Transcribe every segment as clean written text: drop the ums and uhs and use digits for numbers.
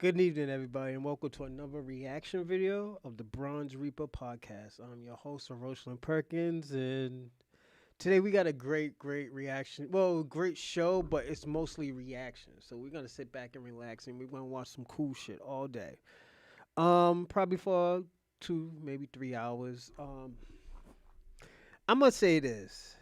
Good evening, everybody, and welcome to another reaction video of the Bronze Reaper podcast. I'm your host, Rosalind Perkins, and today we got a great reaction. Well, great show, but it's mostly reaction. So we're gonna sit back and relax, and we're gonna watch some cool shit all day. Probably for 2, maybe 3 hours. I'm gonna say this.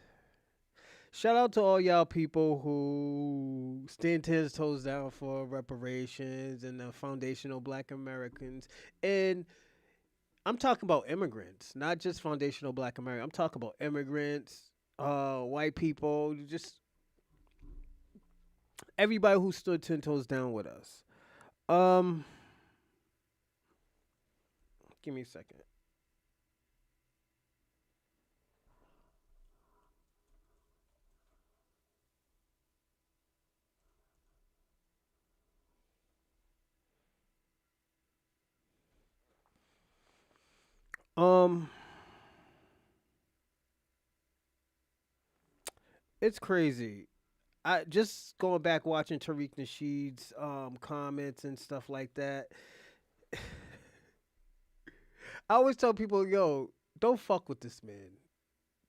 Shout out to all y'all people who stand 10 toes down for reparations and the foundational Black Americans. And I'm talking about immigrants, not just foundational Black Americans. I'm talking about immigrants, white people, just everybody who stood 10 toes down with us. Um, Give me a second. Um, it's crazy. I just going back watching Tariq Nasheed's comments and stuff like that. I always tell people, yo, don't fuck with this man.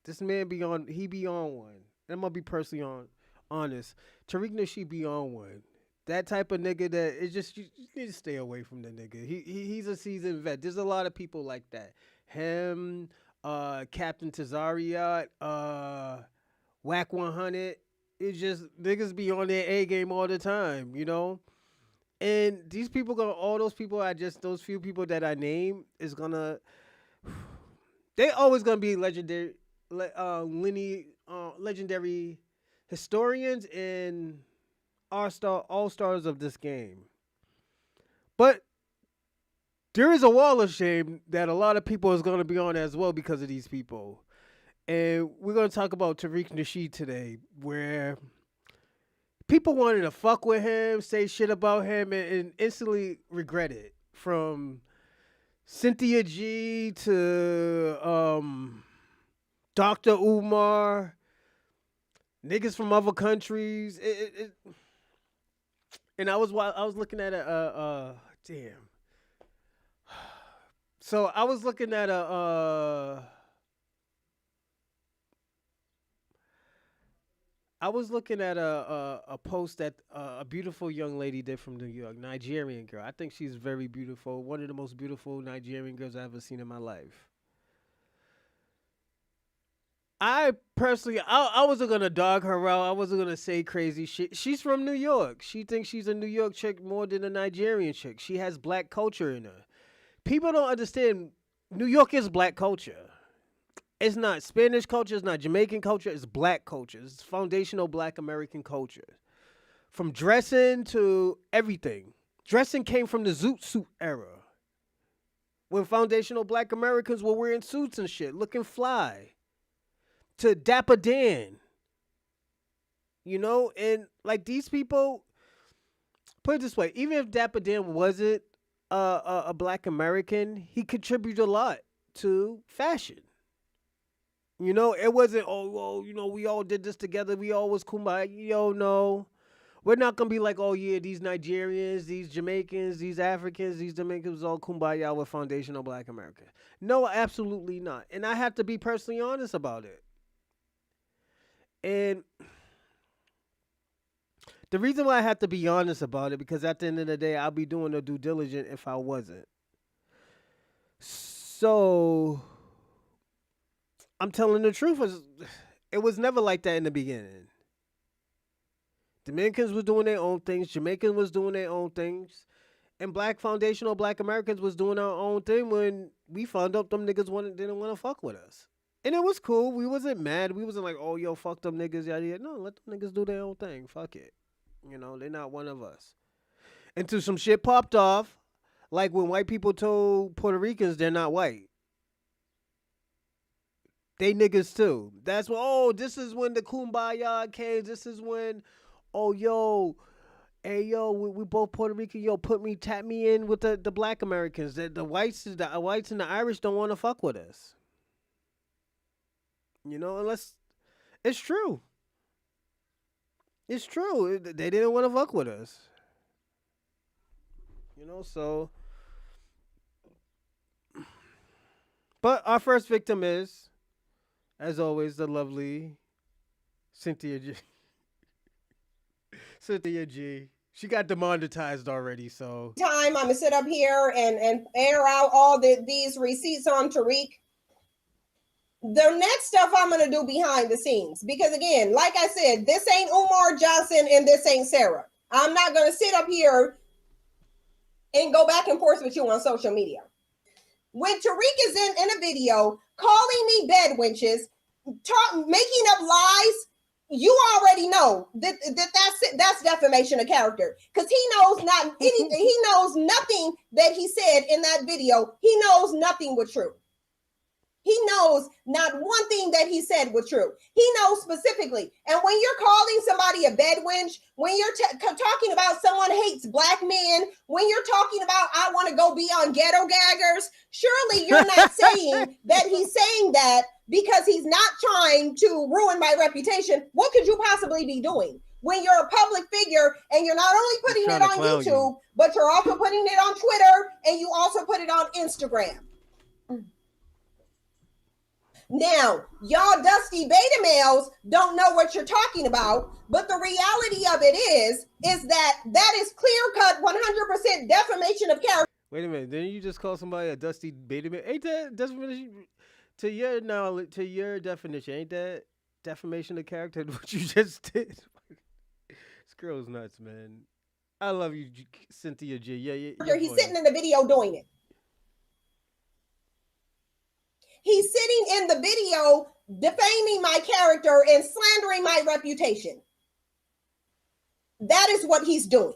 This man be on, he be on one. And I'm gonna be personally honest. Tariq Nasheed be on one. That type of nigga that it's just you need to stay away from the nigga. He's a seasoned vet. There's a lot of people like that. Him, Captain Tazariot, Whack 100. It's just niggas be on their A game all the time, you know. And these people gonna all those people I just those few people that I name is gonna they always gonna be legendary, legendary historians and all stars of this game. But there is a wall of shame that a lot of people is gonna be on as well because of these people. And we're gonna talk about Tariq Nasheed today, where people wanted to fuck with him, say shit about him, and instantly regret it. From Cynthia G to Dr. Umar, niggas from other countries. And I was looking at damn. So I was looking at a post that a beautiful young lady did from New York, Nigerian girl. I think she's very beautiful. One of the most beautiful Nigerian girls I've ever seen in my life. I personally, I wasn't gonna dog her out. I wasn't gonna say crazy shit. She's from New York. She thinks she's a New York chick more than a Nigerian chick. She has black culture in her. People don't understand. New York is black culture. It's not Spanish culture. It's not Jamaican culture. It's black culture. It's foundational Black American culture. From dressing to everything. Dressing came from the zoot suit era, when foundational Black Americans were wearing suits and shit, looking fly. To Dapper Dan, you know, and like these people. Put it this way: even if Dapper Dan wasn't a Black American, he contributed a lot to fashion. You know, it wasn't, oh, well, you know, we all did this together. We all was kumbaya. Yo, no. We're not going to be like, oh, yeah, these Nigerians, these Jamaicans, these Africans, these Dominicans all kumbaya with foundational Black America. No, absolutely not. And I have to be personally honest about it. And the reason why I have to be honest about it, because at the end of the day, I'll be doing the due diligence if I wasn't. So I'm telling the truth. It was never like that in the beginning. Dominicans was doing their own things. Jamaicans was doing their own things. And black foundational Black Americans was doing our own thing when we found out them niggas didn't want to fuck with us. And it was cool. We wasn't mad. We wasn't like, oh, yo, fuck them niggas. Yada, yada. No, let them niggas do their own thing. Fuck it. You know, they're not one of us. Until some shit popped off. Like when white people told Puerto Ricans they're not white. They niggas too. That's what, oh, this is when the kumbaya came. This is when, oh, yo, hey, yo, we both Puerto Rican. Yo, tap me in with the Black Americans. The whites and the Irish don't want to fuck with us. You know, unless it's true. It's true. They didn't want to fuck with us. So, but our first victim is, as always, the lovely Cynthia G. Cynthia G. She got demonetized already, so. Time I'm gonna sit up here and air out all these receipts on Tariq. The next stuff I'm gonna do behind the scenes, because again, like I said, this ain't Umar Johnson and this ain't Sarah. I'm not gonna sit up here and go back and forth with you on social media. When Tariq is in a video calling me bed wenches, making up lies, you already know that's defamation of character, because he knows not anything. He knows nothing that he said in that video. He knows nothing was true. He knows not one thing that he said was true. He knows specifically. And when you're calling somebody a bed wench, when you're talking about someone hates black men, when you're talking about I want to go be on ghetto gaggers, surely you're not saying that he's saying that because he's not trying to ruin my reputation. What could you possibly be doing when you're a public figure and you're not only putting it on YouTube, but you're also putting it on Twitter, and you also put it on Instagram? Now, y'all dusty beta males don't know what you're talking about, but the reality of it is that is clear-cut 100% defamation of character. Wait a minute, didn't you just call somebody a dusty beta male? Ain't that defamation? To your definition, ain't that defamation of character what you just did? This girl's nuts, man. I love you, Cynthia G. Yeah. He's sitting in the video doing it. He's sitting in the video defaming my character and slandering my reputation. That is what he's doing.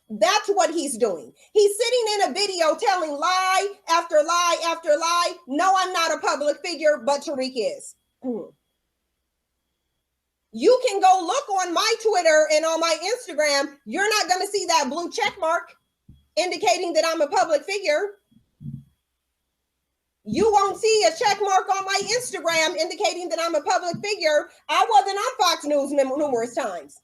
That's what he's doing. He's sitting in a video telling lie after lie after lie. No, I'm not a public figure, but Tariq is. You can go look on my Twitter and on my Instagram. You're not going to see that blue check mark indicating that I'm a public figure. You won't see a check mark on my Instagram indicating that I'm a public figure. I wasn't on Fox News numerous times.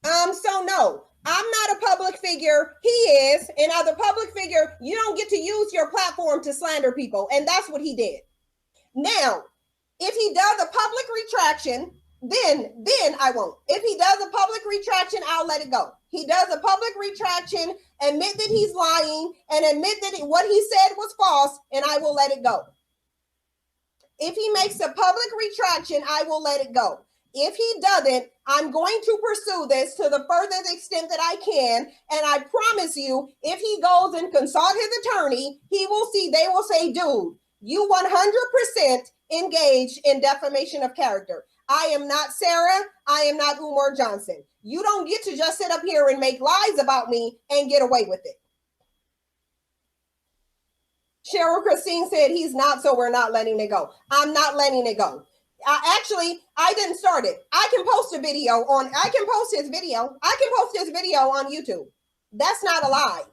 So no, I'm not a public figure. He is. And as a public figure, you don't get to use your platform to slander people. And that's what he did. Now, if he does a public retraction, then I won't. If he does a public retraction, I'll let it go. He does a public retraction, admit that he's lying, and admit that what he said was false, and I will let it go. If he makes a public retraction, I will let it go. If he doesn't, I'm going to pursue this to the furthest extent that I can. And I promise you, if he goes and consult his attorney, they will say, dude, you 100% engaged in defamation of character. I am not Sarah. I am not Umar Johnson. You don't get to just sit up here and make lies about me and get away with it. Cheryl Christine said he's not, so we're not letting it go. I'm not letting it go. I didn't start it. I can post his video on YouTube. That's not a lie.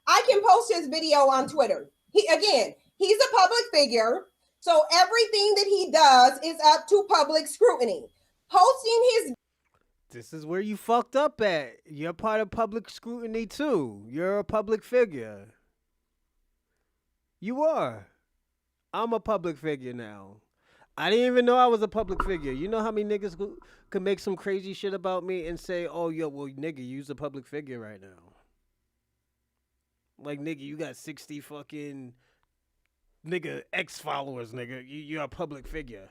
I can post his video on Twitter. He's a public figure, so everything that he does is up to public scrutiny. This is where you fucked up at. You're part of public scrutiny too. You're a public figure. You are. I'm a public figure now. I didn't even know I was a public figure. You know how many niggas could make some crazy shit about me and say, oh, yo, well, nigga, you's a public figure right now. Like, nigga, you got 60 fucking, nigga, X followers, nigga. You're a public figure.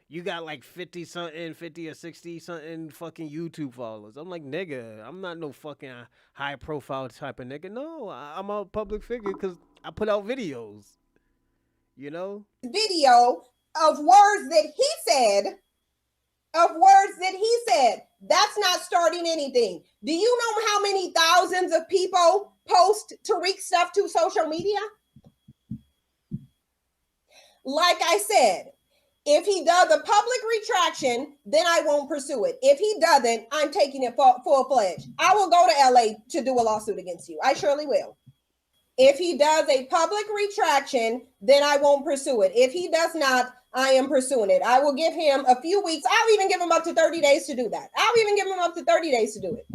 You got like 50 or 60 something fucking YouTube followers. I'm like, nigga, I'm not no fucking high profile type of nigga. No, I'm a public figure because I put out videos. You know? Video of words that he said. That's not starting anything. Do you know how many thousands of people post Tariq stuff to social media? Like I said, if he does a public retraction, then I won't pursue it. If he doesn't, I'm taking it full-fledged. I will go to LA to do a lawsuit against you. I surely will. If he does a public retraction, then I won't pursue it. If he does not, I am pursuing it. I will give him a few weeks. I'll even give him up to 30 days to do that. I'll even give him up to 30 days to do it.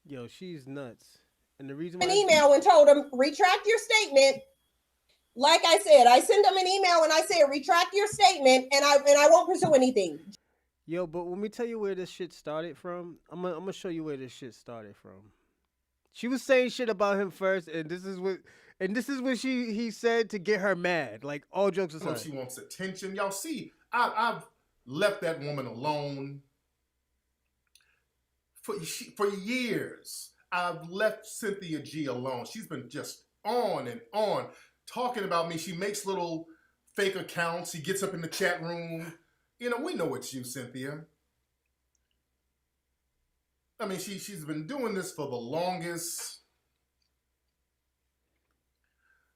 Yo, she's nuts. And the reason An why email and told him, retract your statement. Like I said, I sent him an email and I said, retract your statement, and I won't pursue anything. Yo, but when we tell you where this shit started from, I'm gonna show you where this shit started from. She was saying shit about him first, and this is what he said to get her mad. Like, all jokes aside. She wants attention. Y'all see, I've left that woman alone for years. I've left Cynthia G alone. She's been just on and on talking about me. She makes little fake accounts. She gets up in the chat room. You know, we know it's you, Cynthia. I mean, she's been doing this for the longest.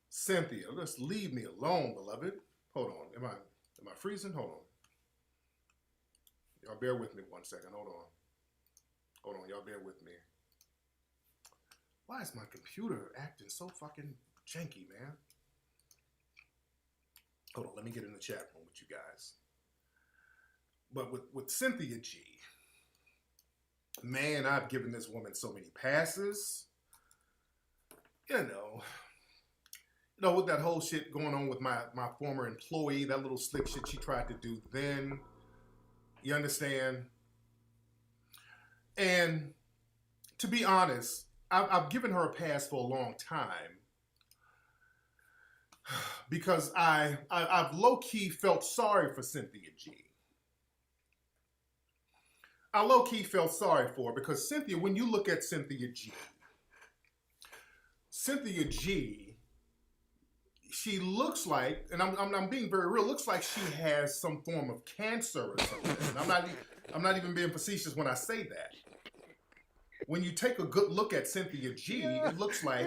Cynthia, just leave me alone, beloved. Hold on. Am I freezing? Hold on. Y'all bear with me 1 second. Hold on. Y'all bear with me. Why is my computer acting so fucking janky, man? Hold on. Let me get in the chat room with you guys. But with Cynthia G, man, I've given this woman so many passes. You know, with that whole shit going on with my former employee, that little slick shit she tried to do then. You understand? And to be honest, I've given her a pass for a long time because I've low-key felt sorry for Cynthia G. I low-key felt sorry for her because Cynthia, when you look at Cynthia G, she looks like, and I'm being very real, looks like she has some form of cancer or something. And I'm not even being facetious when I say that. When you take a good look at Cynthia G, it looks like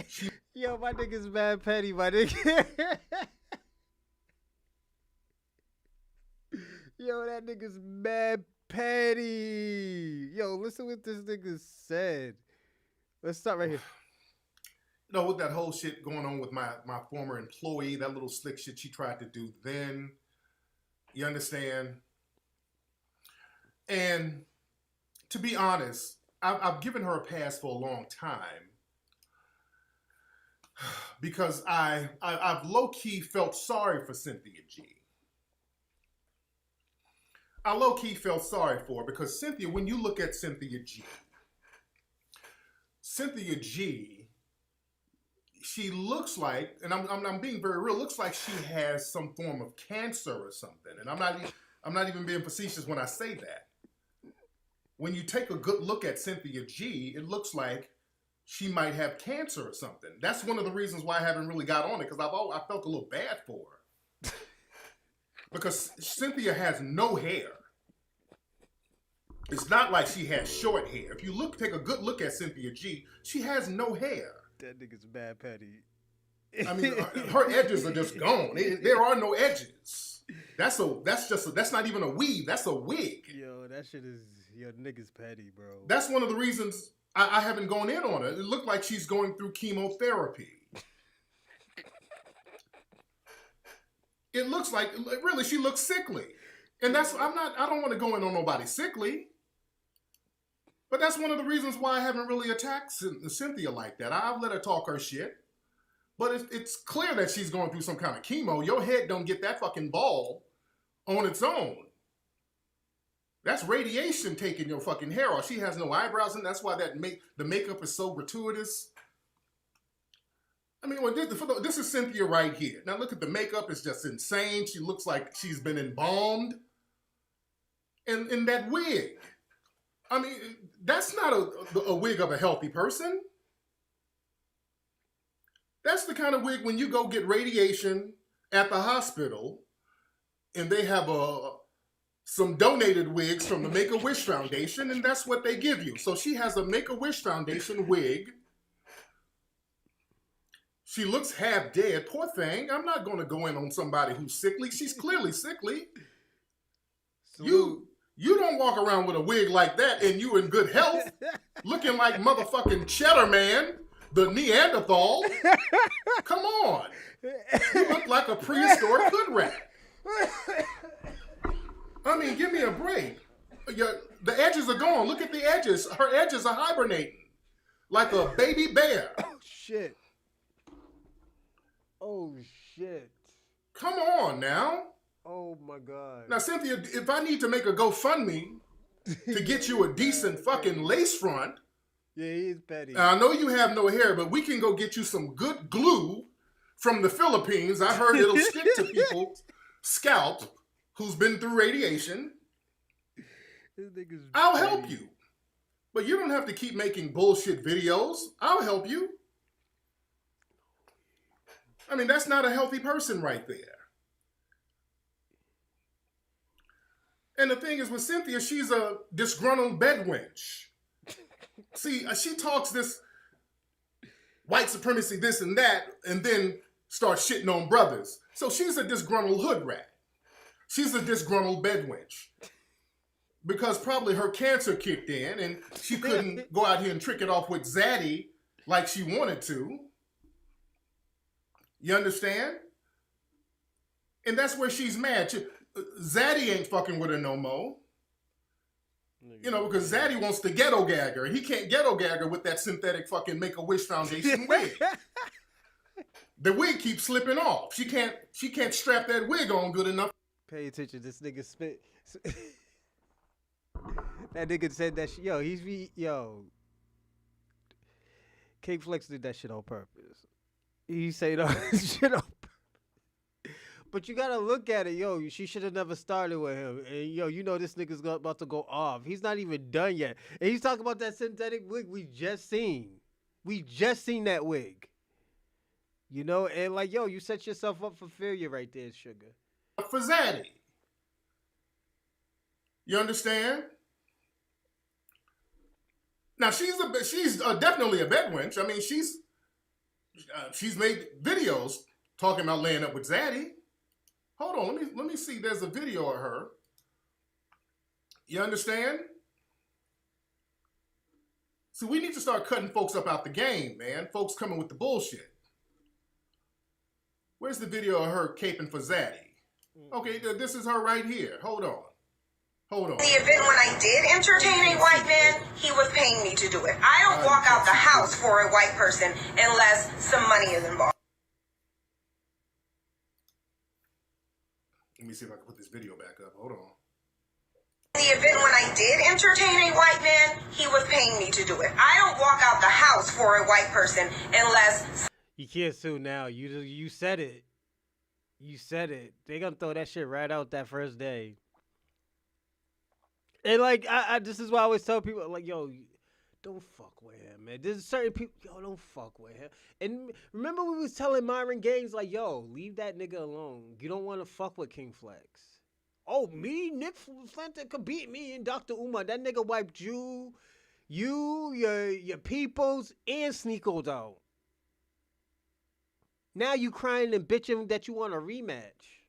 she... Yo, my nigga's mad petty, my nigga. Yo, that nigga's mad petty. Yo, listen what this nigga said. Let's start right here. You know, with that whole shit going on with my former employee, that little slick shit she tried to do then. You understand? And to be honest, I've given her a pass for a long time because I've low-key felt sorry for Cynthia G. I low-key felt sorry for her because Cynthia, when you look at Cynthia G, she looks like, and I'm being very real, looks like she has some form of cancer or something. And I'm not even being facetious when I say that. When you take a good look at Cynthia G, it looks like she might have cancer or something. That's one of the reasons why I haven't really got on it, because I felt a little bad for her. Because Cynthia has no hair. It's not like she has short hair. If you take a good look at Cynthia G, she has no hair. That nigga's mad petty. I mean, her edges are just gone. There are no edges. That's not even a weave. That's a wig. Yo, that shit is, yo, nigga's petty, bro. That's one of the reasons I haven't gone in on it. It looked like she's going through chemotherapy. It looks like, really, she looks sickly. And I don't want to go in on nobody sickly. But that's one of the reasons why I haven't really attacked Cynthia like that. I've let her talk her shit. But it's clear that she's going through some kind of chemo. Your head don't get that fucking ball on its own. That's radiation taking your fucking hair off. She has no eyebrows, and that's why the makeup is so gratuitous. I mean, this is Cynthia right here. Now look at the makeup. It's just insane. She looks like she's been embalmed. And in that wig. I mean, that's not a wig of a healthy person. That's the kind of wig when you go get radiation at the hospital and they have some donated wigs from the Make-A-Wish Foundation, and that's what they give you. So she has a Make-A-Wish Foundation wig. She looks half dead. Poor thing. I'm not going to go in on somebody who's sickly. She's clearly sickly. You don't walk around with a wig like that and you in good health, looking like motherfucking Cheddar Man the Neanderthal. Come on. You look like a prehistoric hood rat. I mean, give me a break. The edges are gone. Look at the edges. Her edges are hibernating like a baby bear. Oh, shit. Oh, shit. Come on now. Oh, my God. Now, Cynthia, if I need to make a GoFundMe to get you a decent fucking lace front. Yeah, he's petty. I know you have no hair, but we can go get you some good glue from the Philippines. I heard it'll stick to people's scalp who's been through radiation. I'll help you. But you don't have to keep making bullshit videos. I'll help you. I mean, that's not a healthy person right there. And the thing is with Cynthia, she's a disgruntled bedwench. See, she talks this white supremacy, this and that, and then starts shitting on brothers. So she's a disgruntled hood rat. She's a disgruntled bedwench. Because probably her cancer kicked in and she couldn't go out here and trick it off with Zaddy like she wanted to. You understand? And that's where she's mad. Zaddy ain't fucking with her no more. You know, because Zaddy wants to ghetto gag her. He can't ghetto gag her with that synthetic fucking Make-A-Wish Foundation wig. The wig keeps slipping off. She can't strap that wig on good enough. Pay attention. This nigga spit. That nigga said that shit. Yo. King Flex did that shit on purpose. He said shit on purpose. But you gotta look at it, yo. She should have never started with him. And yo, you know this nigga's about to go off. He's not even done yet. And he's talking about that synthetic wig we just seen. We just seen that wig. You know, and like, yo, you set yourself up for failure right there, sugar. For Zaddy. You understand? Now she's definitely a bedwench. I mean, she's made videos talking about laying up with Zaddy. Hold on, let me see. There's a video of her. You understand? See, we need to start cutting folks up out the game, man. Folks coming with the bullshit. Where's the video of her caping for Zaddy? Okay, this is her right here. Hold on. Hold on. The event when I did entertain a white man, he was paying me to do it. I don't walk out the house for a white person unless some money is involved. Let me see if I can put this video back up. Hold on. The event when I did entertain a white man, he was paying me to do it. I don't walk out the house for a white person unless... You can't sue now. You said it. You said it. They gonna throw that shit right out that first day. And like, I this is why I always tell people, like, yo, don't fuck with him, man. There's certain people, yo, don't fuck with him. And remember we was telling Myron Gaines, like, yo, leave that nigga alone. You don't want to fuck with King Flex. Oh, me, Nick Flinton could beat me and Dr. Umar. That nigga wiped you, your peoples, and Sneako's out. Now you crying and bitching that you want a rematch.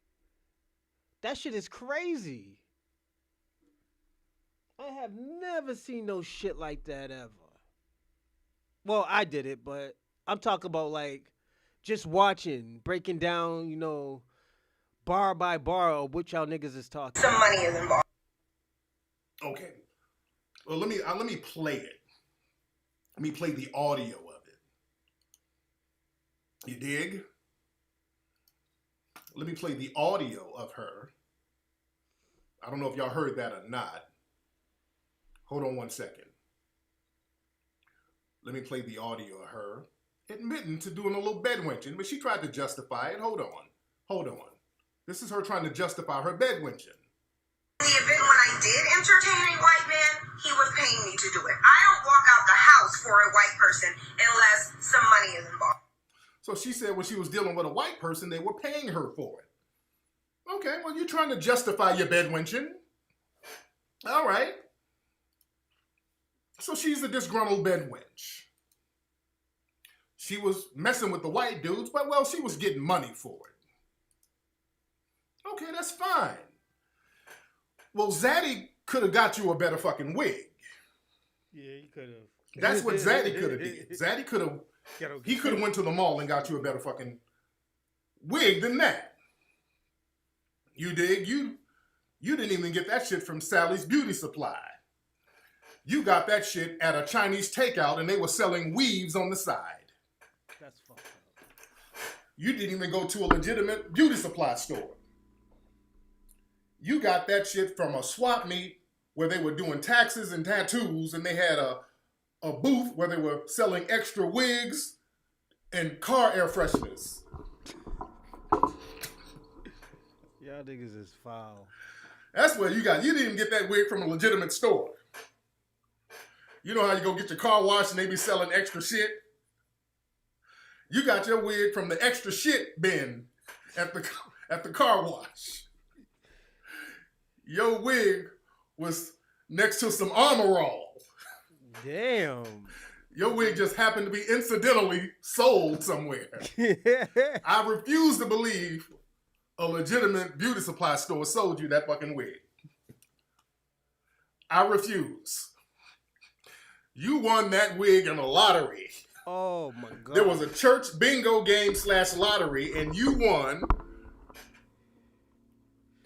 That shit is crazy. I have never seen no shit like that ever. Well, I did it, but I'm talking about like just watching, breaking down, you know, bar by bar of what y'all niggas is talking. Some money is involved. Okay. Well, let me play it. Let me play the audio of it. You dig? Let me play the audio of her. I don't know if y'all heard that or not. Hold on one second. Let me play the audio of her admitting to doing a little bedwenching, but she tried to justify it. Hold on. This is her trying to justify her bedwenching. The event when I did entertain a white man, he was paying me to do it. I don't walk out the house for a white person unless some money is involved. So she said when she was dealing with a white person, they were paying her for it. Okay, well, you're trying to justify your bedwenching. All right. So she's a disgruntled bedwench. She was messing with the white dudes, but, well, she was getting money for it. Okay, that's fine. Well, Zaddy could have got you a better fucking wig. Yeah, he could have. That's what Zaddy could have did. Zaddy could have He could have went to the mall and got you a better fucking wig than that. You dig? You didn't even get that shit from Sally's Beauty Supply. You got that shit at a Chinese takeout and they were selling weaves on the side. That's fucked up. You didn't even go to a legitimate beauty supply store. You got that shit from a swap meet where they were doing taxes and tattoos and they had a booth where they were selling extra wigs and car air fresheners. Y'all niggas is foul. That's where you didn't even get that wig from a legitimate store. You know how you go get your car washed and they be selling extra shit? You got your wig from the extra shit bin at the car wash. Your wig was next to some Armor All. Damn. Your wig just happened to be incidentally sold somewhere. I refuse to believe a legitimate beauty supply store sold you that fucking wig. I refuse. You won that wig in a lottery. Oh my God. There was a church bingo game / lottery and you won.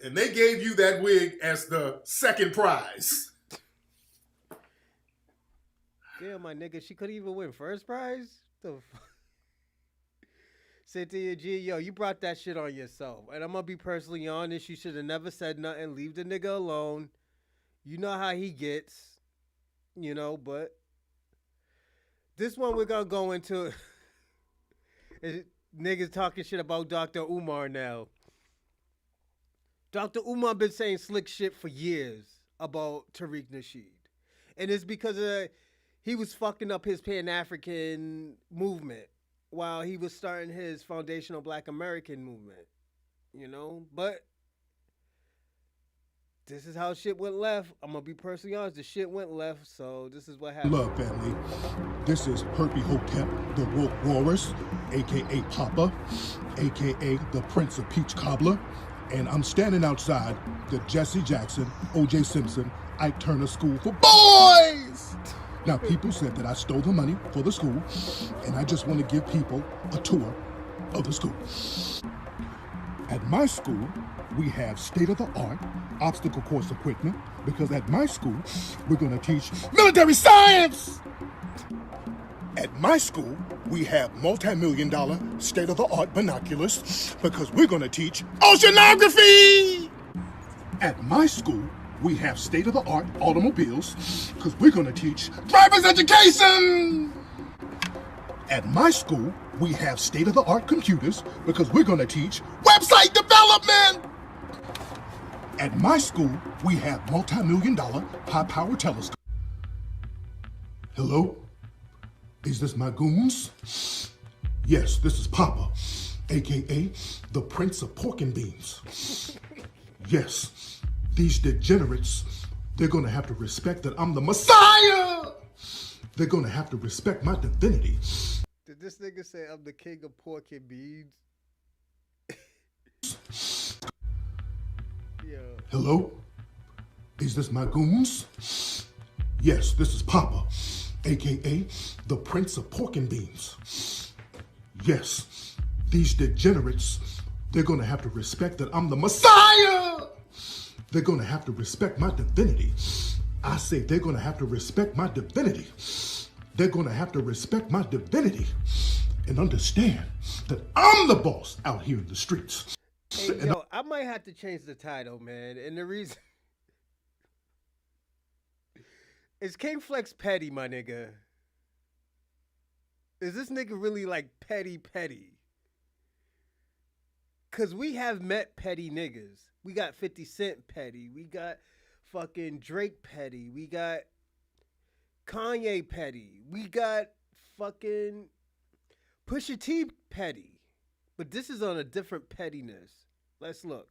And they gave you that wig as the second prize. Damn, my nigga, she couldn't even win first prize? The fuck? Cynthia G, yo, you brought that shit on yourself. And I'm gonna be personally honest, you should have never said nothing. Leave the nigga alone. You know how he gets, but this one we're gonna go into. Niggas talking shit about Dr. Umar now. Dr. Umar been saying slick shit for years about Tariq Nasheed. And it's because he was fucking up his Pan-African movement while he was starting his foundational Black American movement. But this is how shit went left. I'm going to be personally honest. The shit went left, so this is what happened. Love family. This is Herpy Hotep, the Woke Walrus, a.k.a. Papa, a.k.a. the Prince of Peach Cobbler. And I'm standing outside the Jesse Jackson, O.J. Simpson, Ike Turner School for Boys. Now, people said that I stole the money for the school, and I just want to give people a tour of the school. At my school, we have state-of-the-art obstacle course equipment because at my school, we're going to teach military science. At my school, we have multi-million-dollar state-of-the-art binoculars because we're going to teach oceanography. At my school, we have state-of-the-art automobiles because we're going to teach driver's education. At my school, we have state-of-the-art computers because we're going to teach website development. At my school, we have multi-million-dollar high-power telescopes. Hello? Is this my goons? Yes, this is Papa, a.k.a. the Prince of Pork and Beans. Yes, these degenerates, they're going to have to respect that I'm the Messiah. They're going to have to respect my divinity. Did this nigga say I'm the king of pork and beans? Yo. Hello? Is this my goons? Yes, this is Papa, a.k.a. the Prince of Pork and Beans. Yes, these degenerates, they're going to have to respect that I'm the Messiah. They're going to have to respect my divinity. I say they're going to have to respect my divinity. They're going to have to respect my divinity and understand that I'm the boss out here in the streets. Hey, yo, I might have to change the title, man. And the reason is King Flex petty, my nigga. Is this nigga really like petty? Cause we have met petty niggas. We got 50 Cent petty. We got fucking Drake petty. We got Kanye petty. We got fucking Pusha T petty. But this is on a different pettiness. Let's look.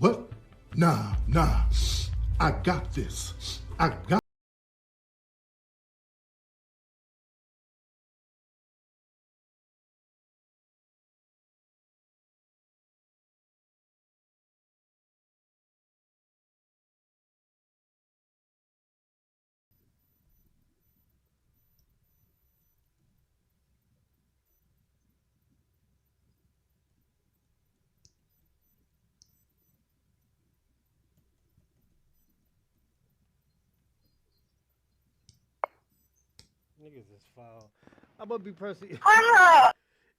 What? Nah. I got this. I got. Niggas is foul. I'm gonna be personally.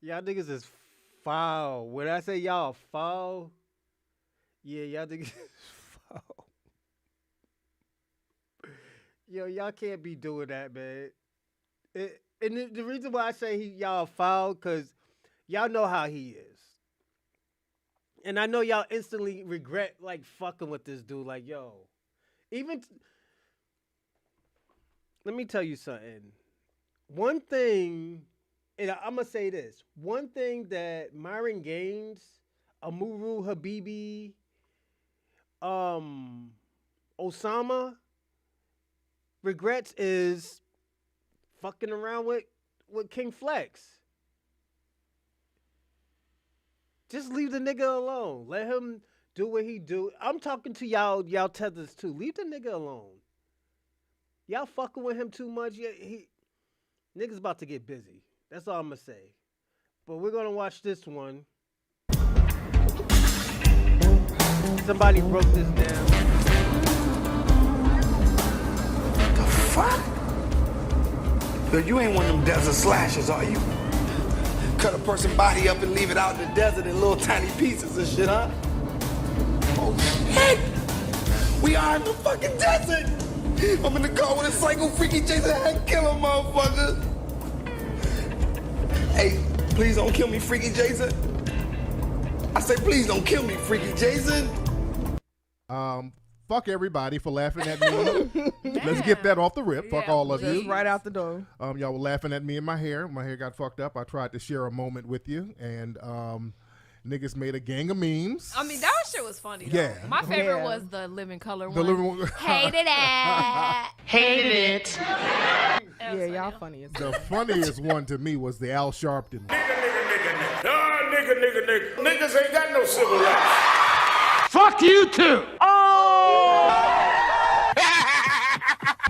Y'all niggas is foul. When I say y'all foul, yeah, y'all niggas is foul. Yo, y'all can't be doing that, man. And the reason why I say y'all foul, because y'all know how he is. And I know y'all instantly regret, like, fucking with this dude. Like, yo, let me tell you something. One thing, and I'm going to say this. One thing that Myron Gaines, Amuru Habibi, Osama regrets is fucking around with King Flex. Just leave the nigga alone. Let him do what he do. I'm talking to y'all tethers too. Leave the nigga alone. Y'all fucking with him too much. Nigga's about to get busy. That's all I'm gonna say. But we're gonna watch this one. Somebody broke this down. The fuck? Yo, you ain't one of them desert slashers, are you? Cut a person's body up and leave it out in the desert in little tiny pieces and shit, huh? Oh, shit! We are in the fucking desert! I'm in the car with a psycho freaky Jason head killer motherfucker! Hey, please don't kill me, freaky Jason. I say, please don't kill me, freaky Jason. Fuck everybody for laughing at me. Let's get that off the rip. Fuck all of you. Right out the door. Y'all were laughing at me and my hair. My hair got fucked up. I tried to share a moment with you, and niggas made a gang of memes. I mean, that shit was funny, though. Yeah. My favorite was the living color one. The living one. Hated it. Hated it. Yeah, y'all funny as The funniest one to me was the Al Sharpton. Nigga. Nah, nigga. Niggas ain't got no civil rights. Fuck you too.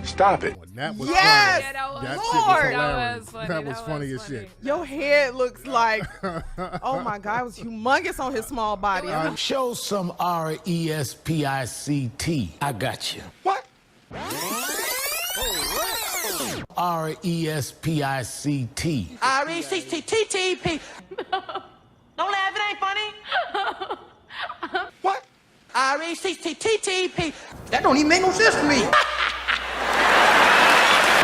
Stop it. That was Yes! funny. Yeah, that was That Lord. shit was That hilarious. was funny. That was funny as shit. Your head looks like, oh my God, it was humongous on his small body. Show some R-E-S-P-I-C-T. I got you. What? R-E-S-P-I-C-T. R-E-C-T-T-T-P. Don't laugh, it ain't funny. What? R-E-C-T-T-T-P. That don't even make no sense to me.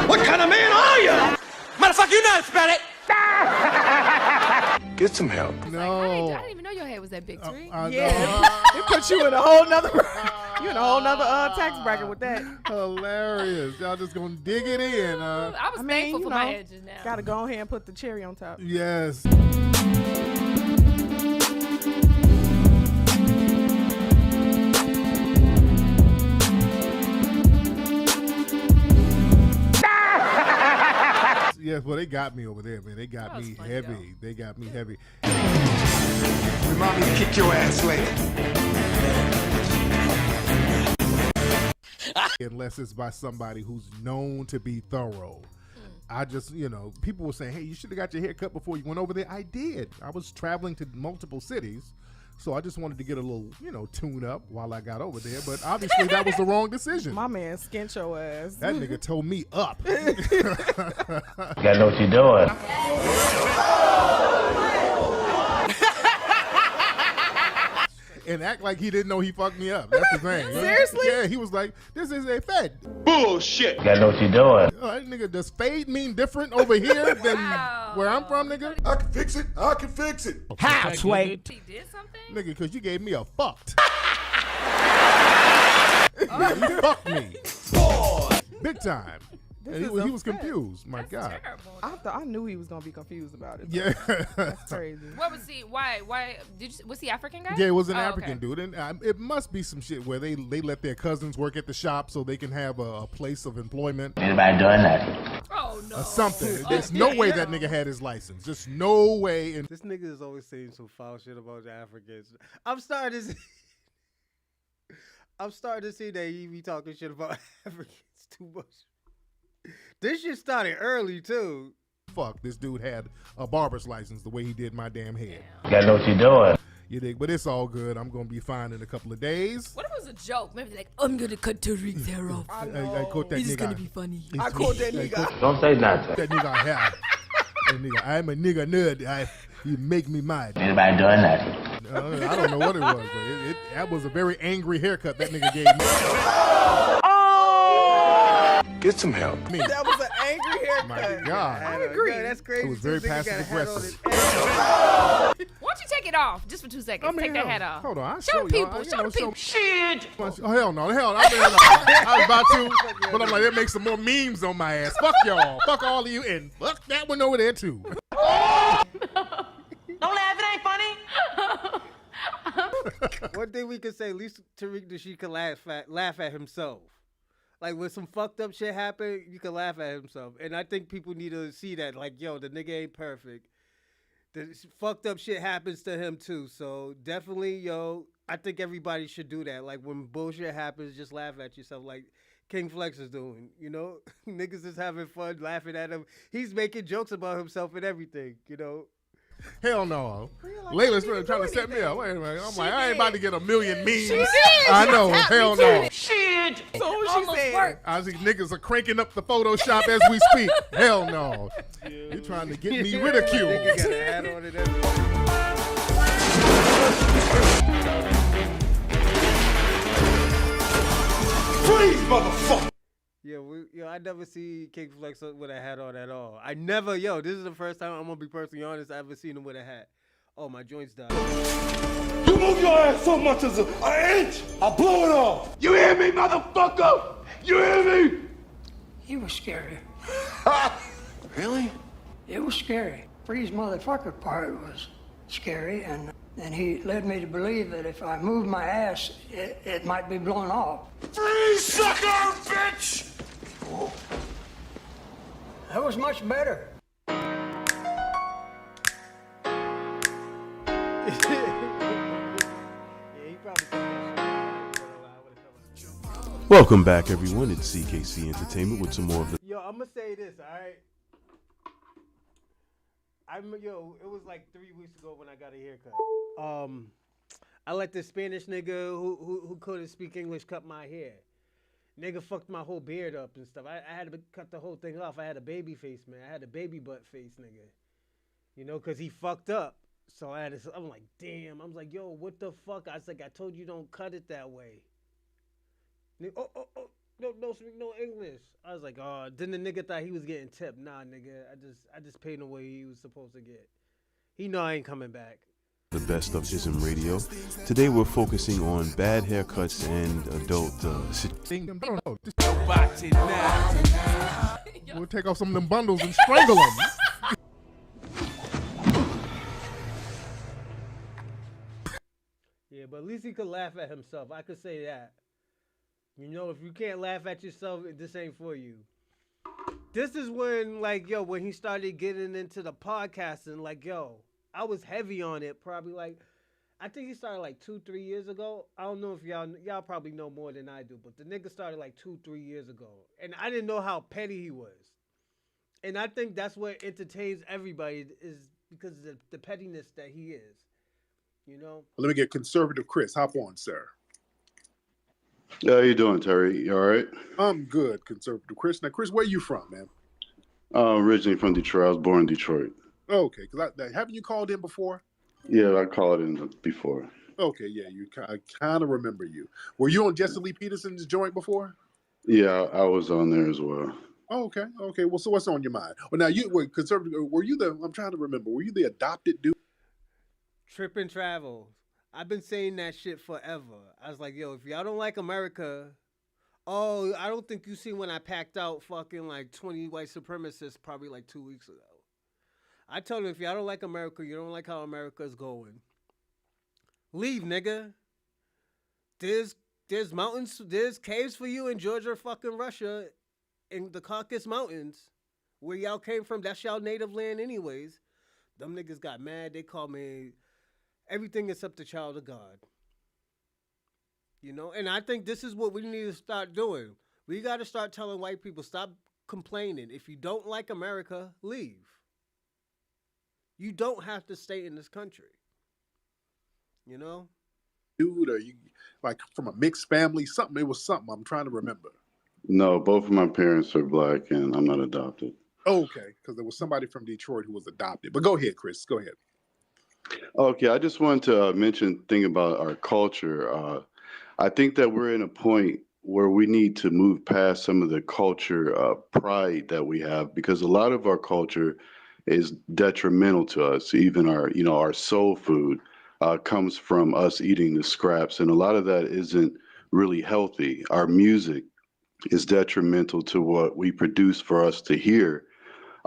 What kind of man are you? Motherfucker, you know how to spell it. Get some help. No. I didn't even know your head was that big, Tariq. Yeah, it put you in a whole nother, tax bracket with that. Hilarious. Y'all just gonna dig it in, huh? I was thankful for my edges now. Gotta go ahead and put the cherry on top. Yes. Yes, well, they got me over there, man. They got me funny, heavy. though. They got me heavy. Remind me to kick your ass later. Unless it's by somebody who's known to be thorough. I just, people were saying, hey, you should have got your hair cut before you went over there. I did. I was traveling to multiple cities. So I just wanted to get a little, tune up while I got over there. But obviously that was the wrong decision. My man skint your ass. That nigga told me up. Gotta know what you're doing. And act like he didn't know he fucked me up. That's the thing. Seriously? Yeah, he was like, this is a fed. Bullshit. Gotta know what you're doing. That nigga, does fade mean different over here than where I'm from, nigga? I can fix it. I can fix it. How, Sway? He did something? Nigga, because you gave me a fucked. You fucked me. Big time. And he was confused. My God. Terrible. I knew he was gonna be confused about it. Yeah. That's crazy. What was he? Why? Was he African guy? Yeah, it was an Oh, African okay. dude. And it must be some shit where they let their cousins work at the shop so they can have a place of employment. Anybody doing that? Oh no. Or something. There's no way that nigga had his license. Just no way. And This nigga is always saying some foul shit about the Africans. I'm starting to see that he be talking shit about Africans too much. This shit started early too. fuck, this dude had a barber's license the way he did my damn head. Gotta know what you're doing. You dig? But it's all good. I'm gonna be fine in a couple of days. What if it was a joke? Maybe like, I'm gonna cut Tariq's hair off. I caught that It's nigga. gonna be funny. I caught that nigga. Don't say that. That nigga hair. That nigga, I'm a nigga nerd. You make me mad. Anybody doing that? I don't know what it was, but that was a very angry haircut that nigga gave me. Get some help. That was an angry haircut. My God. I agree. Yeah, that's crazy. It was very This nigga got a passive hat on aggressive. his- Why don't you take it off just for 2 seconds? Take that hat off. Hold on. I'll Show show people. y'all. Show the people. Shit. Oh, hell no. I was about to, but I'm like, that makes some more memes on my ass. Fuck y'all. Fuck all of you, and fuck that one over there, too. Don't laugh, it ain't funny. One thing we could say, at least Tariq Nasheed can laugh at himself. Like when some fucked up shit happen, you can laugh at himself. And I think people need to see that. Like, yo, the nigga ain't perfect. The fucked up shit happens to him too. So definitely, yo, I think everybody should do that. Like when bullshit happens, just laugh at yourself. Like King Flex is doing, you know? Niggas is having fun laughing at him. He's making jokes about himself and everything, you know? Hell no. Layla's trying to set me up. Wait a minute. I'm like, I ain't about to get a million memes. She did. I know. Hell no. Shit. So what she said? I see niggas are cranking up the Photoshop as we speak. Hell no. You're trying to get me ridiculed. Nigga got a hat on and everything. Freeze, motherfucker! Yo, I never see King Flex with a hat on at all. I never, this is the first time I'm gonna be personally honest. I ever seen him with a hat. Oh, my joints died. You move your ass so much as an inch, I'll blow it off. You hear me, motherfucker? You hear me? He was scary. Really? It was scary. Freeze motherfucker part was scary, and he led me to believe that if I moved my ass, it might be blown off. Freeze, sucker, bitch! That was much better. Welcome back, everyone. It's CKC Entertainment with some more of the. Yo, I'm gonna say this, all right? It was like 3 weeks ago when I got a haircut. I let this Spanish nigga who couldn't speak English cut my hair. Nigga fucked my whole beard up and stuff. I had to cut the whole thing off. I had a baby face, man. I had a baby butt face, nigga. You know, because he fucked up. So I'm like, damn. I was like, yo, what the fuck? I was like, I told you don't cut it that way. Oh, no speak no English. I was like, oh. Then the nigga thought he was getting tipped. Nah, nigga. I just paid him the way he was supposed to get. He know I ain't coming back. The best of Ism Radio. Today we're focusing on bad haircuts and adult We'll take off some of them bundles and strangle them. Yeah, but at least he could laugh at himself. I could say that. You know, if you can't laugh at yourself, this ain't for you. This is when, like, yo, when he started getting into the podcasting, like, yo, I was heavy on it probably like, I think he started like 2-3 years ago. I don't know if y'all probably know more than I do, but the nigga started like 2-3 years ago. And I didn't know how petty he was. And I think that's what entertains everybody is because of the pettiness that he is. You know? Let me get conservative Chris. Hop on, sir. How you doing, Terry? You all right? I'm good, conservative Chris. Now, Chris, where you from, man? Originally from Detroit. I was born in Detroit. Okay, because haven't you called in before? Yeah, I called in before. Okay, yeah, I kind of remember you. Were you on Jesse Lee Peterson's joint before? Yeah, I was on there as well. Oh, okay. Well, so what's on your mind? Well, now you were conservative. Were you I'm trying to remember. Were you the adopted dude? Trip and travel. I've been saying that shit forever. I was like, yo, if y'all don't like America, I don't think you seen when I packed out fucking like 20 white supremacists probably like 2 weeks ago. I told him, if y'all don't like America, you don't like how America's going, leave, nigga. There's mountains, there's caves for you in Georgia, fucking Russia, in the Caucasus Mountains, where y'all came from. That's y'all native land anyways. Them niggas got mad. They called me everything except the child of God. You know? And I think this is what we need to start doing. We got to start telling white people, stop complaining. If you don't like America, leave. You don't have to stay in this country. You know? Dude, or you like from a mixed family? Something. It was something. I'm trying to remember. No, both of my parents are black, and I'm not adopted. Okay, because there was somebody from Detroit who was adopted. But go ahead, Chris. Go ahead. Okay, I just wanted to mention thing about our culture. I think that we're in a point where we need to move past some of the culture pride that we have, because a lot of our culture is detrimental to us. Even our, our soul food comes from us eating the scraps, and a lot of that isn't really healthy. Our music is detrimental to what we produce for us to hear.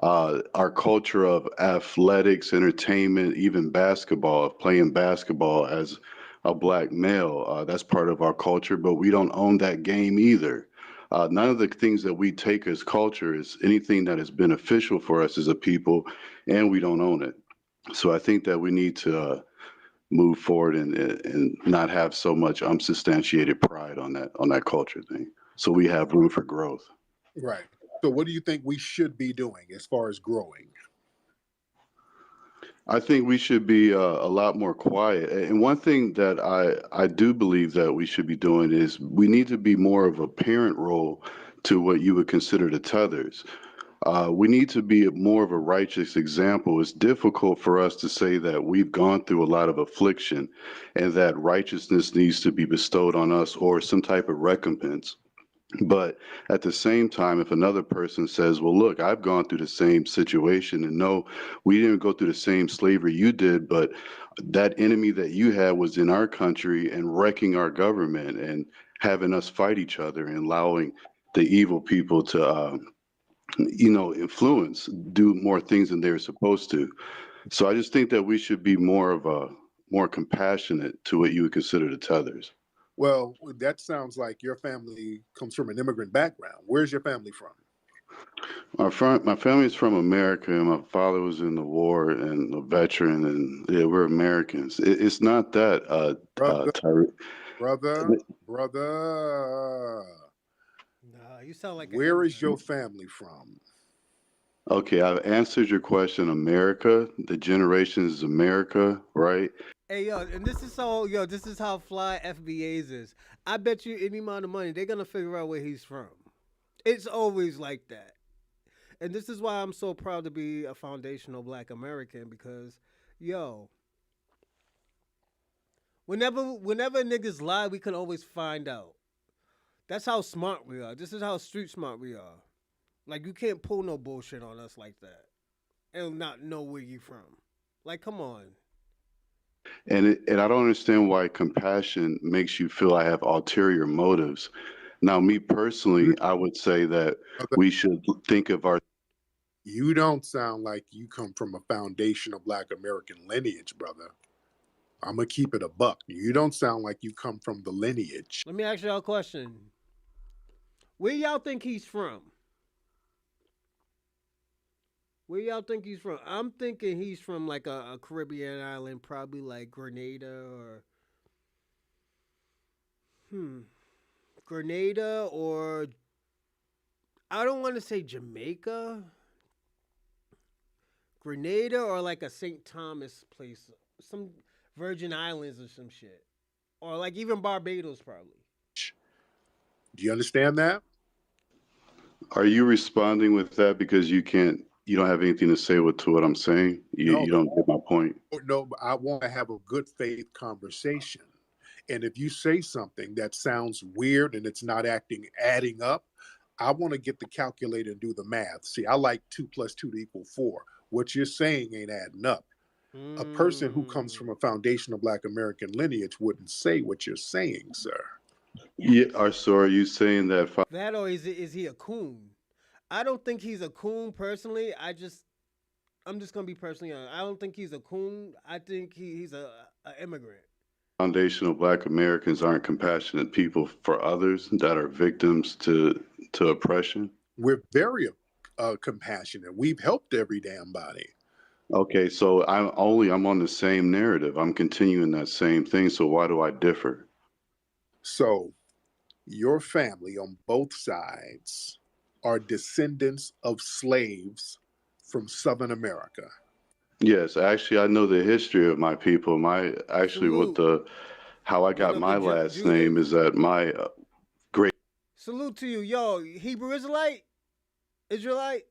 Our culture of athletics, entertainment, even basketball, of playing basketball as a black male, that's part of our culture, but we don't own that game either. None of the things that we take as culture is anything that is beneficial for us as a people, and we don't own it. So I think that we need to move forward and not have so much unsubstantiated pride on that culture thing. So we have room for growth. Right. So what do you think we should be doing as far as growing? I think we should be a lot more quiet. And one thing that I do believe that we should be doing is we need to be more of a parent role to what you would consider the tethers. We need to be more of a righteous example. It's difficult for us to say that we've gone through a lot of affliction and that righteousness needs to be bestowed on us or some type of recompense. But at the same time, if another person says, well, look, I've gone through the same situation, and no, we didn't go through the same slavery you did, but that enemy that you had was in our country and wrecking our government and having us fight each other and allowing the evil people to, influence, do more things than they're supposed to. So I just think that we should be more compassionate to what you would consider the tethers. Well, that sounds like your family comes from an immigrant background. Where's your family from? My family is from America, and my father was in the war and a veteran, and yeah, we're Americans. It's not that, Brother, Tariq. brother. Nah, you sound like Where is your family from? Okay, I've answered your question. America, the generations is America, right? Hey yo, and this is how fly FBAs is. I bet you any amount of money they're gonna figure out where he's from. It's always like that. And this is why I'm so proud to be a foundational black American, because yo, whenever niggas lie, we can always find out. That's how smart we are. This is how street smart we are. Like, you can't pull no bullshit on us like that and not know where you from. Like, come on. And I don't understand why compassion makes you feel I have ulterior motives. Now, me personally, I would say that we should think of our. You don't sound like you come from a foundational black American lineage, brother. I'm going to keep it a buck. You don't sound like you come from the lineage. Let me ask y'all a question. Where y'all think he's from? Where y'all think he's from? I'm thinking he's from like a Caribbean island, probably like Grenada or Grenada, or I don't want to say Jamaica. Grenada or like a St. Thomas place, some Virgin Islands or some shit. Or like even Barbados probably. Do you understand that? Are you responding with that because you don't have anything to say to what I'm saying? You don't get my point. No, I want to have a good faith conversation. And if you say something that sounds weird and it's not adding up, I want to get the calculator and do the math. See, I like 2 + 2 = 4. What you're saying ain't adding up. A person who comes from a foundational black American lineage wouldn't say what you're saying, sir. Yeah, so are you saying that? That, or is he a coon? I don't think he's a coon personally. I'm just gonna be personally honest. I don't think he's a coon. I think he's a immigrant. Foundational black Americans aren't compassionate people for others that are victims to oppression? We're very compassionate. We've helped every damn body. Okay, so I'm on the same narrative. I'm continuing that same thing. So why do I differ? So your family on both sides are descendants of slaves from Southern America. Yes, actually, I know the history of my people. My actually, Salute. how I One got of the my last Judith. name is that my great Salute to you, yo. Hebrew Israelite, Israelite.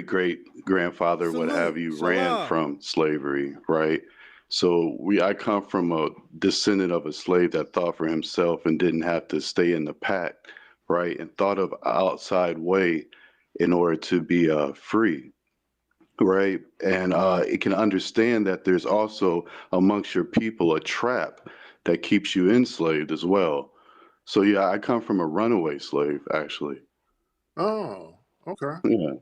great grandfather, what have Salute. you, ran Shalom. from slavery, right? So I come from a descendant of a slave that thought for himself and didn't have to stay in the pack, right? And thought of outside way in order to be free, right? And it can understand that there's also amongst your people a trap that keeps you enslaved as well. So yeah, I come from a runaway slave, actually. Oh, okay. Yeah.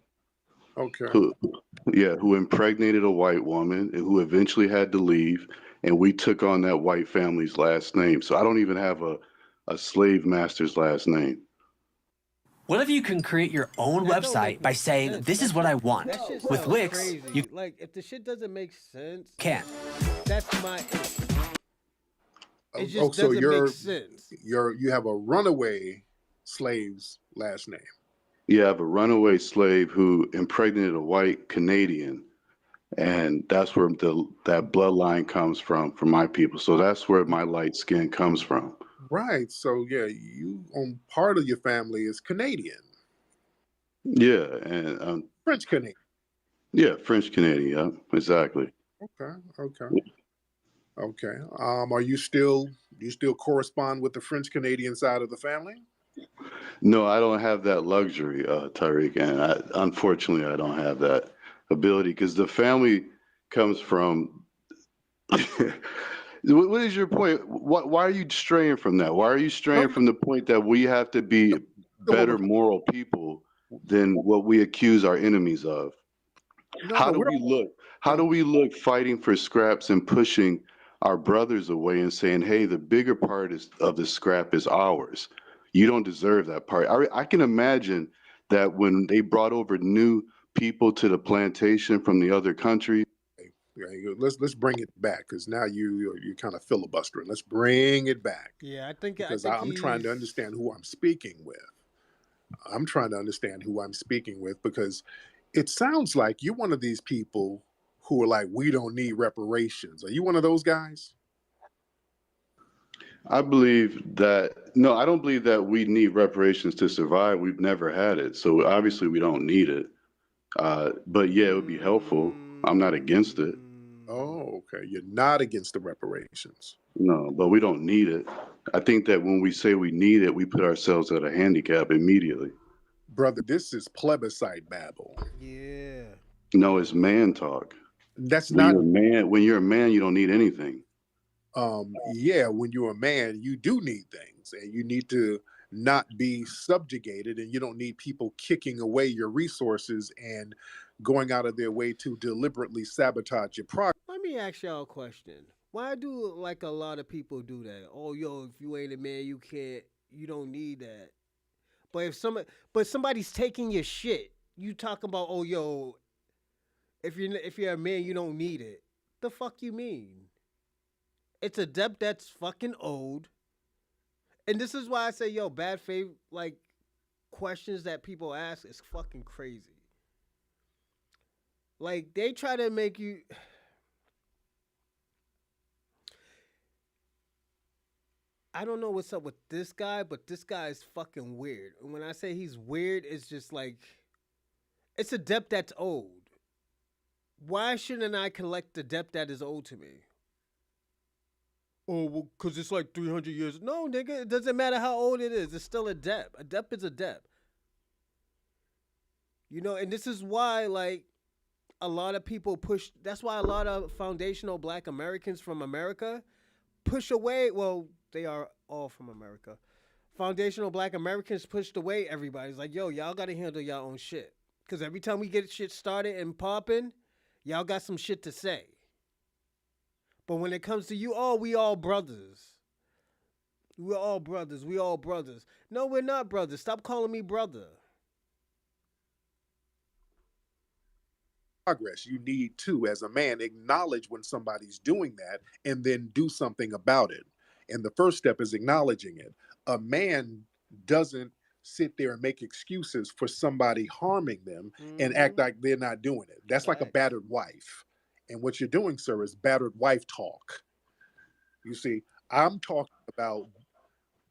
Okay. Who impregnated a white woman and who eventually had to leave, and we took on that white family's last name. So I don't even have a slave master's last name. What if you can create your own website by saying, this is what I want? That shit With sounds Wix, crazy. you Like, if the shit doesn't make sense, can. That's my. It Oh, just so doesn't make sense. you have a runaway slave's last name. You have a runaway slave who impregnated a white Canadian, and that's where that bloodline comes from my people. So that's where my light skin comes from. Right. So yeah, you on part of your family is Canadian. Yeah, and French Canadian. Yeah, French Canadian. Yeah, exactly. Okay. Are you still correspond with the French Canadian side of the family? No, I don't have that luxury, Tariq, and unfortunately, I don't have that ability because the family comes from. What is your point? Why are you straying from that? Why are you straying from the point that we have to be better moral people than what we accuse our enemies of? How do we look? How do we look fighting for scraps and pushing our brothers away and saying, "Hey, the bigger part of the scrap is ours. You don't deserve that part." I can imagine that when they brought over new people to the plantation from the other countries. Yeah, let's bring it back because now you're kind of filibustering. Let's bring it back. Yeah, I think I'm trying to understand who I'm speaking with. I'm trying to understand who I'm speaking with because it sounds like you're one of these people who are like, we don't need reparations. Are you one of those guys? I believe that no, I don't believe that we need reparations to survive. We've never had it, so obviously we don't need it. But yeah, it would be helpful. I'm not against it. Oh, okay. You're not against the reparations. No, but we don't need it. I think that when we say we need it, we put ourselves at a handicap immediately. Brother, this is plebiscite babble. Yeah. No, it's man talk. That's when not. You're a man, when you're a man, you don't need anything. Yeah, when you're a man, you do need things, and you need to not be subjugated, and you don't need people kicking away your resources and going out of their way to deliberately sabotage your progress. Let me ask y'all a question. Why do like a lot of people do that? Oh, yo, if you ain't a man, you don't need that. But somebody's taking your shit. You talk about, oh, yo, if you're a man, you don't need it. The fuck you mean? It's a debt that's fucking owed. And this is why I say, yo, bad faith, like, questions that people ask is fucking crazy. Like, they try to make you... I don't know what's up with this guy, but this guy is fucking weird. And when I say he's weird, it's just like... It's a debt that's owed. Why shouldn't I collect the debt that is owed to me? Oh, well, because it's like 300 years. No, nigga, it doesn't matter how old it is. It's still a debt. A debt is a debt. You know, and this is why, like, a lot of people push. That's why a lot of foundational black Americans from America push away. Well, they are all from America. Foundational black Americans pushed away everybody. It's like, yo, y'all got to handle y'all own shit. Because every time we get shit started and popping, y'all got some shit to say. But when it comes to you, oh, we all brothers. We're all brothers. We all brothers. No, we're not brothers. Stop calling me brother. Progress. You need to, as a man, acknowledge when somebody's doing that and then do something about it. And the first step is acknowledging it. A man doesn't sit there and make excuses for somebody harming them and Mm-hmm. act like they're not doing it. That's like a battered wife. And what you're doing, sir, is battered wife talk. You see, I'm talking about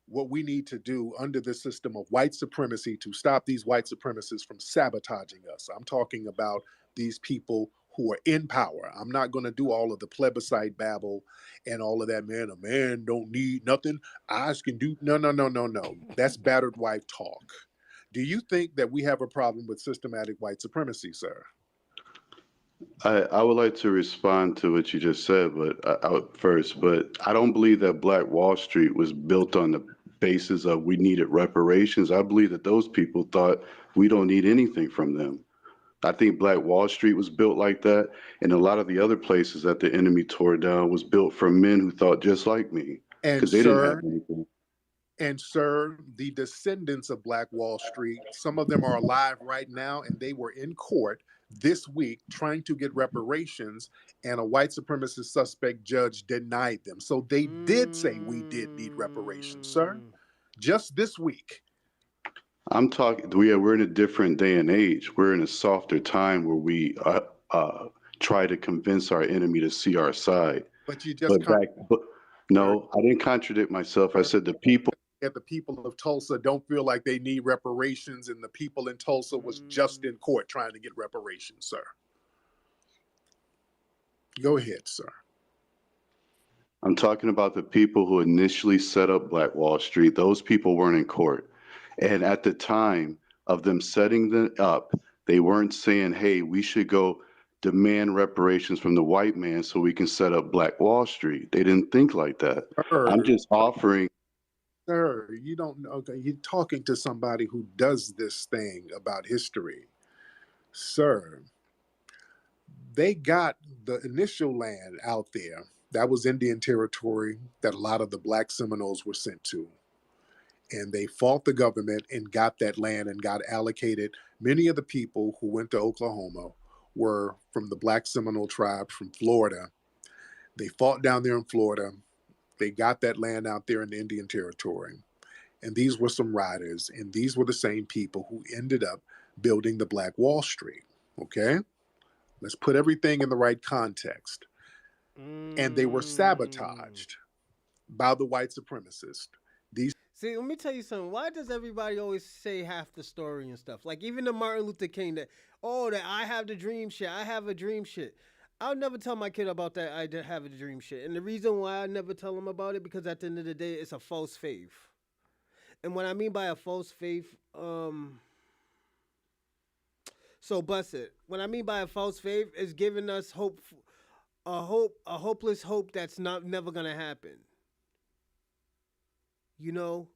what we need to do under the system of white supremacy to stop these white supremacists from sabotaging us. I'm talking about these people who are in power. I'm not going to do all of the plebiscite babble and all of that, man. A man don't need nothing. Eyes can do. No. That's battered wife talk. Do you think that we have a problem with systematic white supremacy, sir? I would like to respond to what you just said, but I don't believe that Black Wall Street was built on the basis of we needed reparations. I believe that those people thought we don't need anything from them. I think Black Wall Street was built like that, and a lot of the other places that the enemy tore down was built from men who thought just like me, And because they didn't sir, have anything. and sir, the descendants of Black Wall Street, some of them are alive right now, and they were in court this week trying to get reparations, and a white supremacist suspect judge denied them. So they did say we did need reparations, sir. Just this week. I'm talking. We're in a different day and age. We're in a softer time where we try to convince our enemy to see our side. But you just no, I didn't contradict myself. I said the people. The people of Tulsa don't feel like they need reparations, and the people in Tulsa was just in court trying to get reparations, sir. Go ahead, sir. I'm talking about the people who initially set up Black Wall Street. Those people weren't in court. And at the time of them setting them up, they weren't saying, hey, we should go demand reparations from the white man so we can set up Black Wall Street. They didn't think like that. I'm just offering. Sir, you don't know. Okay, you're talking to somebody who does this thing about history. Sir, they got the initial land out there. That was Indian territory that a lot of the Black Seminoles were sent to. And they fought the government and got that land and got allocated. Many of the people who went to Oklahoma were from the Black Seminole tribe from Florida. They fought down there in Florida. They got that land out there in the Indian territory. And these were some riders, and these were the same people who ended up building the Black Wall Street. Okay? Let's put everything in the right context. And they were sabotaged by the white supremacists. See, let me tell you something. Why does everybody always say half the story and stuff? Like even the Martin Luther King that I have the dream shit. I have a dream shit. I'll never tell my kid about that. I have a dream shit. And the reason why I never tell him about it, because at the end of the day, it's a false faith. And what I mean by a false faith, so bust it. What I mean by a false faith is giving us hope, a hopeless hope that's never gonna happen. You know,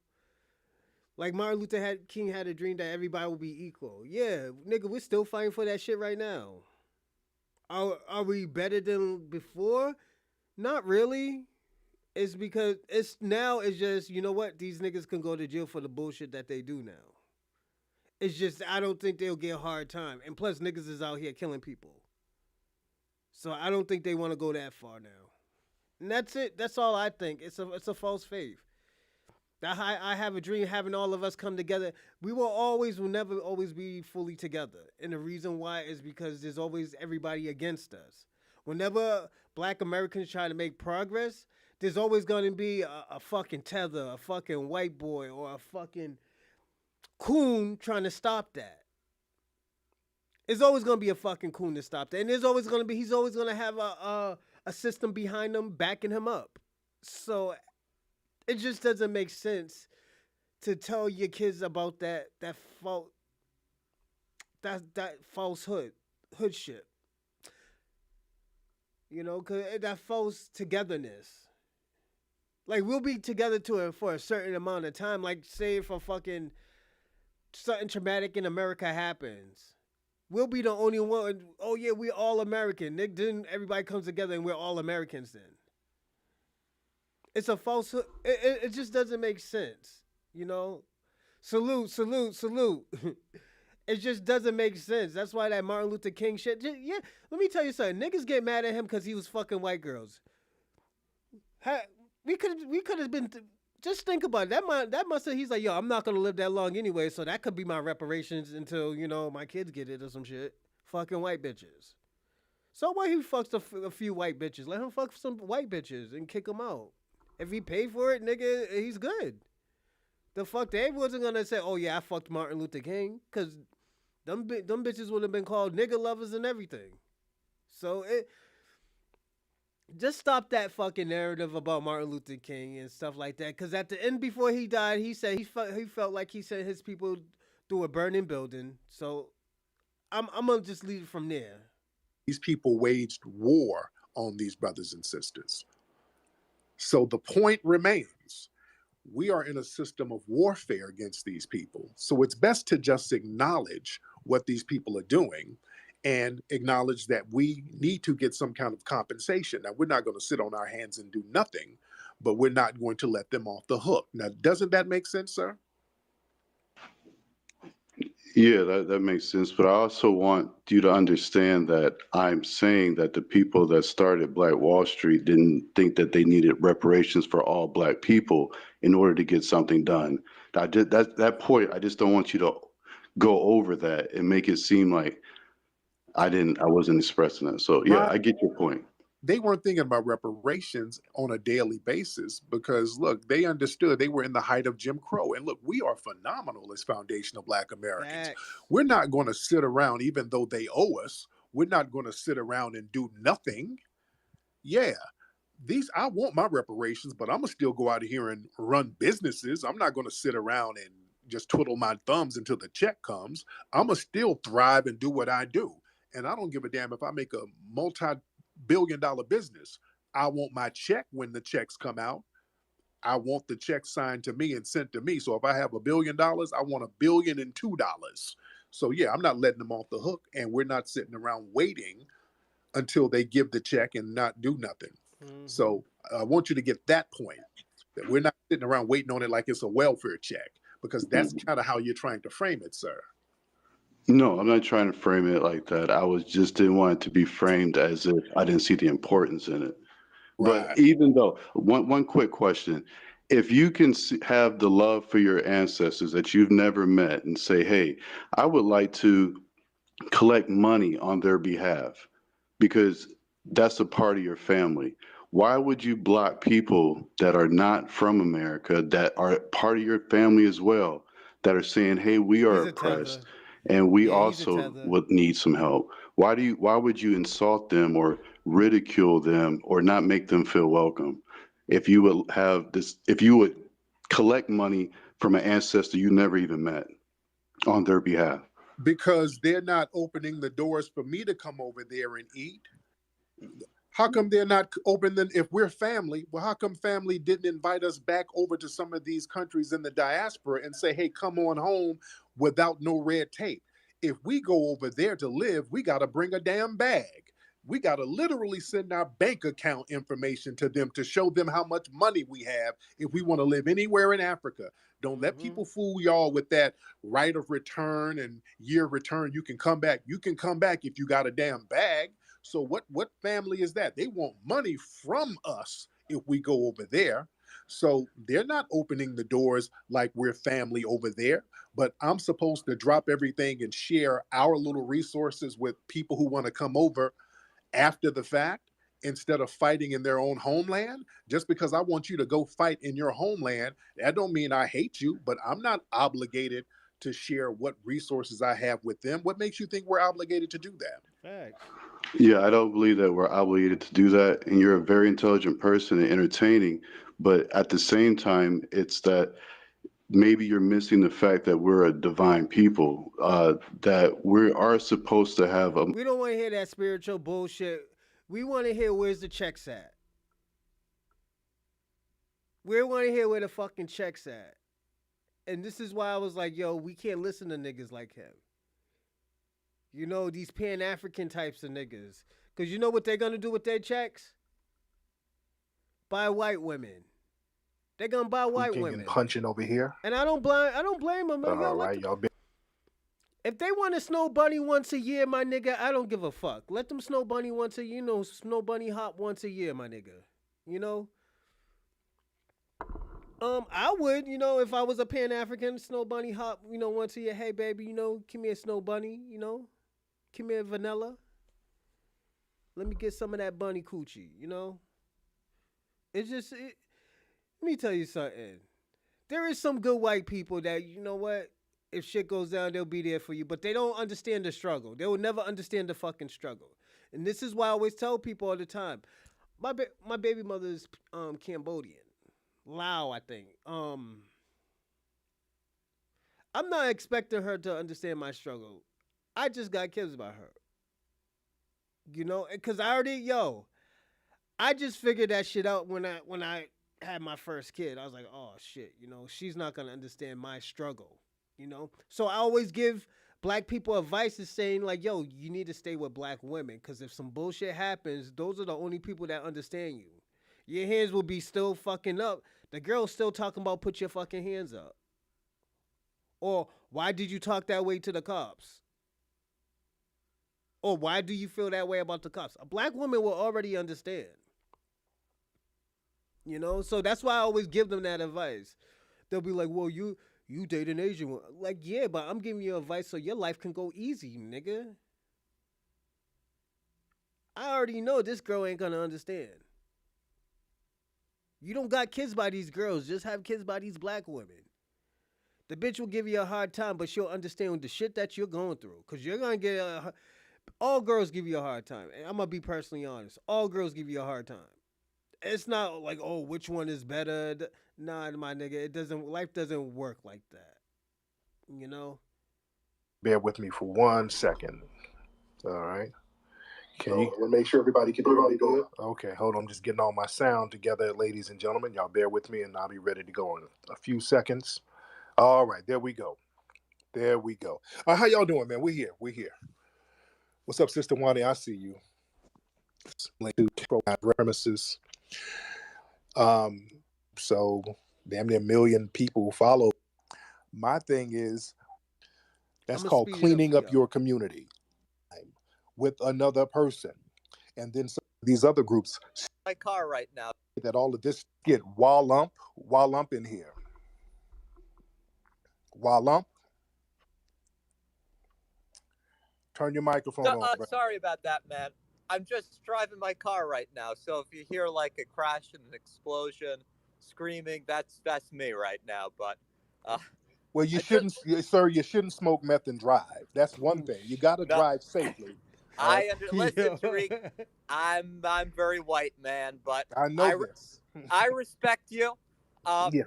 like Martin Luther King had a dream that everybody will be equal. Yeah, nigga, we're still fighting for that shit right now. Are we better than before? Not really. It's because it's just, you know what? These niggas can go to jail for the bullshit that they do now. It's just, I don't think they'll get a hard time. And plus, niggas is out here killing people. So I don't think they want to go that far now. And that's it. That's all I think. It's a false faith. I have a dream having all of us come together. We will never always be fully together. And the reason why is because there's always everybody against us. Whenever Black Americans try to make progress, there's always going to be a fucking tether, a fucking white boy, or a fucking coon trying to stop that. It's always going to be a fucking coon to stop that. And he's always going to have a system behind him backing him up. So it just doesn't make sense to tell your kids about that falsehood shit. You know, cause that false togetherness. Like we'll be together for a certain amount of time. Like say if a fucking something traumatic in America happens, we'll be the only one. Oh yeah, we're all American. Then everybody comes together and we're all Americans then. It's a falsehood. It just doesn't make sense, you know. Salute. It just doesn't make sense. That's why that Martin Luther King shit. Yeah, let me tell you something. Niggas get mad at him because he was fucking white girls. We could have been Just think about it. That must have. He's like, yo, I'm not gonna live that long anyway, so that could be my reparations until my kids get it or some shit. Fucking white bitches. So what? He fucks a few white bitches. Let him fuck some white bitches and kick him out. If he paid for it, nigga, he's good. The fuck, they wasn't gonna say, oh yeah, I fucked Martin Luther King, cause them bitches would have been called nigga lovers and everything. So just stop that fucking narrative about Martin Luther King and stuff like that. Cause at the end, before he died, he said he felt like he sent his people through a burning building. So I'm gonna just leave it from there. These people waged war on these brothers and sisters. So the point remains, we are in a system of warfare against these people. So it's best to just acknowledge what these people are doing and acknowledge that we need to get some kind of compensation. Now, we're not going to sit on our hands and do nothing, but we're not going to let them off the hook. Now, doesn't that make sense, sir? Yeah, that makes sense. But I also want you to understand that I'm saying that the people that started Black Wall Street didn't think that they needed reparations for all Black people in order to get something done. That point, I just don't want you to go over that and make it seem like I wasn't expressing that. So yeah, I get your point. They weren't thinking about reparations on a daily basis because, look, they understood they were in the height of Jim Crow. And look, we are phenomenal as foundational Black Americans. We're not going to sit around, even though they owe us, we're not going to sit around and do nothing. Yeah, I want my reparations, but I'm going to still go out here and run businesses. I'm not going to sit around and just twiddle my thumbs until the check comes. I'm going to still thrive and do what I do. And I don't give a damn if I make a multi-billion-dollar business. I want my check when the checks come out. I want the check signed to me and sent to me. So if I have $1 billion, I want $1.02 billion. So yeah, I'm not letting them off the hook, and we're not sitting around waiting until they give the check and not do nothing. Mm-hmm. So I want you to get that point, that we're not sitting around waiting on it like it's a welfare check, because that's kind of how you're trying to frame it, sir. No, I'm not trying to frame it like that. Didn't want it to be framed as if I didn't see the importance in it. Right. But even though, one quick question, if you can have the love for your ancestors that you've never met and say, hey, I would like to collect money on their behalf because that's a part of your family. Why would you block people that are not from America, that are part of your family as well, that are saying, hey, we are oppressed? And we also would need some help. Why would you insult them or ridicule them or not make them feel welcome? If you would collect money from an ancestor you never even met on their behalf. Because they're not opening the doors for me to come over there and eat. How come they're not opening? If we're family, well, how come family didn't invite us back over to some of these countries in the diaspora and say, hey, come on home without no red tape? If we go over there to live, we got to bring a damn bag. We got to literally send our bank account information to them to show them how much money we have if we want to live anywhere in Africa. Don't let people fool y'all with that right of return and year return. You can come back. You can come back if you got a damn bag. So what family is that? They want money from us if we go over there. So they're not opening the doors like we're family over there, but I'm supposed to drop everything and share our little resources with people who want to come over after the fact instead of fighting in their own homeland. Just because I want you to go fight in your homeland, that don't mean I hate you, but I'm not obligated to share what resources I have with them. What makes you think we're obligated to do that? Thanks. Yeah, I don't believe that we're obligated to do that. And you're a very intelligent person and entertaining. But at the same time, it's that maybe you're missing the fact that we're a divine people, that we are supposed to have a... We don't want to hear that spiritual bullshit. We want to hear where's the checks at. We want to hear where the fucking checks at. And this is why I was like, yo, we can't listen to niggas like him. You know, these Pan-African types of niggas. Because you know what they're going to do with their checks? Buy white women. They're going to buy white women. Punching over here. And I don't blame them. Man. All right, y'all. If they want to snow bunny once a year, my nigga, I don't give a fuck. Let them snow bunny once a year. You know, snow bunny hop once a year, my nigga. You know? I would, if I was a Pan-African snow bunny hop, once a year, hey baby, give me a snow bunny, give me a vanilla. Let me get some of that bunny coochie. It's just, let me tell you something. There is some good white people that, what? If shit goes down, they'll be there for you, but they don't understand the struggle. They will never understand the fucking struggle. And this is why I always tell people all the time. My baby mother is Cambodian. Lao, I think. I'm not expecting her to understand my struggle. I just got kids by her. Because I just figured that shit out when I had my first kid. I was like, oh shit, she's not gonna understand my struggle. So I always give black people advice is saying like, yo, you need to stay with black women because if some bullshit happens, those are the only people that understand you. Your hands will be still fucking up. The girl's still talking about put your fucking hands up. Or why did you talk that way to the cops? Or why do you feel that way about the cops? A black woman will already understand. So that's why I always give them that advice. They'll be like, well, you date an Asian one. Like, yeah, but I'm giving you advice so your life can go easy, nigga. I already know this girl ain't gonna understand. You don't got kids by these girls. Just have kids by these black women. The bitch will give you a hard time, but she'll understand the shit that you're going through. Because you're going to get all girls give you a hard time. And I'm going to be personally honest. All girls give you a hard time. It's not like, oh, which one is better? Nah, my nigga, life doesn't work like that. Bear with me for 1 second. All right. Can you make sure everybody can do it? Okay, hold on. I'm just getting all my sound together, ladies and gentlemen. Y'all bear with me, and I'll be ready to go in a few seconds. All right, there we go. There we go. How y'all doing, man? We're here. What's up, Sister Wani? I see you. Premises. So damn near 1 million people follow. My thing is that's called cleaning up your community with another person, and then some of these other groups. My car right now. That all of this get Wallump in here. Wallump. Turn your microphone on. Sorry about that, man. I'm just driving my car right now, so if you hear like a crash and an explosion, screaming, that's me right now. But well, you shouldn't, sir. You shouldn't smoke meth and drive. That's one thing. You got to drive safely. Listen, Tariq. I'm very white, man, but I know this. I respect you. Yeah.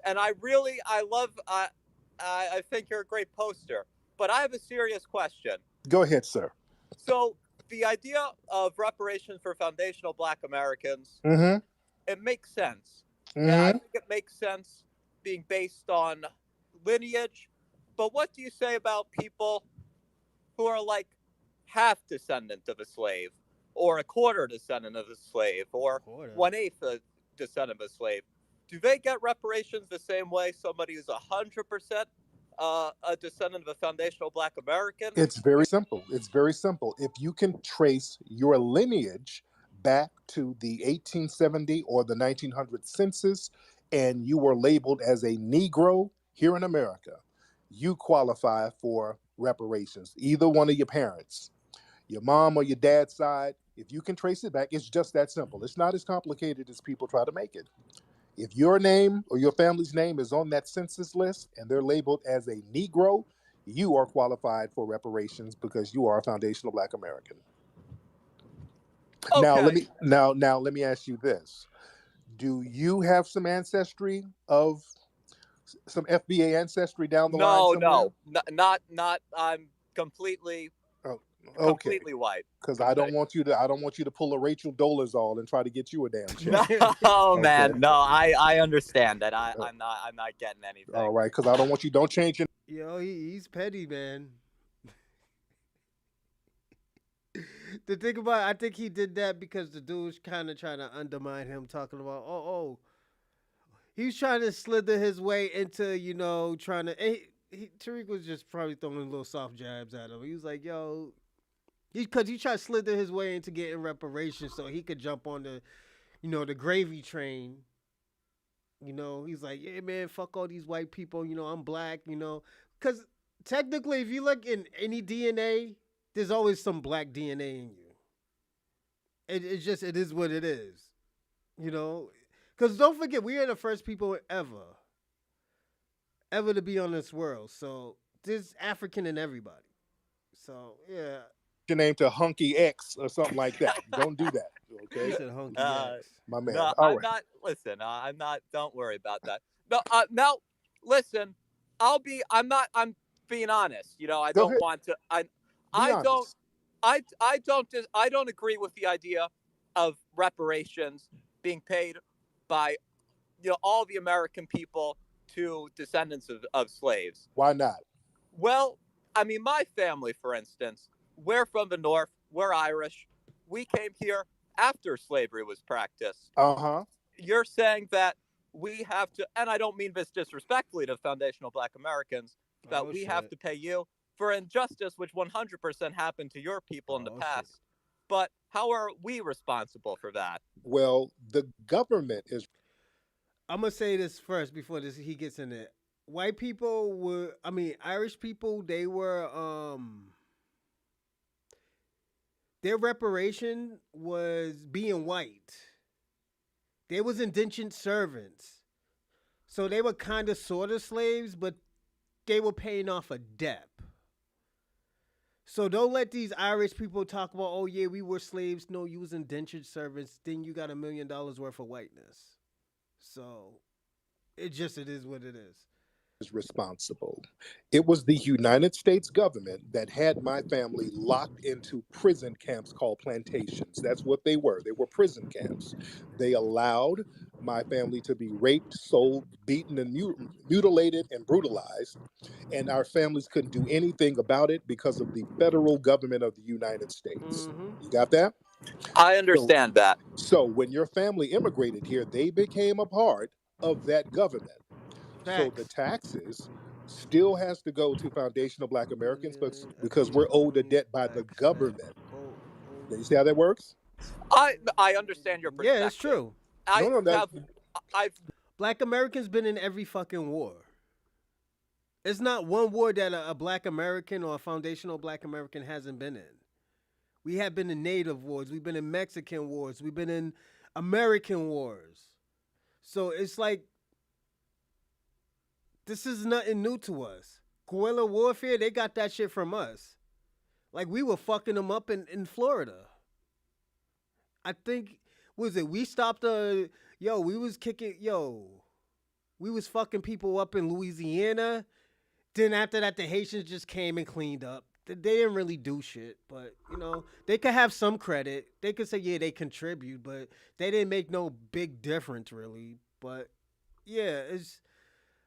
And I love. I think you're a great poster. But I have a serious question. Go ahead, sir. So the idea of reparations for foundational Black Americans, it makes sense. Yeah, I think it makes sense being based on lineage. But what do you say about people who are like half descendant of a slave, or a quarter descendant of a slave, or 1/8 a descendant of a slave? Do they get reparations the same way somebody who's 100% a descendant of a foundational Black American? It's very simple. If you can trace your lineage back to the 1870 or the 1900 census, and you were labeled as a Negro here in America, you qualify for reparations. Either one of your parents, your mom or your dad's side, if you can trace it back, it's just that simple. It's not as complicated as people try to make it. If your name or your family's name is on that census list and they're labeled as a Negro, you are qualified for reparations because you are a foundational Black American. Okay. Now let me ask you this. Do you have some ancestry of some FBA ancestry down the line somewhere? No, not. I'm completely white. Because I don't want you to pull a Rachel Dolezal and try to get you a damn check. No, man, no, I understand that. I'm not getting anything. All right, because I don't want you. Don't change it. Yo, he's petty, man. The thing about it, I think he did that because the dude was kind of trying to undermine him, talking about he's trying to slither his way into trying to. Tariq was just probably throwing little soft jabs at him. He was like, yo. Because he tried to slither his way into getting reparations so he could jump on the gravy train You know, he's like, yeah, man, fuck all these white people. You know, I'm black. You know, because technically, if you look in any DNA, there's always some black DNA in you. It is what it is. You know, because don't forget, we are the first people ever to be on this world. So there's African in everybody. So yeah. Your name to Hunky X or something like that. Don't do that. Okay. He said Hunky X. My man. No, All I'm right. not. Listen, I'm not. Don't worry about that. No, now, listen. I'm being honest. You know, I Go don't ahead. want to. Be I honest. don't. I don't agree with the idea of reparations being paid by, all the American people to descendants of slaves. Why not? Well, I mean, my family, for instance, we're from the North. We're Irish. We came here after slavery was practiced. Uh-huh. You're saying that we have to, and I don't mean this disrespectfully to foundational Black Americans, that we have to pay you for injustice, which 100% happened to your people in the past. Shit. But how are we responsible for that? Well, the government is. I'm going to say this first before he gets in it. White people were, Irish people, they were, their reparation was being white. They was indentured servants. So they were kind of sort of slaves, but they were paying off a debt. So don't let these Irish people talk about, oh yeah, we were slaves. No, you was indentured servants. Then you got $1 million worth of whiteness. So it is what it is. Responsible. It was the United States government that had my family locked into prison camps called plantations. That's what they were. They were prison camps. They allowed my family to be raped, sold, beaten, and mutilated and brutalized. And our families couldn't do anything about it because of the federal government of the United States. Mm-hmm. You got that? I understand that. So when your family immigrated here, they became a part of that government. So the taxes still has to go to foundational Black Americans because we're owed a debt by the government. You see how that works? I understand your perspective. Yeah, it's true. Black Americans been in every fucking war. It's not one war that a Black American or a foundational Black American hasn't been in. We have been in Native wars. We've been in Mexican wars. We've been in American wars. So it's like, this is nothing new to us. Guerrilla warfare, they got that shit from us. Like, we were fucking them up in Florida. I think, we stopped we was fucking people up in Louisiana. Then after that, the Haitians just came and cleaned up. They didn't really do shit, but, they could have some credit. They could say, yeah, they contribute, but they didn't make no big difference, really. But, yeah, it's...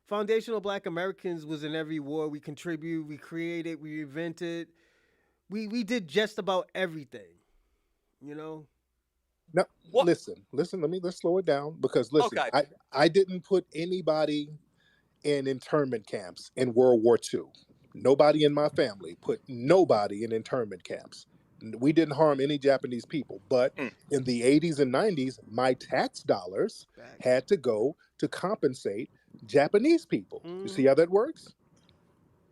Foundational Black Americans was in every war. We contribute, we created, we invented. We did just about everything, No, listen. Let's slow it down because listen, okay. I didn't put anybody in internment camps in World War II. Nobody in my family put nobody in internment camps. We didn't harm any Japanese people, but in the 80s and 90s, my tax dollars had to go to compensate Japanese people. You see how that works?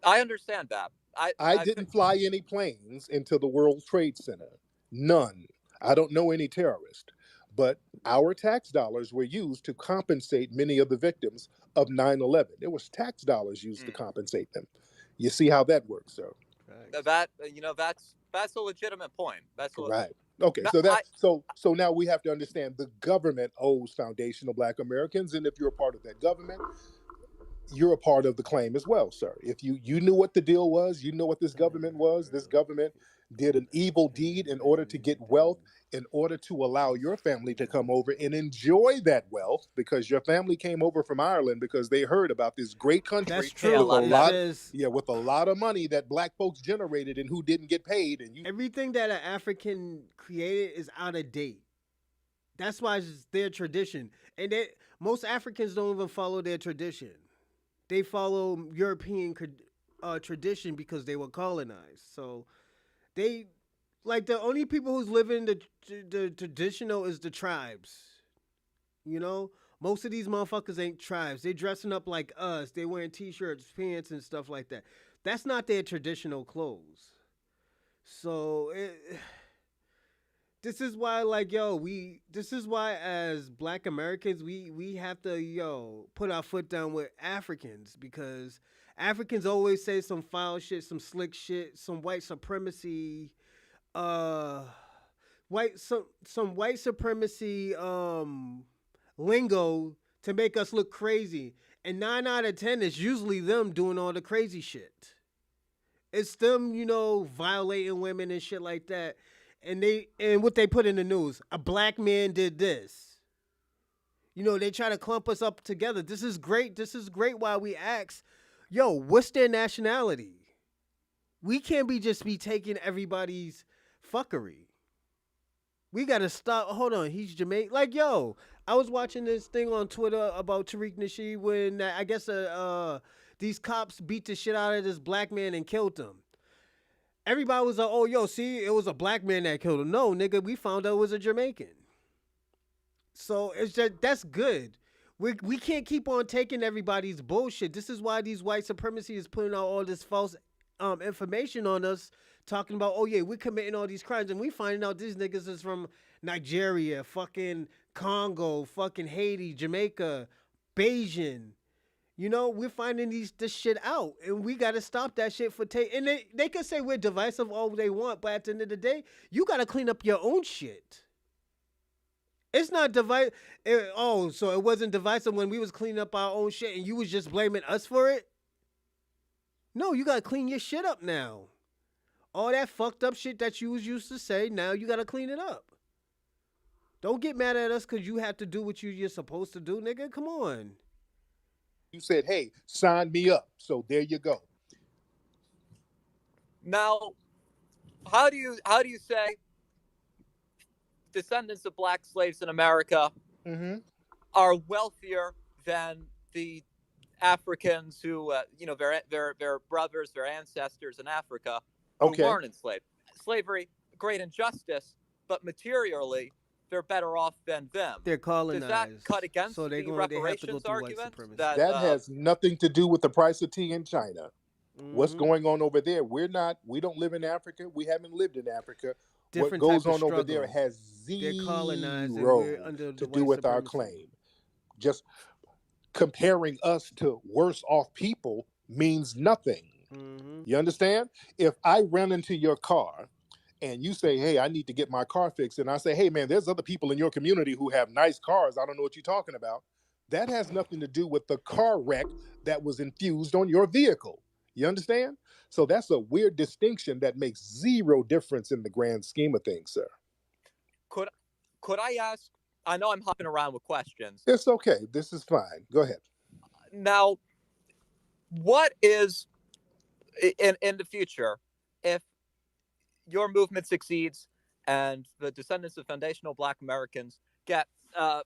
I understand that. I didn't fly any planes into the World Trade Center. None. I don't know any terrorist. But our tax dollars were used to compensate many of the victims of 9/11. It was tax dollars used to compensate them. You see how that works, sir? That's a legitimate point. That's right. Okay, so now we have to understand the government owes foundational Black Americans, and if you're a part of that government, you're a part of the claim as well, sir. If you knew what the deal was, you know what this government was. This government did an evil deed in order to get wealth, in order to allow your family to come over and enjoy that wealth, because your family came over from Ireland because they heard about this great country. That's true. With a lot of money that Black folks generated and who didn't get paid. And everything that an African created is out of date. That's why it's their tradition. And most Africans don't even follow their tradition. They follow European tradition because they were colonized. So they, like, the only people who's living the traditional is the tribes. You know, most of these motherfuckers ain't tribes. They dressing up like us. They wearing t-shirts, pants, and stuff like that. That's not their traditional clothes. So this is why, like, yo, this is why as Black Americans, we have to, put our foot down with Africans, because Africans always say some foul shit, some slick shit, some white supremacy, uh, some white supremacy lingo to make us look crazy. And 9 out of 10 is usually them doing all the crazy shit. It's them, violating women and shit like that. And what they put in the news, a black man did this. They try to clump us up together. This is great. This is great why we ask, yo, what's their nationality? We can't be taking everybody's fuckery. We gotta stop. Hold on, he's Jamaican. Like, yo, I was watching this thing on Twitter about Tariq Nasheed when I guess these cops beat the shit out of this black man and killed him. Everybody was like, oh, yo, see, it was a black man that killed him. No, nigga, we found out it was a Jamaican. So it's just, that's good. We can't keep on taking everybody's bullshit. This is why these white supremacy is putting out all this false information on us, talking about, oh yeah, we're committing all these crimes, and we finding out these niggas is from Nigeria, fucking Congo, fucking Haiti, Jamaica, Bajan. We're finding this shit out, and we gotta stop that shit for and they can say we're divisive all they want, but at the end of the day, you gotta clean up your own shit. It's not divisive. So it wasn't divisive when we was cleaning up our own shit, and you was just blaming us for it? No, you gotta clean your shit up now. All that fucked up shit that you was used to say, now you gotta clean it up. Don't get mad at us because you have to do what you're supposed to do, nigga. Come on. You said, hey, sign me up. So there you go. Now, how do you say descendants of black slaves in America are wealthier than the Africans who, their brothers, their ancestors in Africa who weren't enslaved? Slavery, great injustice, but materially, they're better off than them. They're colonized. Does that cut against so the reparations argument? That has nothing to do with the price of tea in China. What's going on over there? We don't live in Africa. We haven't lived in Africa. Different what goes type on of over there struggle. has They're colonized and zero we're under to the do white with our supremacy. claim. Just comparing us to worse off people means nothing. You understand? If I run into your car and you say, hey, I need to get my car fixed, and I say, hey, man, there's other people in your community who have nice cars. I don't know what you're talking about. That has nothing to do with the car wreck that was infused on your vehicle. You understand? So that's a weird distinction that makes zero difference in the grand scheme of things, sir. Could I ask? I know I'm hopping around with questions. It's okay. This is fine. Go ahead. Now, what is in the future if your movement succeeds and the descendants of foundational black Americans get a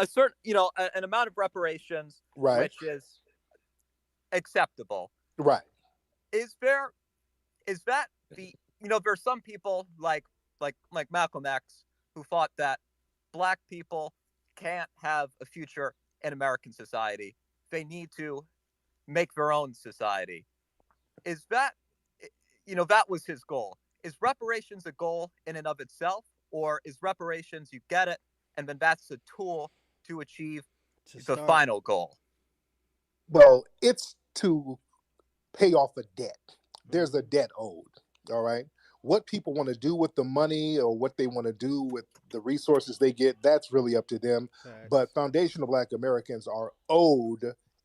certain, an amount of reparations, right, which is acceptable, right? Is that the, there's some people like Malcolm X who thought that black people can't have a future in American society. They need to make their own society. Is that, that was his goal. Is reparations a goal in and of itself, or is reparations, you get it, and then that's a tool to achieve the final goal? Well, it's to pay off a debt. There's a debt owed, all right? What people want to do with the money or what they want to do with the resources they get, that's really up to them. Facts. But foundational black Americans are owed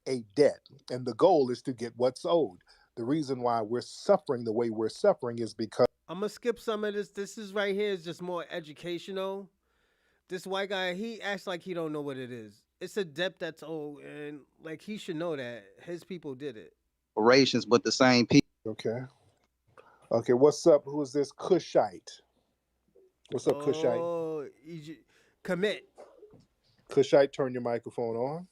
a debt, and the goal is to get what's owed. The reason why we're suffering the way we're suffering is because... I'm going to skip some of this. This is right here is just more educational. This white guy, he acts like he don't know what it is. It's a debt that's owed, and like he should know that. His people did it. Reparations, but the same people. Okay, what's up? Who is this? Kushite. What's up, Kushite? Oh, commit. Kushite, turn your microphone on.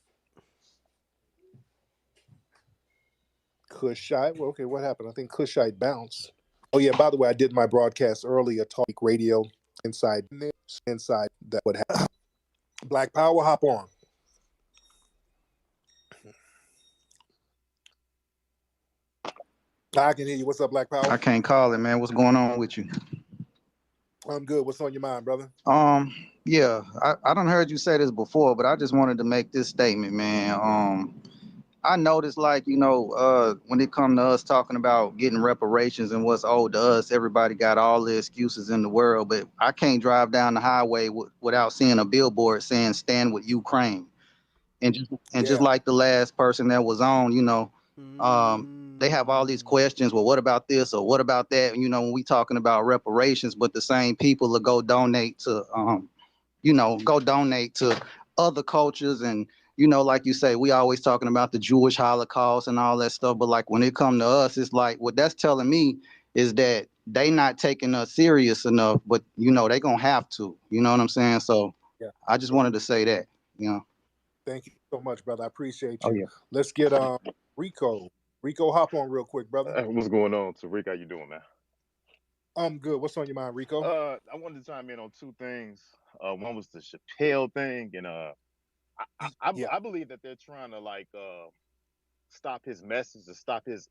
Kushite. Well, okay, what happened? I think Kushite bounced. Oh yeah, by the way, I did my broadcast earlier, Talk Radio inside that would happen. Black Power, hop on. I can hear you. What's up, Black Power? I can't call it, man. What's going on with you? I'm good. What's on your mind, brother? Yeah, I done heard you say this before, but I just wanted to make this statement, man. I noticed, like, when it come to us talking about getting reparations and what's owed to us, everybody got all the excuses in the world, but I can't drive down the highway without seeing a billboard saying "Stand with Ukraine." And just like the last person that was on, they have all these questions. Well, what about this or what about that? When we talking about reparations, but the same people will go donate to, other cultures. And, like you say, we always talking about the Jewish Holocaust and all that stuff. But like when it come to us, it's like what that's telling me is that they not taking us serious enough. But, they going to have to. You know what I'm saying? So I just wanted to say that, Thank you so much, brother. I appreciate you. Oh, yeah. Let's get Rico. Rico, hop on real quick, brother. What's going on, Tariq? How you doing, man? I'm good. What's on your mind, Rico? I wanted to chime in on two things. One was the Chappelle thing, and I believe that they're trying to stop his message, to stop his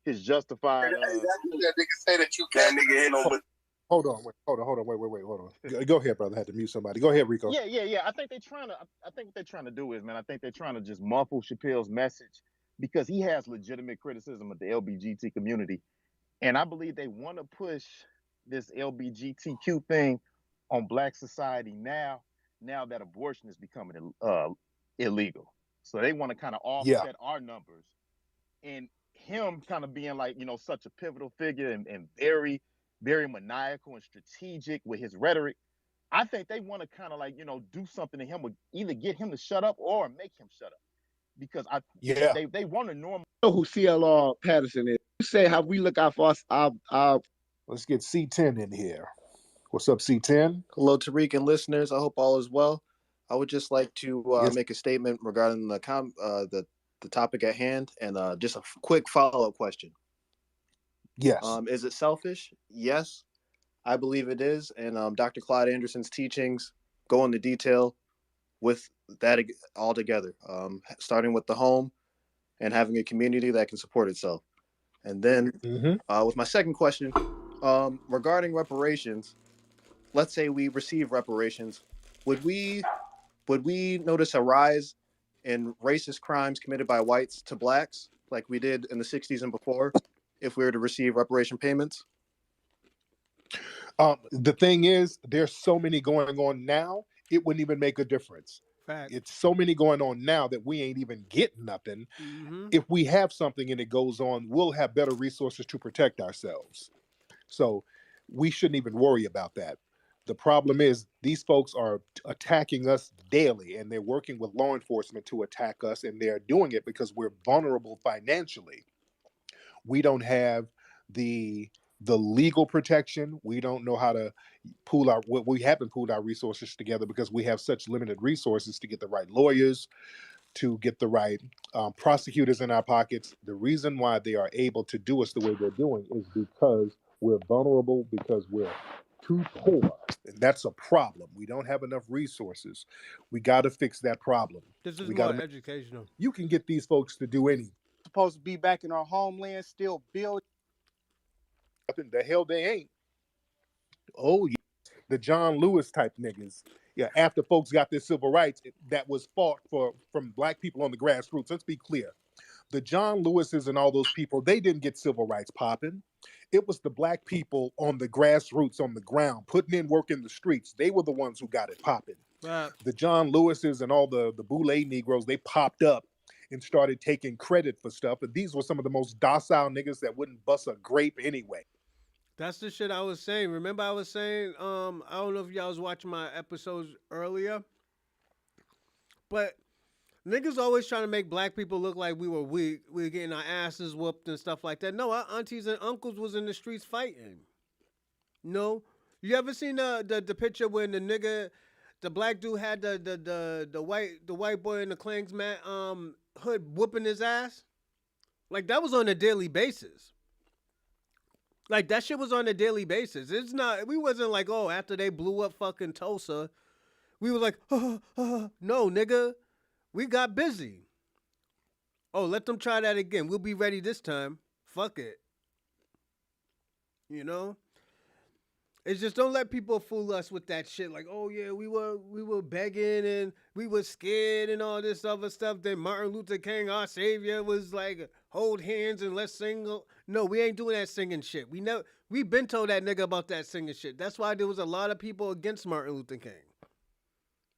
justified. Exactly that nigga say that you can't nigga hit on. Hold on, wait. Go ahead, brother. I had to mute somebody. Go ahead, Rico. Yeah. I think what they're trying to do is, man, I think they're trying to just muffle Chappelle's message because he has legitimate criticism of the LBGT community. And I believe they want to push this LBGTQ thing on Black society now that abortion is becoming illegal. So they want to kind of offset our numbers. And him kind of being such a pivotal figure and very, very maniacal and strategic with his rhetoric, I think they want to kind of do something to him, with either get him to shut up or make him shut up. Because they want to normal. Know who CLR Patterson is. You say how we look out for us. Let's get C10 in here. What's up, C10? Hello, Tariq and listeners. I hope all is well. I would just like to make a statement regarding the topic at hand, and just a quick follow-up question. Yes. Is it selfish? Yes, I believe it is. And Dr. Claude Anderson's teachings go into detail with that all together, starting with the home and having a community that can support itself. And then with my second question, regarding reparations, let's say we receive reparations, would we notice a rise in racist crimes committed by whites to blacks like we did in the 60s and before if we were to receive reparation payments? The thing is, there's so many going on now, it wouldn't even make a difference. Fact. It's so many going on now that we ain't even getting nothing. If we have something and it goes on, we'll have better resources to protect ourselves. So we shouldn't even worry about that. The problem is these folks are attacking us daily, and they're working with law enforcement to attack us, and they're doing it because we're vulnerable financially. We don't have the legal protection. We don't know how to we haven't pooled our resources together because we have such limited resources to get the right lawyers, to get the right prosecutors in our pockets. The reason why they are able to do us the way they're doing is because we're vulnerable, because we're too poor. And that's a problem. We don't have enough resources. We got to fix that problem. This is we more educational. You can get these folks to do anything. Supposed to be back in our homeland, still building. Nothing the hell they ain't. Oh, yeah. The John Lewis type niggas. Yeah, after folks got their civil rights, that was fought from black people on the grassroots. Let's be clear. The John Lewises and all those people, they didn't get civil rights popping. It was the black people on the grassroots, on the ground, putting in work in the streets. They were the ones who got it popping. Right. The John Lewises and all the Boule Negroes, they popped up and started taking credit for stuff. And these were some of the most docile niggas that wouldn't bust a grape anyway. That's the shit I was saying. Remember I was saying, I don't know if y'all was watching my episodes earlier, but niggas always trying to make black people look like we were weak. We were getting our asses whooped and stuff like that. No, our aunties and uncles was in the streets fighting. No, you ever seen the picture when the black dude had the white boy in the Klansman hood whooping his ass? Like that was on a daily basis. Like that shit was on a daily basis. It's not. We wasn't like, oh, after they blew up fucking Tulsa, We were like, no, nigga, we got busy. Oh, let them try that again. We'll be ready this time. Fuck it. You know? It's just don't let people fool us with that shit. Like, oh yeah, we were begging and we were scared and all this other stuff. Then Martin Luther King, our savior, was like, hold hands and let's sing. No, we ain't doing that singing shit. We been told that nigga about that singing shit. That's why there was a lot of people against Martin Luther King.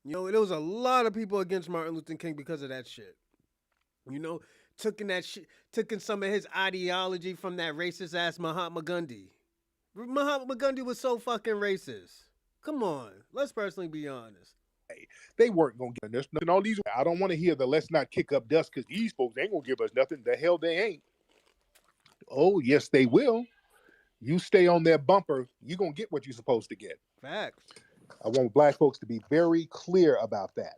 You know, there was a lot of people against Martin Luther King because of that shit. You know, taking some of his ideology from that racist ass Mahatma Gandhi. Mahatma Gandhi was so fucking racist. Come on, let's personally be honest. They weren't gonna give us nothing. All these, I don't want to hear the let's not kick up dust because these folks ain't gonna give us nothing. The hell they ain't. Oh yes, they will. You stay on their bumper, you gonna get what you're supposed to get. Facts. I want black folks to be very clear about that.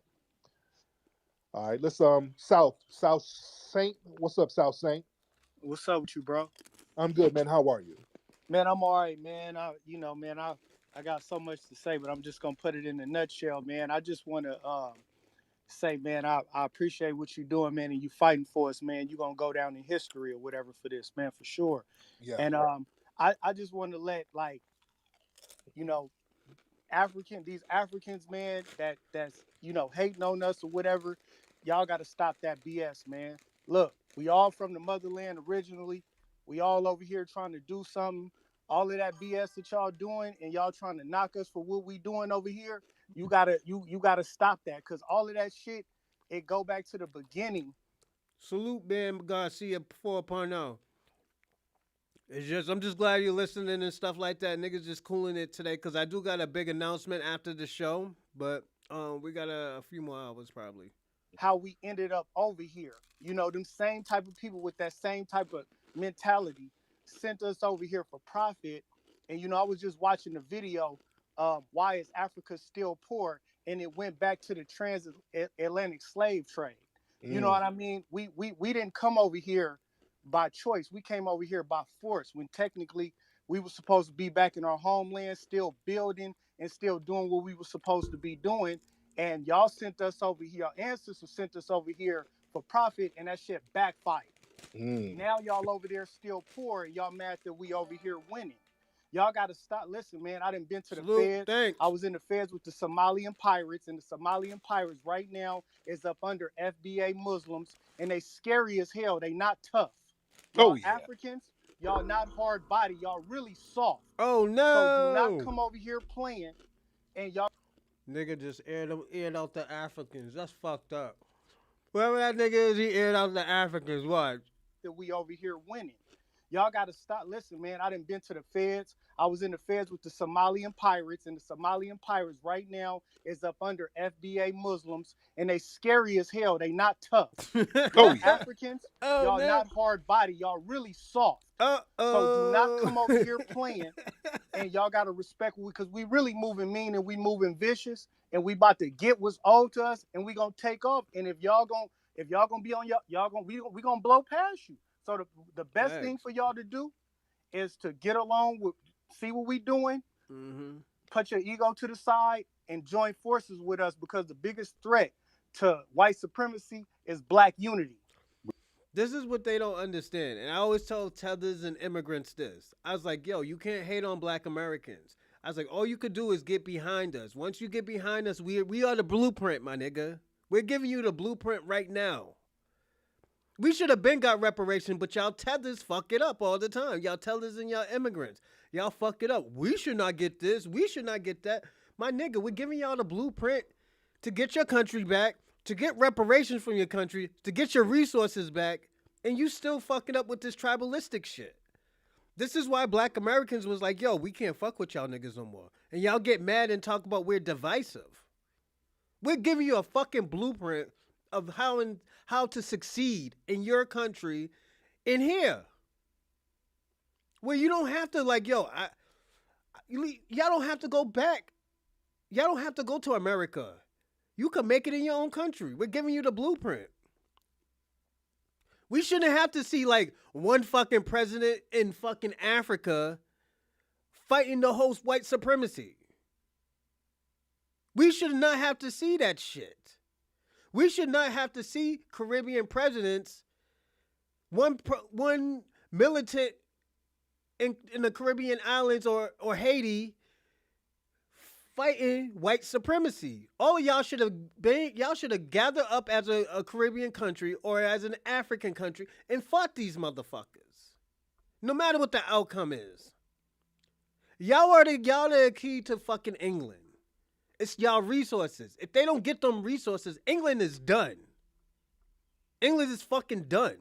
All right, let's South Saint. What's up, South Saint? What's up with you, bro? I'm good, man. How are you? Man, I'm all right, man. I got so much to say, but I'm just gonna put it in a nutshell, man. I just want to say, man, I appreciate what you're doing, man, and you fighting for us, man. You're gonna go down in history or whatever for this, man, for sure. Yeah. And I just want to let, like, you know, these Africans, man, that's hating on us or whatever, y'all got to stop that BS, man. Look, we all from the motherland originally. We all over here trying to do something. All of that BS that y'all doing, and y'all trying to knock us for what we doing over here. You gotta stop that, because all of that shit, it go back to the beginning. Salute, Ben Garcia 4.0. I'm just glad you're listening and stuff like that. Niggas just cooling it today because I do got a big announcement after the show, but we got a few more hours probably. How we ended up over here. You know, them same type of people with that same type of mentality sent us over here for profit. And, you know, I was just watching the video, Why is Africa Still Poor? And it went back to the transatlantic slave trade. You know what I mean? We didn't come over here by choice. We came over here by force, when technically we were supposed to be back in our homeland, still building and still doing what we were supposed to be doing. And y'all sent us over here, our ancestors sent us over here for profit, and that shit backfired. Now y'all over there still poor, and y'all mad that we over here winning. Y'all got to stop. Listen, man, I done been to the feds. Thanks. I was in the feds with the Somalian pirates, and the Somalian pirates right now is up under FBA Muslims, and they scary as hell. They not tough. Y'all Africans, y'all not hard body. Y'all really soft. Oh no! So do not come over here playing, and y'all. Nigga just aired out the Africans. That's fucked up. Whoever that nigga is, he aired out the Africans. What? That we over here winning. Y'all got to stop. Listen, man, I done been to the feds. I was in the feds with the Somalian pirates, and the Somalian pirates right now is up under FBA Muslims, and they scary as hell. They not tough. Africans, y'all not hard body. Y'all really soft. So do not come over here playing, and y'all got to respect, because we really moving mean and we moving vicious, and we about to get what's owed to us, and we gonna take off. And if y'all gonna be on we gonna blow past you. So the best thing for y'all to do is to get along with, see what we doing, put your ego to the side, and join forces with us, because the biggest threat to white supremacy is black unity. This is what they don't understand. And I always tell tethers and immigrants this. I was like, yo, you can't hate on black Americans. I was like, all you could do is get behind us. Once you get behind us, we are the blueprint, my nigga. We're giving you the blueprint right now. We should have been got reparation, but y'all tethers fuck it up all the time. Y'all tethers and y'all immigrants. Y'all fuck it up. We should not get this. We should not get that. My nigga, we're giving y'all the blueprint to get your country back, to get reparations from your country, to get your resources back, and you still fucking up with this tribalistic shit. This is why black Americans was like, yo, we can't fuck with y'all niggas no more. And y'all get mad and talk about we're divisive. We're giving you a fucking blueprint of how to succeed in your country in here. Where you don't have to, like, yo, y'all don't have to go back. Y'all don't have to go to America. You can make it in your own country. We're giving you the blueprint. We shouldn't have to see, like, one fucking president in fucking Africa fighting to host white supremacy. We should not have to see that shit. We should not have to see Caribbean presidents, one militant in the Caribbean islands or Haiti fighting white supremacy. All of y'all should have gathered up as a Caribbean country or as an African country and fought these motherfuckers. No matter what the outcome is. Y'all are the key to fucking England. It's y'all resources. If they don't get them resources, England is done. England is fucking done.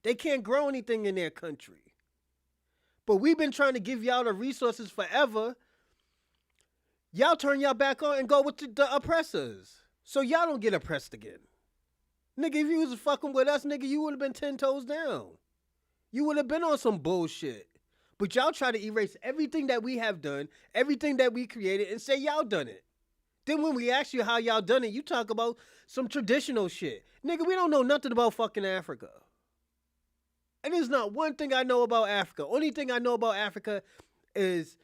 They can't grow anything in their country. But we've been trying to give y'all the resources forever. Y'all turn y'all back on and go with the oppressors. So y'all don't get oppressed again. Nigga, if you was fucking with us, nigga, you would have been 10 toes down. You would have been on some bullshit. But y'all try to erase everything that we have done, everything that we created, and say y'all done it. Then when we ask you how y'all done it, you talk about some traditional shit. Nigga, we don't know nothing about fucking Africa. And there's not one thing I know about Africa. Only thing I know about Africa is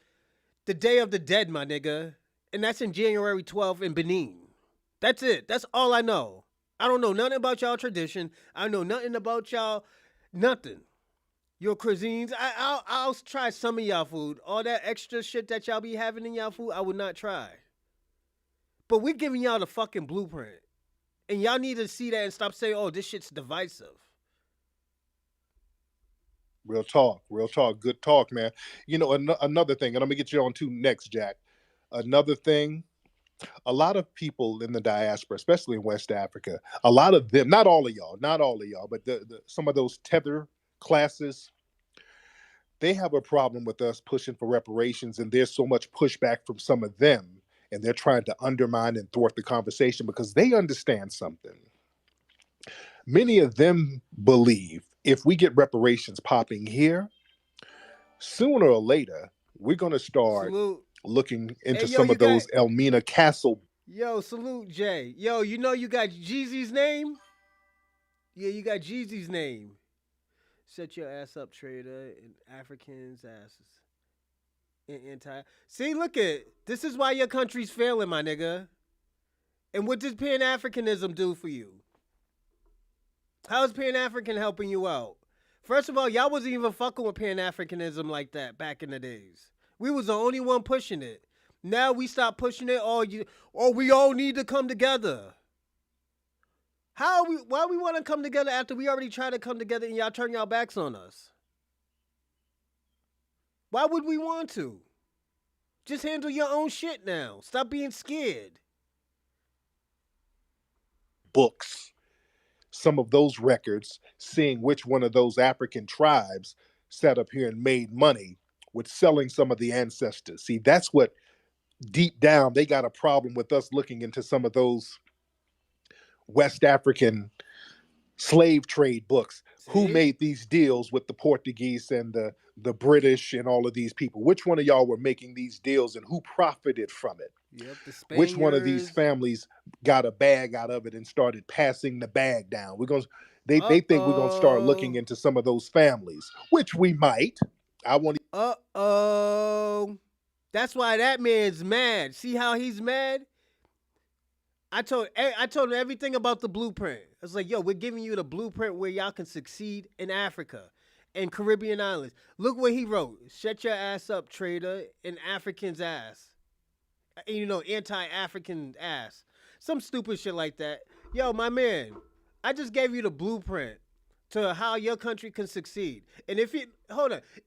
the Day of the Dead, my nigga. And that's in January 12th in Benin. That's it. That's all I know. I don't know nothing about y'all tradition. I know nothing about y'all, nothing. Your cuisines, I'll try some of y'all food. All that extra shit that y'all be having in y'all food, I would not try. But we're giving y'all the fucking blueprint. And y'all need to see that and stop saying, oh, this shit's divisive. Real talk, good talk, man. You know, another thing, and I'm gonna get you on to next, Jack. Another thing, a lot of people in the diaspora, especially in West Africa, a lot of them, not all of y'all, but some of those tether classes, they have a problem with us pushing for reparations, and there's so much pushback from some of them, and they're trying to undermine and thwart the conversation because they understand something. Many of them believe if we get reparations popping here, sooner or later, we're going to start looking into some of those Elmina Castle. Yo, salute, Jay. Yo, you know you got Jeezy's name? Yeah, you got Jeezy's name. Set your ass up, trader, and Africans' asses. See, look at this is why your country's failing, my nigga. And what does Pan-Africanism do for you? How's Pan-African helping you out? First of all, y'all wasn't even fucking with Pan-Africanism like that back in the days. We was the only one pushing it. Now we stop pushing it. We all need to come together. Why we want to come together after we already tried to come together and y'all turn y'all backs on us? Why would we want to? Just handle your own shit now. Stop being scared. Books, some of those records, seeing which one of those African tribes sat up here and made money with selling some of the ancestors. See, that's what deep down they got a problem with us looking into some of those West African slave trade books. See? Who made these deals with the Portuguese and the British and all of these people? Which one of y'all were making these deals and who profited from it? Yep, the Spaniards. Which one of these families got a bag out of it and started passing the bag down? They think we're gonna start looking into some of those families, which we might. That's why that man's mad. See how he's mad? I told him everything about the blueprint. I was like, yo, we're giving you the blueprint where y'all can succeed in Africa and Caribbean islands. Look what he wrote. Shut your ass up, trader, and African's ass. You know, anti-African ass. Some stupid shit like that. Yo, my man, I just gave you the blueprint to how your country can succeed. And even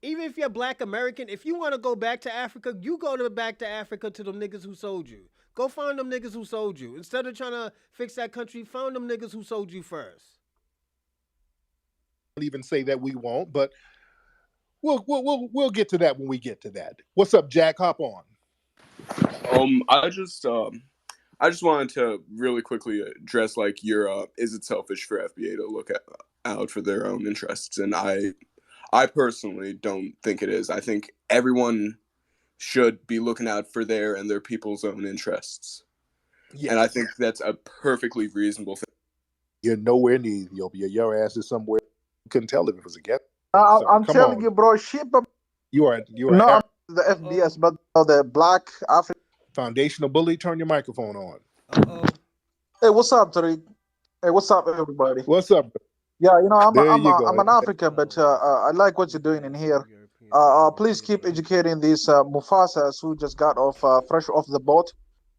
if you're Black American, if you want to go back to Africa, you go back to Africa to them niggas who sold you. Go find them niggas who sold you. Instead of trying to fix that country, find them niggas who sold you first. I'll even say that we won't, but we'll get to that when we get to that. What's up, Jack? Hop on. I just wanted to really quickly address like your is it selfish for FBA to look out for their own interests? And I personally don't think it is. I think everyone should be looking out for their and their people's own interests. Yeah. And I think that's a perfectly reasonable thing. You're nowhere near Ethiopia. Your ass is somewhere. You couldn't tell if it was a ghetto. I'm telling you, bro, shit. You are not the FBS, but the Black African. Foundational bully, turn your microphone on. Hey, what's up, Tariq? Hey, what's up, everybody? What's up? Yeah, you know, There you go. I'm an African, but I like what you're doing in here. Please keep educating these Mufasas who just got fresh off the boat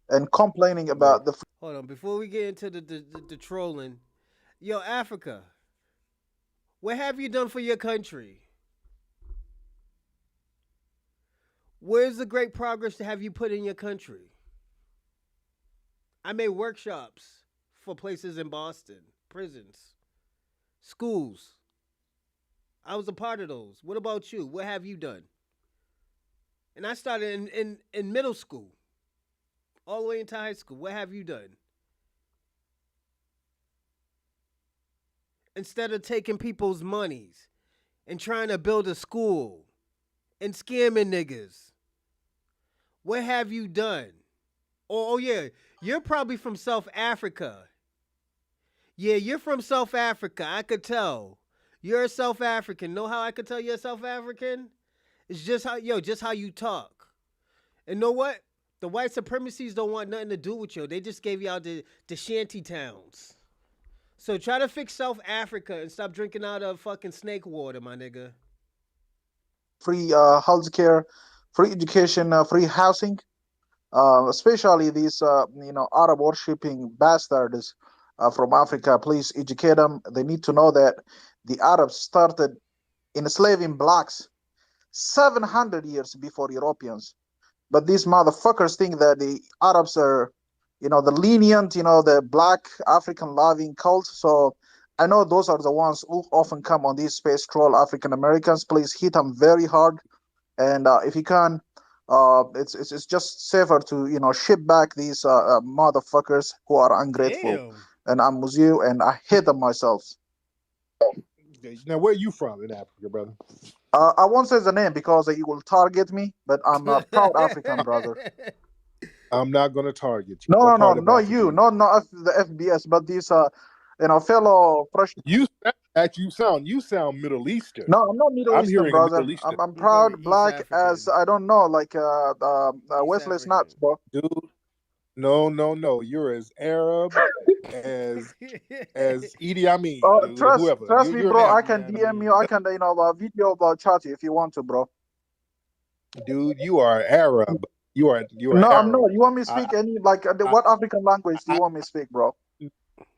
and complaining about the. Hold on, before we get into the trolling, yo, Africa, what have you done for your country? Where's the great progress to have you put in your country? I made workshops for places in Boston, prisons, schools. I was a part of those. What about you? What have you done? And I started in middle school, all the way into high school. What have you done? Instead of taking people's monies and trying to build a school and scamming niggas, what have you done? Oh yeah, you're probably from South Africa. Yeah, you're from South Africa. I could tell. You're a South African. Know how I could tell you're a South African? It's just how you talk. And know what? The white supremacists don't want nothing to do with you. They just gave you out the shanty towns. So try to fix South Africa and stop drinking out of fucking snake water, my nigga. Free healthcare, free education, free housing, especially these Arab worshipping bastards from Africa. Please educate them. They need to know that the Arabs started enslaving blacks 700 years before Europeans. But these motherfuckers think that the Arabs are, the lenient, the black African loving cult. So I know those are the ones who often come on these space troll African Americans. Please hit them very hard. And if you can, it's just safer to, ship back these motherfuckers who are ungrateful. Damn. And I'm with you, and I hate them myself. Now, where are you from in Africa, brother? I won't say the name because you will target me, but I'm a proud African, brother. I'm not going to target you. No, not you, not the FBS, but these, fellow fresh. You sound Middle Eastern. No, I'm not Middle Eastern, brother. Middle Eastern. I'm proud black as I don't know, like Wesley Snipes, bro. Dude, no. You're as Arab as Idi Amin. Trust me, bro. I can DM you. I can video chat you if you want to, bro. Dude, you are Arab. You are. No, Arab. I'm not. You want me to speak what African language do you want me to speak, bro?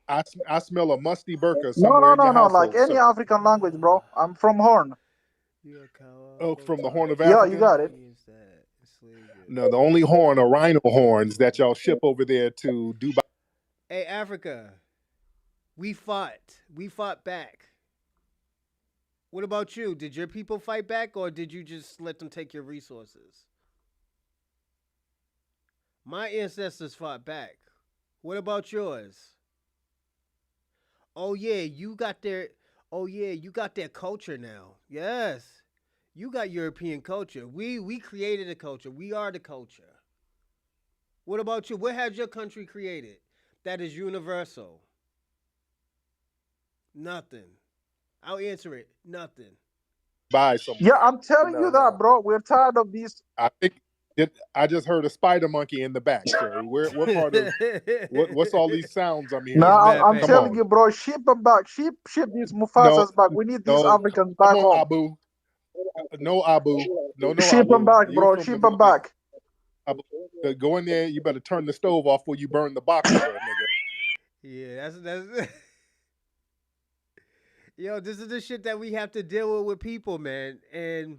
I smell a musty burqa No. somewhere in your household, Like any African language, bro. I'm from Horn. Oh, from the Horn of Africa? Yeah, you got it. No, the only horn are rhino horns that y'all ship over there to Dubai. Hey, Africa, we fought back. What about you? Did your people fight back, or did you just let them take your resources? My ancestors fought back. What about yours? Oh yeah, you got their culture now. Yes. You got European culture. We created a culture. We are the culture. What about you? What has your country created that is universal? Nothing. I'll answer it. Nothing. Buy some. Yeah, I'm telling you that, bro. We're tired of these. I just heard a spider monkey in the back. So what part of what's all these sounds I'm hearing? No, I'm telling you, bro. Ship them back. Ship these Mufasas back. We need these Africans back home. Abu. No, Abu. No. Ship them back, bro. Ship them back. Abu, go in there. You better turn the stove off before you burn the box, nigga. Yeah, that's. Yo, this is the shit that we have to deal with people, man, and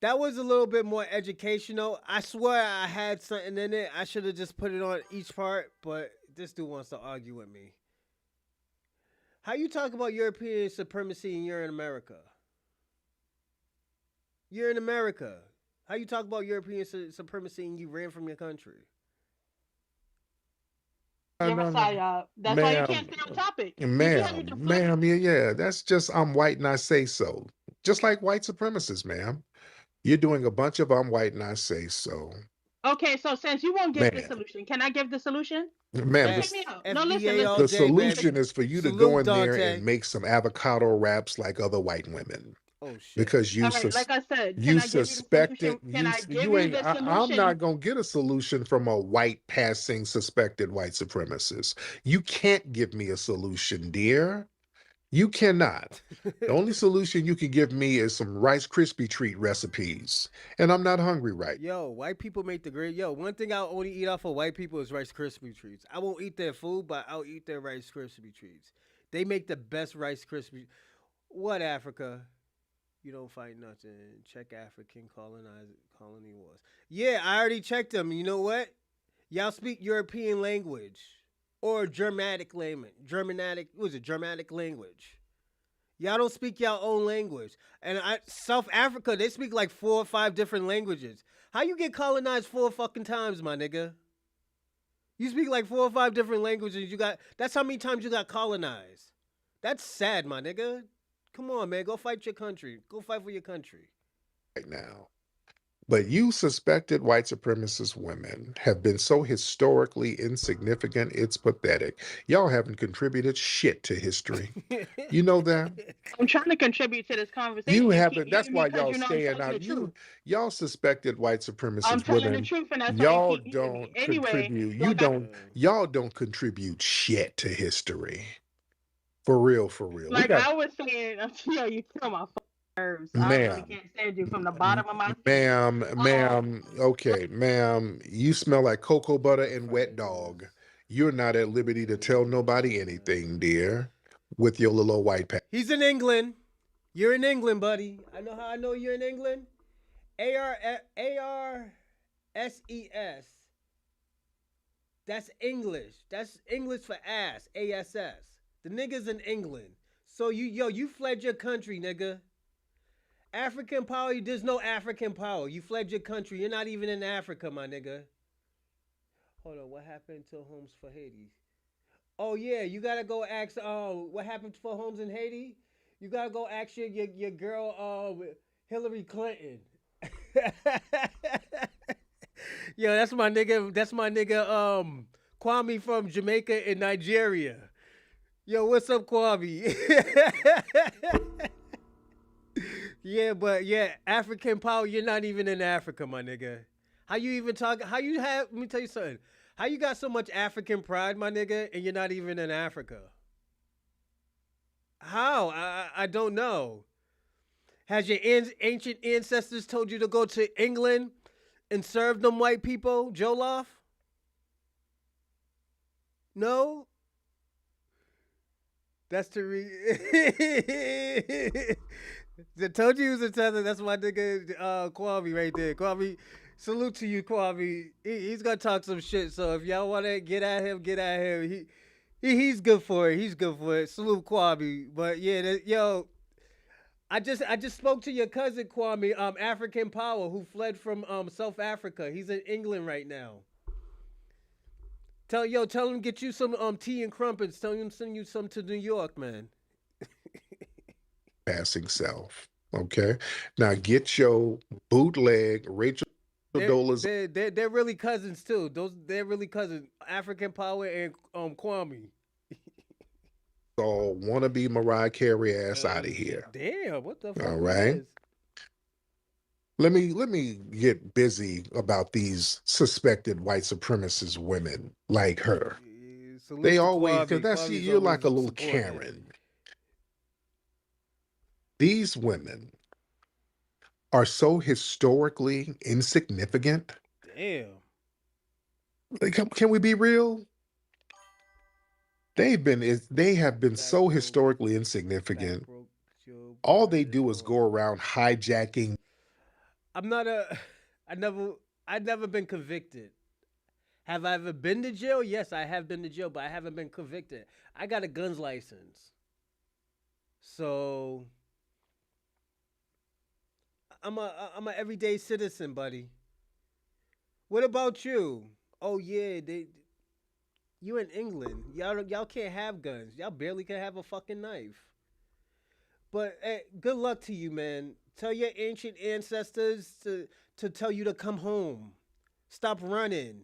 that was a little bit more educational. I swear I had something in it. I should have just put it on each part, but this dude wants to argue with me. How you talk about European supremacy and you're in America? You're in America. How you talk about European supremacy and you ran from your country? That's why you can't stay on topic. Ma'am, yeah, that's just I'm white and I say so. Just like white supremacists, ma'am. You're doing a bunch of I'm white and I say so. Okay, so since you won't give the solution, can I give the solution? Ma'am, the solution is for you to go in there and make some avocado wraps like other white women. Oh shit. Because you All right, like I said, can you I give you the suspected solution? Can I give you you ain't. the I'm solution? not gonna get a solution from a white passing suspected white supremacist. You can't give me a solution, dear. You cannot. The only solution you can give me is some Rice Krispie treat recipes, and I'm not hungry right. Yo, white people make the great. Yo, one thing I'll only eat off of white people is Rice Krispie treats. I won't eat their food, but I'll eat their Rice Krispie treats. They make the best Rice Krispie. What Africa? You don't fight nothing. Check African colony wars. Yeah, I already checked them. You know what? Y'all speak European language or Germanic language. Germanic language. Y'all don't speak y'all own language. And South Africa, they speak like 4 or 5 different languages. How you get colonized 4 fucking times, my nigga? You speak like 4 or 5 different languages. That's how many times you got colonized. That's sad, my nigga. Come on, man. Go fight your country. Go fight for your country. Right now. But you suspected white supremacist women have been so historically insignificant, it's pathetic. Y'all haven't contributed shit to history. You know that? I'm trying to contribute to this conversation. You You haven't. keep That's muting me why because y'all you know I'm staying telling the out. truth. Y'all suspected white I'm supremacist telling the women. truth, and that's why you Y'all keep muting me. don't Anyway, contribute. like I Y'all don't contribute shit to history. For real, for real. We like got I was saying, yo, you kill my nerves. I really ma'am. can't stand you from the bottom of my feet. Ma'am, okay, ma'am, you smell like cocoa butter and wet dog. You're not at liberty to tell nobody anything, dear, with your little white pack. He's in England. You're in England, buddy. I know how I know you're in England. ARSES. That's English. That's English for ass. ASS. The nigga's in England. So you fled your country, nigga. African power, there's no African power. You fled your country. You're not even in Africa, my nigga. Hold on, what happened to homes for Haiti? Oh yeah, you gotta go ask what happened for homes in Haiti? You gotta go ask your girl Hillary Clinton. Yo, that's my nigga Kwame from Jamaica and Nigeria. Yo, what's up, Kwame? Yeah, African power, you're not even in Africa, my nigga. How you even talk? Let me tell you something. How you got so much African pride, my nigga, and you're not even in Africa? How? I don't know. Has your ancient ancestors told you to go to England and serve them white people, Jollof? No? That's Tariq. I told you he was a tether. That's my nigga Kwame right there. Kwame, salute to you, Kwame. He's gonna talk some shit. So if y'all wanna get at him, get at him. He's good for it. He's good for it. Salute Kwame. But yeah, yo, I just spoke to your cousin Kwame, African Power, who fled from South Africa. He's in England right now. Tell him to get you some tea and crumpets. Tell him send you some to New York, man. Passing self. Okay. Now get your bootleg Rachel Dola's. They're really cousins too. They're really cousins. African Power and Kwame. All wannabe Mariah Carey ass out of here. Damn, what the fuck? All right. Let me get busy about these suspected white supremacist women like her. They always, because that's you're like a little Karen. These women are so historically insignificant. Damn. Like, can we be real? They have been so historically insignificant. All they do is go around hijacking. I've never been convicted. Have I ever been to jail? Yes, I have been to jail, but I haven't been convicted. I got a guns license. So I'm a everyday citizen, buddy. What about you? Oh yeah, you in England. Y'all can't have guns. Y'all barely can have a fucking knife. But hey, good luck to you, man. Tell your ancient ancestors to tell you to come home. Stop running.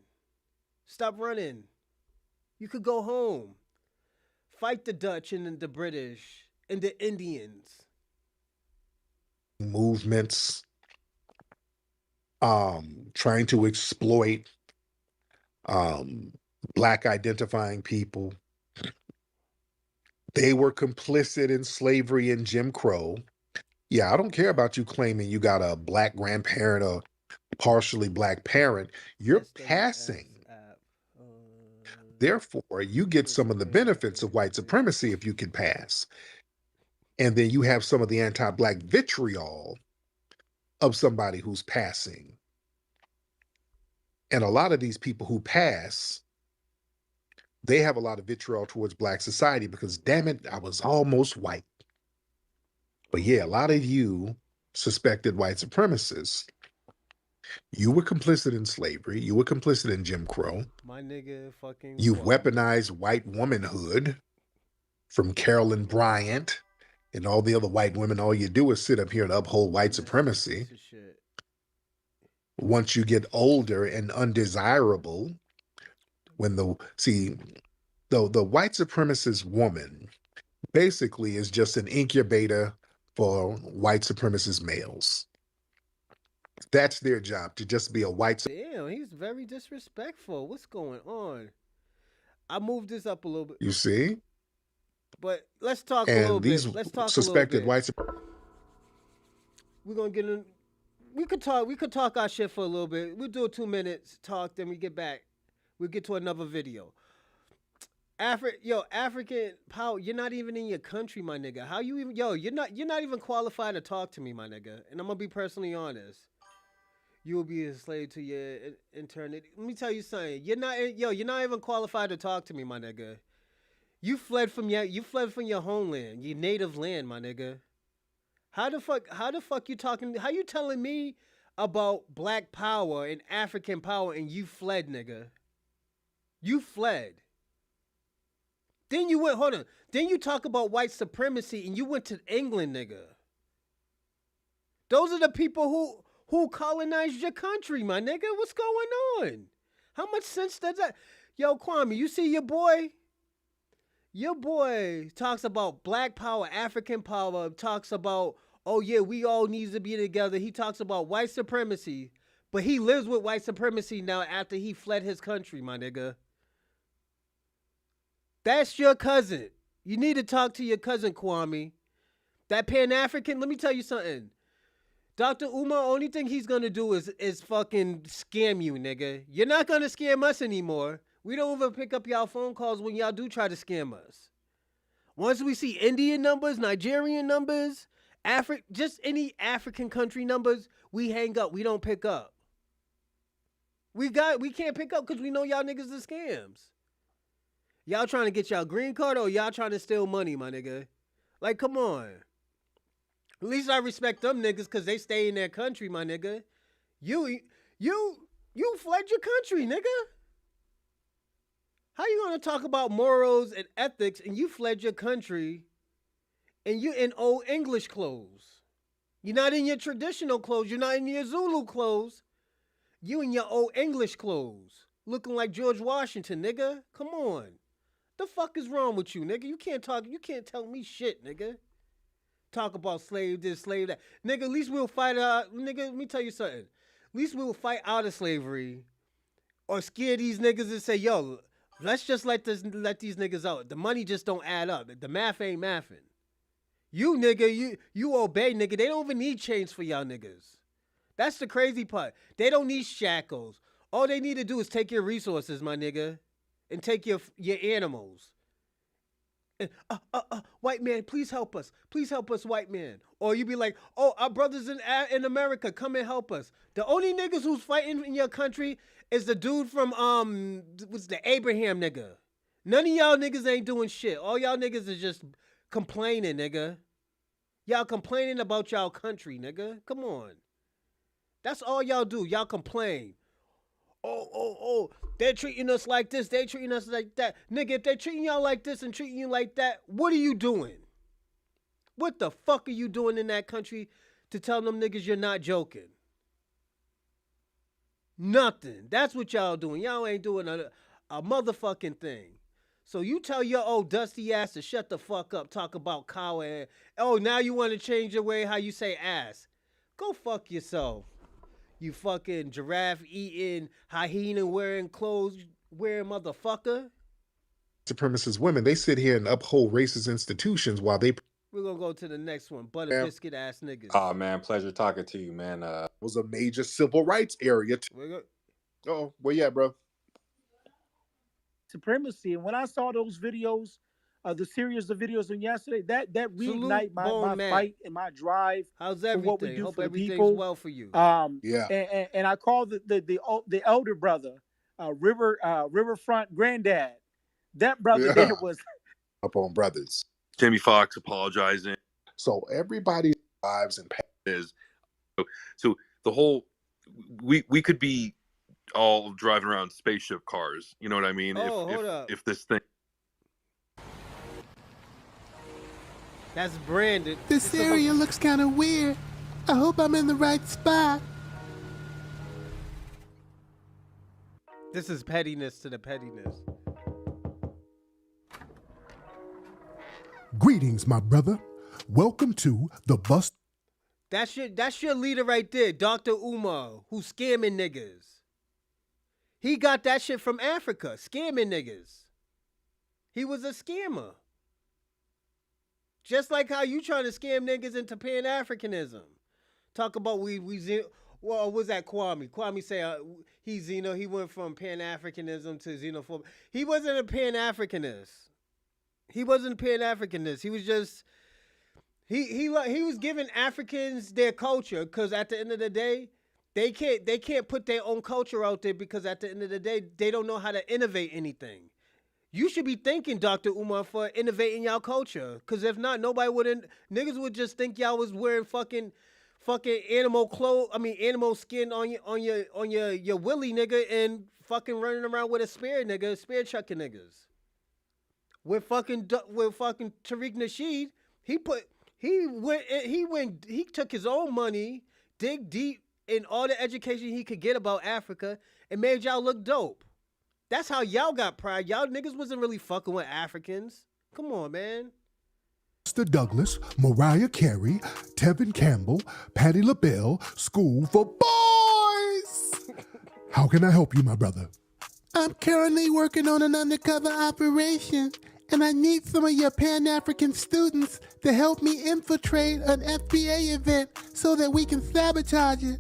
Stop running. You could go home. Fight the Dutch and the British and the Indians. movements, trying to exploit Black identifying people. They were complicit in slavery and Jim Crow. Yeah, I don't care about you claiming you got a Black grandparent or partially Black parent. You're passing. Therefore, you get some of the benefits of white supremacy if you can pass. And then you have some of the anti-Black vitriol of somebody who's passing. And a lot of these people who pass, they have a lot of vitriol towards Black society because, damn it, I was almost white. But yeah, a lot of you suspected white supremacists. You were complicit in slavery. You were complicit in Jim Crow. My nigga fucking. You've weaponized white womanhood from Carolyn Bryant and all the other white women. All you do is sit up here and uphold white supremacy. Once you get older and undesirable, when the white supremacist woman basically is just an incubator for white supremacist males. That's their job, to just be a white. Damn, he's very disrespectful. What's going on? I moved this up a little bit. You see? But let's talk and a little these bit. Let's talk suspected a little bit. white. We're gonna get in. We could talk our shit for a little bit. We'll do a 2 minutes talk, then we get back. We'll get to another video. African power. You're not even in your country, my nigga. How you even? You're not even qualified to talk to me, my nigga. And I'm gonna be personally honest. You will be a slave to your eternity. Let me tell you something. You're not even qualified to talk to me, my nigga. You fled from your homeland, your native land, my nigga. How the fuck you talking? How you telling me about Black power and African power and you fled, nigga? You fled. Then you went, hold on. Then you talk about white supremacy and you went to England, nigga. Those are the people who colonized your country, my nigga. What's going on? How much sense does that? Yo, Kwame, you see your boy? Your boy talks about Black power, African power, talks about, oh yeah, we all need to be together. He talks about white supremacy, but he lives with white supremacy now after he fled his country, my nigga. That's your cousin. You need to talk to your cousin, Kwame. That Pan-African, let me tell you something. Dr. Umar, only thing he's gonna do is fucking scam you, nigga. You're not gonna scam us anymore. We don't even pick up y'all phone calls when y'all do try to scam us. Once we see Indian numbers, Nigerian numbers, just any African country numbers, we hang up. We don't pick up. We can't pick up because we know y'all niggas are scams. Y'all trying to get y'all green card or y'all trying to steal money, my nigga? Like, come on. At least I respect them niggas because they stay in their country, my nigga. You fled your country, nigga. How you gonna talk about morals and ethics and you fled your country and you in old English clothes? You're not in your traditional clothes. You're not in your Zulu clothes. You in your old English clothes. Looking like George Washington, nigga. Come on. The fuck is wrong with you, nigga? You can't tell me shit, nigga. Talk about slave this, slave that. Nigga, at least we'll fight nigga, let me tell you something. At least we'll fight out of slavery or scare these niggas and say, yo, let's just let these niggas out. The money just don't add up. The math ain't mathing. You nigga, you obey, nigga. They don't even need chains for y'all niggas. That's the crazy part. They don't need shackles. All they need to do is take your resources, my nigga, and take your animals. And, white man, please help us. Please help us, white man. Or you be like, oh, our brothers in America, come and help us. The only niggas who's fighting in your country is the dude from, what's the Abraham nigga. None of y'all niggas ain't doing shit. All y'all niggas is just complaining, nigga. Y'all complaining about y'all country, nigga. Come on. That's all y'all do. Y'all complain. Oh, they're treating us like this, they're treating us like that. Nigga, if they're treating y'all like this and treating you like that, what are you doing? What the fuck are you doing in that country to tell them niggas you're not joking? Nothing. That's what y'all doing. Y'all ain't doing a motherfucking thing. So you tell your old dusty ass to shut the fuck up, talk about cow and, oh, now you want to change your way how you say ass. Go fuck yourself. You fucking giraffe eating, hyena wearing clothes wearing motherfucker. Supremacist women, they sit here and uphold racist institutions while they We're gonna go to the next one. Butter biscuit ass niggas. Oh man, pleasure talking to you, man. Was a major civil rights area. Oh, where you at, bro? Supremacy. And when I saw those videos, the series of videos on yesterday, that reignite my fight and my drive. How's for everything? what we do Hope for the everything's people. well for you. Yeah. And I called the elder brother, Riverfront Granddad. That brother there was up on brothers. Jamie Foxx apologizing. So everybody's lives and is so the whole we could be all driving around spaceship cars. You know what I mean? Oh, hold up. If this thing. That's branded. This area looks kind of weird. I hope I'm in the right spot. This is pettiness to the pettiness. Greetings, my brother. Welcome to the bus. That's your leader right there, Dr. Umar, who's scamming niggas. He got that shit from Africa, scamming niggas. He was a scammer. Just like how you trying to scam niggas into Pan-Africanism. Talk about well, was that Kwame? Kwame say he's Xeno. He went from Pan-Africanism to xenophobia. He wasn't a Pan-Africanist. He wasn't a Pan-Africanist. He was just he was giving Africans their culture, because at the end of the day, they can't put their own culture out there, because at the end of the day, they don't know how to innovate anything. You should be thanking Dr. Umar for innovating y'all culture, because if not, niggas would just think y'all was wearing fucking animal skin on your willy, nigga, and fucking running around with a spear, nigga, spear chucking niggas. With fucking Tariq Nasheed, he took his own money, dig deep in all the education he could get about Africa, and made y'all look dope. That's how y'all got pride. Y'all niggas wasn't really fucking with Africans. Come on, man. Mr. Douglas, Mariah Carey, Tevin Campbell, Patti LaBelle, School for Boys. How can I help you, my brother? I'm currently working on an undercover operation, and I need some of your Pan-African students to help me infiltrate an FBA event so that we can sabotage it.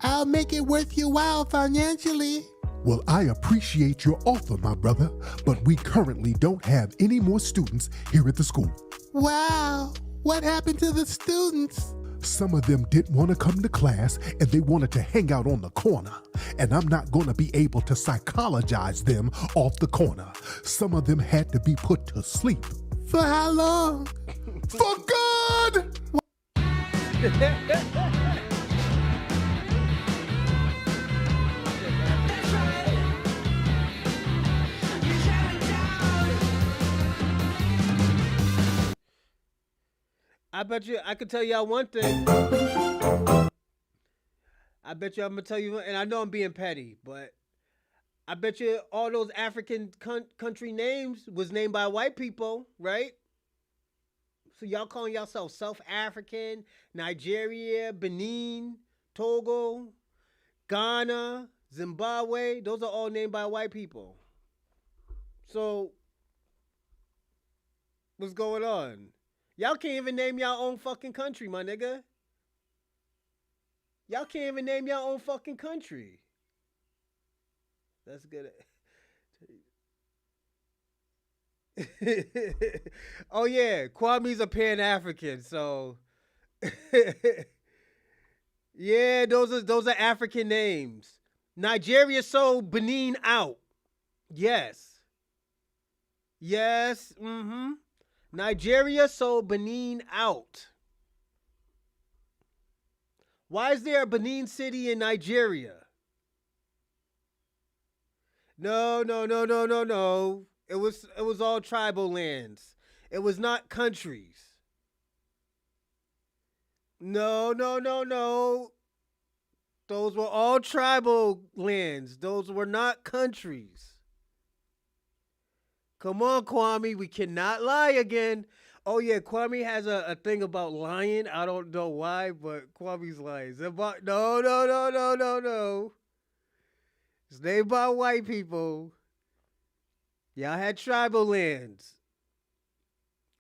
I'll make it worth your while financially. Well, I appreciate your offer, my brother, but we currently don't have any more students here at the school. Wow, what happened to the students? Some of them didn't want to come to class, and they wanted to hang out on the corner. And I'm not going to be able to psychologize them off the corner. Some of them had to be put to sleep. For how long? For good! I bet you I could tell y'all one thing. I bet you I'm gonna tell you, and I know I'm being petty, but I bet you all those African country names was named by white people, right? So y'all calling yourself South African, Nigeria, Benin, Togo, Ghana, Zimbabwe, those are all named by white people. So what's going on? Y'all can't even name y'all own fucking country, my nigga. Y'all can't even name y'all own fucking country. That's good. Oh yeah, Kwame's a Pan-African, so yeah, those are African names. Nigeria sold Benin out. Yes. Nigeria sold Benin out. Why is there a Benin City in Nigeria? No. It was all tribal lands. It was not countries. No. Those were all tribal lands. Those were not countries. Come on, Kwame. We cannot lie again. Oh yeah, Kwame has a thing about lying. I don't know why, but Kwame's lying. It's about no. It's named by white people. Y'all had tribal lands.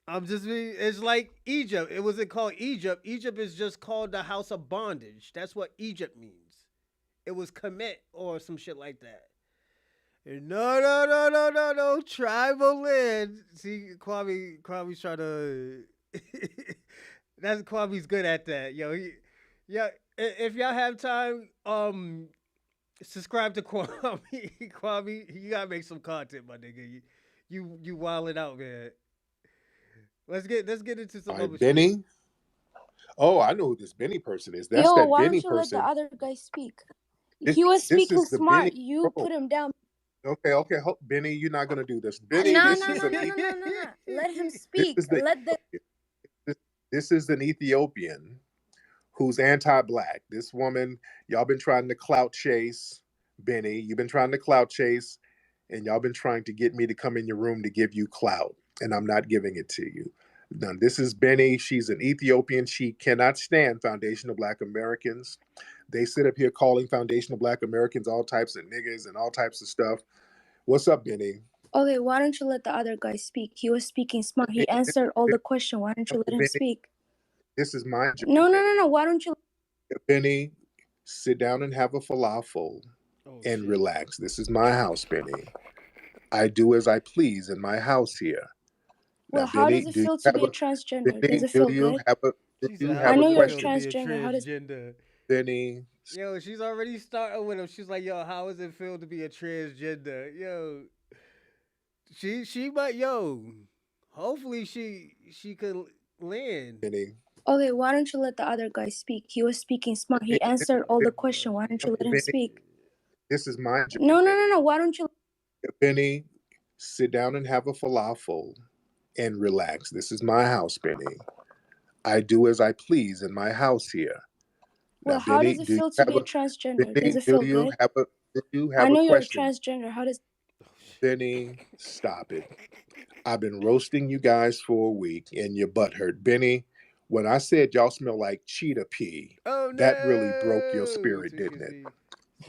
It's like Egypt. It wasn't called Egypt. Egypt is just called the house of bondage. That's what Egypt means. It was Kemet or some shit like that. No. Tribal land. See, Kwame's trying to. That's Kwame's good at that. If y'all have time, subscribe to Kwame. Kwame, you gotta make some content, my nigga. You wilding out, man. Let's get into some All right, other Benny. shit. Oh, I know who this Benny person is. That's Yo, that why Benny don't you let the person. other guy speak? This, He was this speaking is the smart. Benny. You put him down. Okay. Benny, you're not gonna do this. Benny, No. this is Let him this speak. is the Let the this is an Ethiopian who's anti-black. This woman, y'all been trying to clout chase. Benny, you've been trying to clout chase, and y'all been trying to get me to come in your room to give you clout, and I'm not giving it to you. Now, this is Benny. She's an Ethiopian. She cannot stand foundational Black Americans. They sit up here calling foundational Black Americans all types of niggas and all types of stuff. What's up, Benny? Okay, why don't you let the other guy speak? He was speaking smart. He answered all the question. Why don't you let him speak? This is my job. No. Why don't you? Benny, sit down and have a falafel and relax. This is my house, Benny. I do as I please in my house here. Well, Now, how Benny, does it feel to be a transgender? Benny, Does it feel good? I know you're transgender. How does? Benny. Yo, she's already starting with him. She's like, yo, how does it feel to be a transgender? Yo, she might, hopefully she could land. Benny. Okay, why don't you let the other guy speak? He was speaking smart. He answered all the question. Why don't you let him speak? This is my job. No. Why don't you? Benny, sit down and have a falafel and relax. This is my house, Benny. I do as I please in my house here. Well, Now, how Benny, does it feel to be a transgender? Benny, Does it feel good? Do you have I know a you're a question? transgender. How does? Benny, stop it. I've been roasting you guys for a week and your butt hurt. Benny, when I said y'all smell like cheetah pee, that really broke your spirit, didn't it?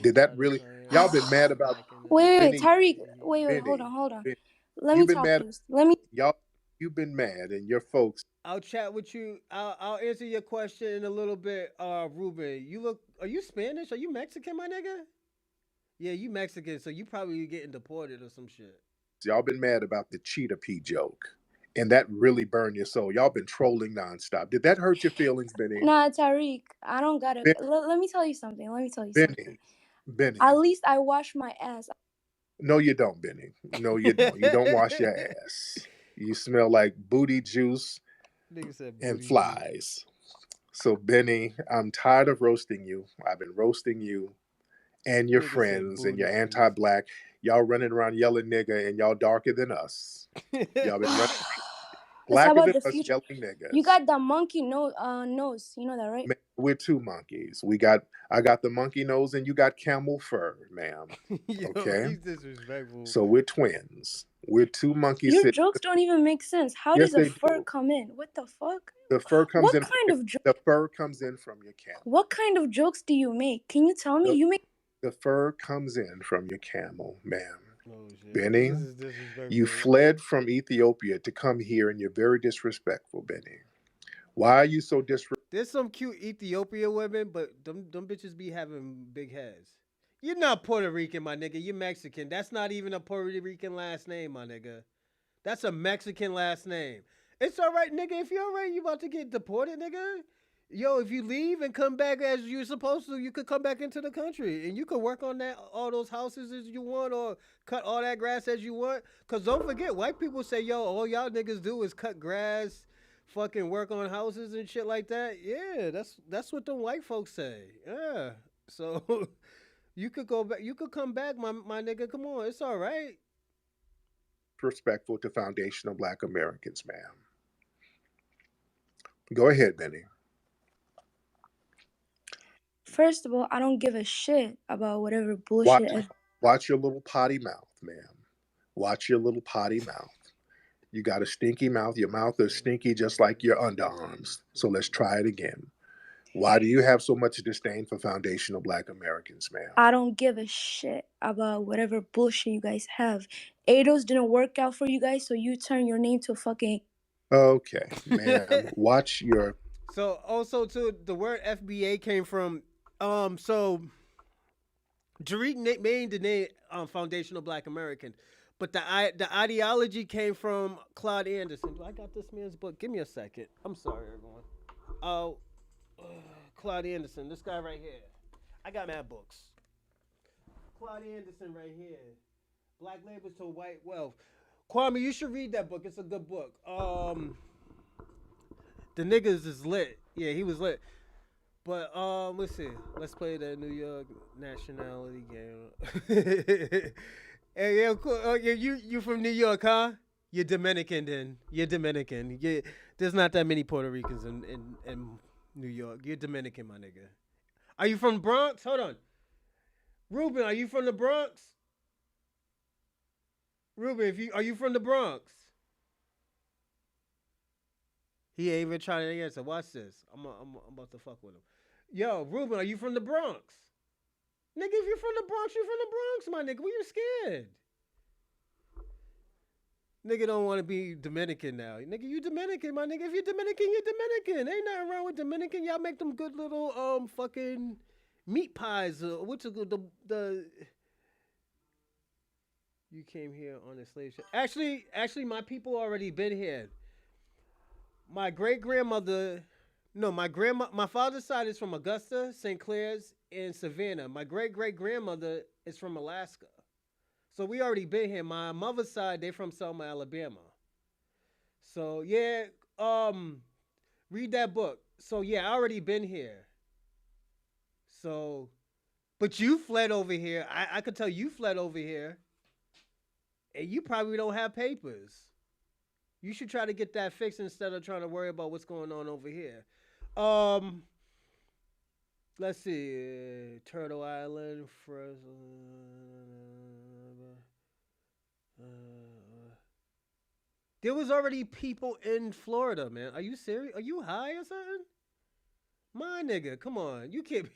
Did that really? Y'all been mad about Wait, Benny, Tariq. Wait, Benny, hold on. Benny, Let me you've been talk mad. to you. You've been mad, and your folks. I'll chat with you. I'll answer your question in a little bit, Ruben. Are you Spanish? Are you Mexican, my nigga? Yeah, you Mexican, so you probably getting deported or some shit. Y'all been mad about the cheetah pee joke, and that really burned your soul. Y'all been trolling nonstop. Did that hurt your feelings, Benny? Nah, Tariq, I don't got it. Let me tell you something. Benny. At least I wash my ass. No, you don't, Benny. No, you don't. You don't wash your ass. You smell like booty juice and flies. So, Benny, I'm tired of roasting you. I've been roasting you and your friends and your anti-black. Y'all running around yelling nigga, and y'all darker than us. Y'all been running blacker than us yelling niggas. You got the monkey nose. You know that, right? We're two monkeys. I got the monkey nose, and you got camel fur, ma'am. Okay. He's disrespectful. So we're twins. We're two monkeys. Your jokes don't even make sense. How does the fur come in? What the fuck? The fur comes in. What kind of joke? The fur comes in from your camel. What kind of jokes do you make? Can you tell me? The fur comes in from your camel, ma'am. Benny, you fled from Ethiopia to come here, and you're very disrespectful, Benny. Why are you so disrespectful? There's some cute Ethiopian women, but them bitches be having big heads. You're not Puerto Rican, my nigga. You're Mexican. That's not even a Puerto Rican last name, my nigga. That's a Mexican last name. It's all right, nigga. If you're all right, you about to get deported, nigga. Yo, if you leave and come back as you're supposed to, you could come back into the country and you could work on all those houses as you want or cut all that grass as you want. Cause don't forget, white people say, yo, all y'all niggas do is cut grass, fucking work on houses and shit like that. Yeah, that's what the white folks say. Yeah. So you could go back, you could come back, my nigga. Come on, it's all right. Respectful to foundational Black Americans, ma'am. Go ahead, Benny. First of all, I don't give a shit about whatever bullshit. Watch your little potty mouth, ma'am. Watch your little potty mouth. You got a stinky mouth. Your mouth is stinky just like your underarms. So let's try it again. Why do you have so much disdain for foundational Black Americans, ma'am? I don't give a shit about whatever bullshit you guys have. ADOS didn't work out for you guys, so you turn your name to fucking... Okay, ma'am. Watch your... So also too, the word FBA came from so Tariq made the name Foundational Black American, but the ideology came from Claude Anderson. I got this man's book. Give me a second. I'm sorry, everyone. Claude Anderson, this guy right here. I got mad books. Claude Anderson right here. Black Labor to White Wealth. Kwame, you should read that book. It's a good book. The niggas is lit. Yeah, he was lit. But let's see. Let's play the New York nationality game. Hey, yo, cool. You from New York, huh? You're Dominican then. You're Dominican. There's not that many Puerto Ricans in New York. You're Dominican, my nigga. Are you from Bronx? Hold on. Ruben, are you from the Bronx? Ruben, are you from the Bronx? He ain't even trying to answer. Watch this. I'm about to fuck with him. Yo, Ruben, are you from the Bronx? Nigga, if you're from the Bronx, you're from the Bronx, my nigga. What you scared? Nigga don't want to be Dominican now. Nigga, you Dominican, my nigga. If you're Dominican, you're Dominican. Ain't nothing wrong with Dominican. Y'all make them good little fucking meat pies. What's the you came here on a slave ship. Actually, my people already been here. My great-grandmother, no, my father's side is from Augusta, St. Clair's, and Savannah. My great-great-grandmother is from Alaska. So we already been here. My mother's side, they from Selma, Alabama. So yeah, read that book. So yeah, I already been here. So, but you fled over here. I could tell you fled over here. And you probably don't have papers. You should try to get that fixed instead of trying to worry about what's going on over here. Let's see. Turtle Island, there was already people in Florida, man. Are you serious? Are you high or something? My nigga, come on. You can't be...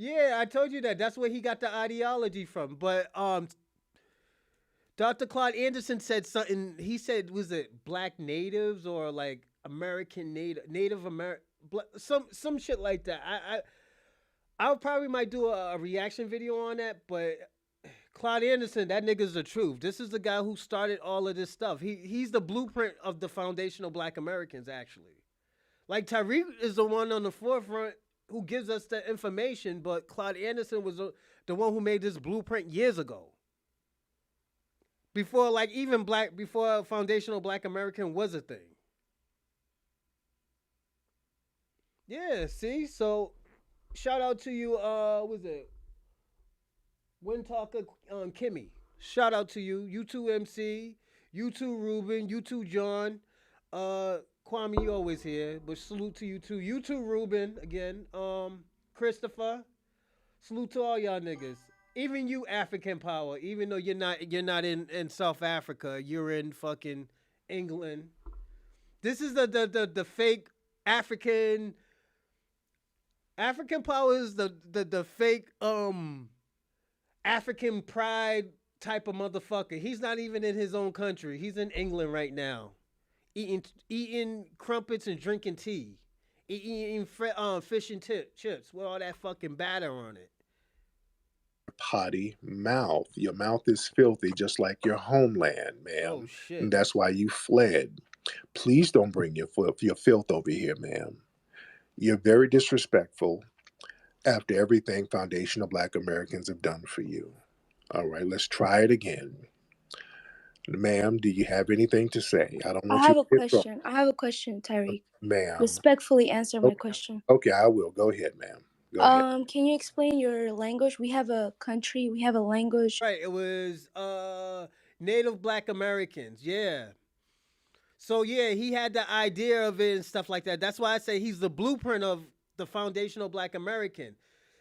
Yeah, I told you that. That's where he got the ideology from. But Dr. Claude Anderson said something. He said, was it Black natives or like American Native American, some shit like that. I probably might do a reaction video on that. But Claude Anderson, that nigga's the truth. This is the guy who started all of this stuff. He's the blueprint of the foundational Black Americans, actually. Like Tariq is the one on the forefront who gives us the information, but Claude Anderson was the one who made this blueprint years ago. Before, like, before foundational Black American was a thing. Yeah, see? So, shout out to you, was it? Windtalker Kimmy. Shout out to you. You too, MC. You too, Ruben. You too, John. Kwame, you always here, but salute to you too. You too, Ruben, again. Christopher. Salute to all y'all niggas. Even you, African power, even though you're not in South Africa, you're in fucking England. This is the fake African power is the fake African pride type of motherfucker. He's not even in his own country. He's in England right now. Eating crumpets and drinking tea. Eating fish and chips with all that fucking batter on it. Potty mouth. Your mouth is filthy just like your homeland, ma'am. Oh, shit. And that's why you fled. Please don't bring your filth over here, ma'am. You're very disrespectful after everything foundational Black Americans have done for you. All right, let's try it again. Ma'am, do you have anything to say? I don't want I have you a to get question. I have a question, Tariq. Ma'am. Respectfully answer my question. Okay, I will. Go ahead, ma'am. Go ahead. Can you explain your language? We have a country, we have a language. Right, it was Native Black Americans, yeah. So yeah, he had the idea of it and stuff like that. That's why I say he's the blueprint of the foundational Black American.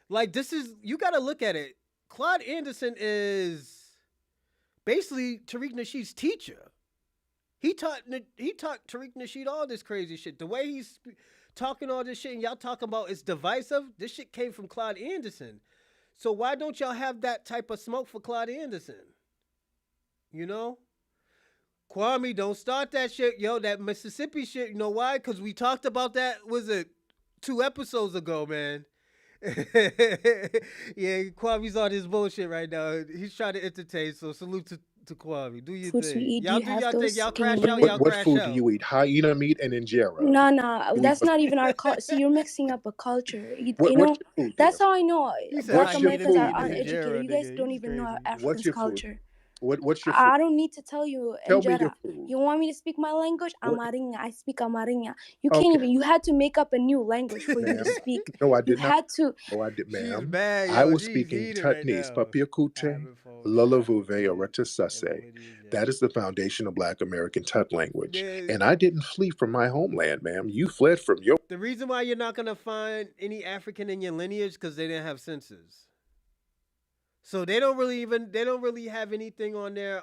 Like, this is, you gotta look at it. Claude Anderson is basically Tariq Nasheed's teacher. He taught Tariq Nasheed all this crazy shit. The way he's talking all this shit and y'all talking about it's divisive. This shit came from Claude Anderson. So why don't y'all have that type of smoke for Claude Anderson? You know? Kwame, don't start that shit. Yo, that Mississippi shit, you know why? Because we talked about that, was it 2 episodes ago, man? Yeah, Kwame's on his bullshit right now. He's trying to entertain, so salute to Kwame. Do your Foods you thing. eat, do Y'all you do have y'all thing. those? Y'all Can you crash name out, it? y'all What crash food do out. you eat? Hyena meat and injera. Nah, You eat that's not even our culture. See, you're mixing up a culture. You what's know, your food, that's dear? how I know He said Black What's your Americans are food, hyena meat and dear? uneducated. injera, You guys nigga. don't He's even know crazy. What's Africans' your food? culture. What's your I food? don't need to tell you Tell me your injera. food. You want me to speak my language? What? Amarinha. I speak Amarinha. You can't Okay, even. You had to make up a new language for you to ma'am. speak. No, I You did not. had to. No, I did, She's ma'am. mad, I yo. was She's speaking heated right Tutnese, now. Papiakute, Lulavuve, or Retusase. That is the foundation of Black American Tut language. And I didn't flee from my homeland, ma'am. You fled from your. The reason why you're not gonna find any African in your lineage because they didn't have census. So they don't really have anything on their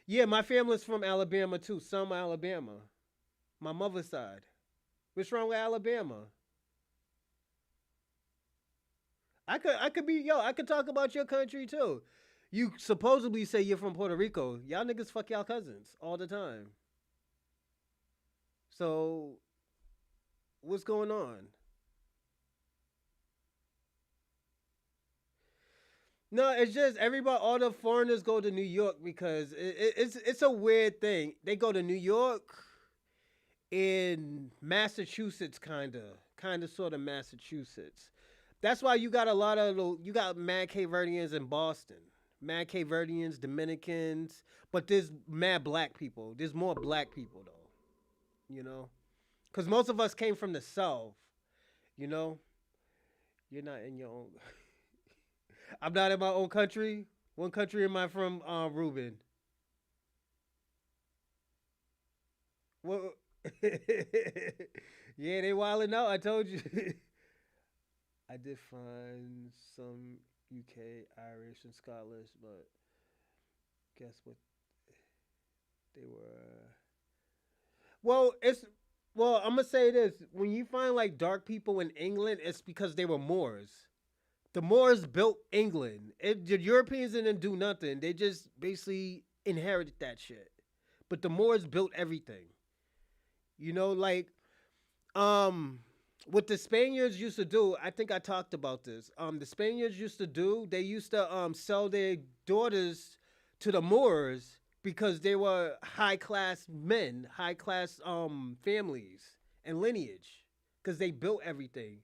yeah, my family's from Alabama too. Selma, Alabama. My mother's side. What's wrong with Alabama? I could talk about your country too. You supposedly say you're from Puerto Rico. Y'all niggas fuck y'all cousins all the time. So what's going on? No, it's just everybody. All the foreigners go to New York because it's a weird thing. They go to New York, in Massachusetts, kind of, sort of Massachusetts. That's why you got a lot of you got mad Cape Verdeans in Boston, mad Cape Verdeans, Dominicans, but there's mad black people. There's more black people though, you know, because most of us came from the South, you know. You're not in your own. I'm not in my own country. What country am I from, Ruben? What? Yeah, they wilding out. I told you. I did find some UK, Irish, and Scottish, but guess what? They were. Well, I'm gonna say this: when you find like dark people in England, it's because they were Moors. The Moors built England. The Europeans didn't do nothing. They just basically inherited that shit. But the Moors built everything. You know, like what the Spaniards used to do, I think I talked about this. The Spaniards used to do, they used to sell their daughters to the Moors because they were high class men, high class families and lineage because they built everything.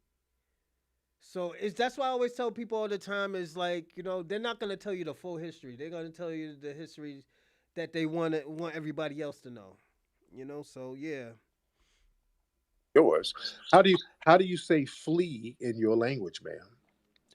So that's why I always tell people all the time is like, you know, they're not gonna tell you the full history. They're gonna tell you the history that they want everybody else to know. You know, so yeah. Yours. How do you say flee in your language, ma'am?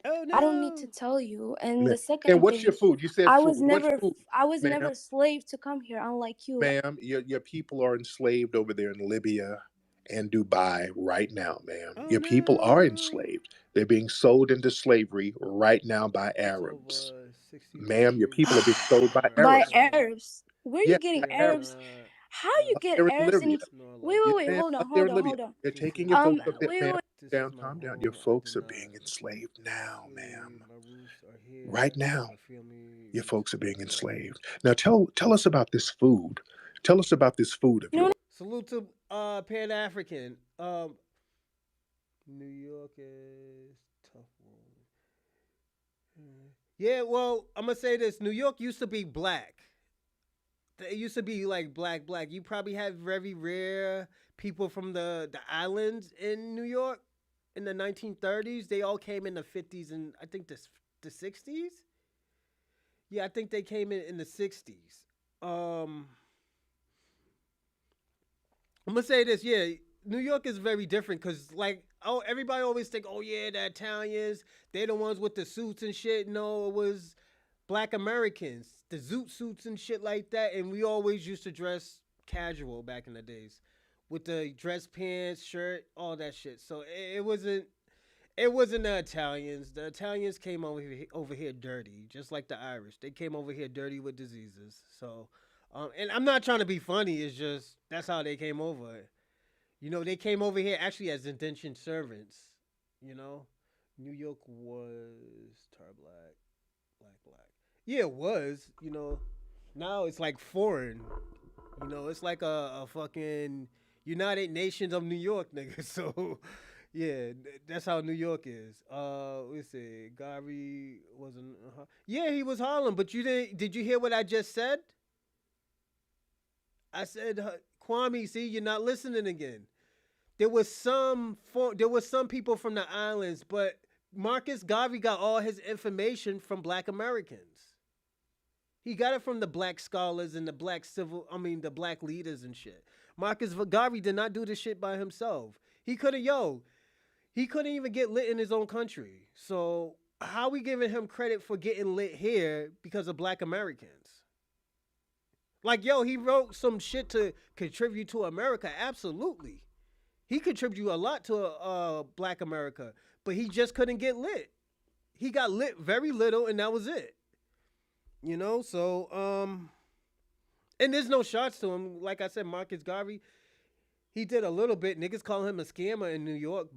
Oh I don't need to no. tell you. And Ma- the And second what's your thing, food? You said I food. was What's never food, I was ma'am? never a slave to come here, unlike you. Ma'am, your people are enslaved over there in Libya and Dubai right now, ma'am. Oh Your people are no. enslaved. They're being sold into slavery right now by It's Arabs. over 63 Ma'am, your people are being years sold by By Arabs. ago. Arabs. Where are Yeah, you getting by They're Arabs. Arabs? not. How you Up get there in Arabs in Libya. each Snorlax. wait, Yeah, wait, wait, ma'am, hold up on, there hold in on, Libya. hold on. They're This taking is your my folks up there, home. Wait, ma'am. wait. This is Down, my calm down. Your home. I folks did are not being enslaved now, flee. ma'am. My roots are Right here. now. My family Your roots folks are are being here. enslaved. Now tell us about this food. Tell us about this food of No, yours. Salute to Pan-African. New York is tough one. Yeah, well, I'm gonna say this. New York used to be black. It used to be like black. You probably had very rare people from the islands in New York in the 1930s. They all came in the 50s and I think the 60s. Yeah, I think they came in the 60s. Um, I'm gonna say this. Yeah, New York is very different because like everybody always think, oh yeah, the Italians, they the ones with the suits and shit. No, it was Black Americans, the zoot suits and shit like that, and we always used to dress casual back in the days with the dress pants, shirt, all that shit. So it wasn't. It wasn't the Italians. The Italians came over here dirty, just like the Irish. They came over here dirty with diseases. So, and I'm not trying to be funny. It's just that's how they came over. You know, they came over here actually as indentured servants. You know, New York was tar black. Yeah, it was. You know, now it's like foreign. You know, it's like a fucking United Nations of New York, nigga. So, yeah, that's how New York is. Let's see. Gary wasn't. Yeah, he was Harlem, but you didn't. Did you hear what I just said? I said, Kwame. See, you're not listening again. There was some people from the islands, but Marcus Garvey got all his information from Black Americans. He got it from the black scholars and the the black leaders and shit. Marcus Garvey did not do this shit by himself. He couldn't even get lit in his own country. So how we giving him credit for getting lit here because of Black Americans? Like, he wrote some shit to contribute to America. Absolutely. He contributed a lot to Black America, but he just couldn't get lit. He got lit very little, and that was it. You know, so and there's no shots to him. Like I said, Marcus Garvey, he did a little bit. Niggas call him a scammer in New York,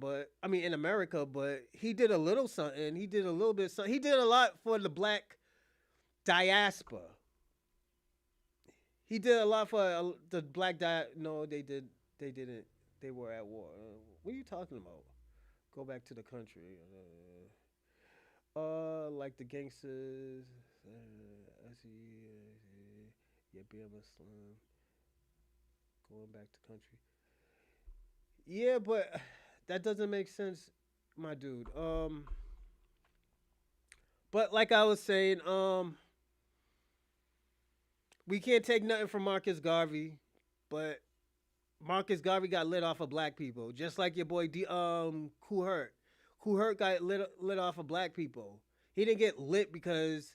in America, but he did a little something. He did a little bit something. He did a lot for the black diaspora. He did a lot for the black No, they didn't. They were at war. What are you talking about? Go back to the country. Like the gangsters. I see. Yeah, be a Muslim. Going back to country. Yeah, but that doesn't make sense, my dude. But like I was saying, we can't take nothing from Marcus Garvey, but Marcus Garvey got lit off of black people, just like your boy Kool Herc. Kool Herc got lit off of black people. He didn't get lit because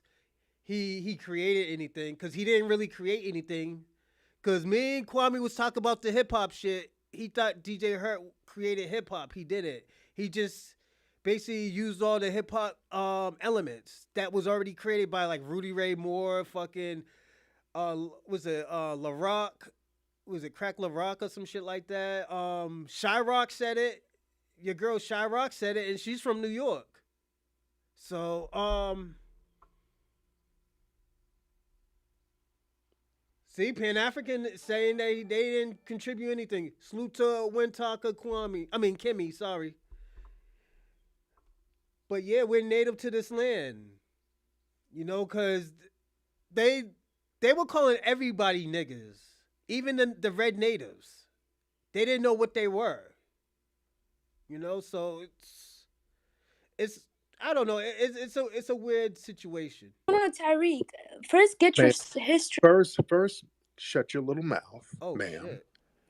he created anything, because he didn't really create anything. Because me and Kwame was talking about the hip hop shit. He thought DJ Herc created hip hop. He didn't. He just basically used all the hip hop elements that was already created by like Rudy Ray Moore, fucking was it LaRock? Was it Crack LaRock or some shit like that? Shyrock said it. Your girl Shyrock said it, and she's from New York. So, see, Pan-African saying they didn't contribute anything. Salute to Wintaka Kimmy, sorry. But yeah, we're native to this land. You know, because they were calling everybody niggas. Even the red natives. They didn't know what they were. You know, so it's I don't know. It's a weird situation. No, Tariq. First, get your history. First, shut your little mouth, ma'am, shit.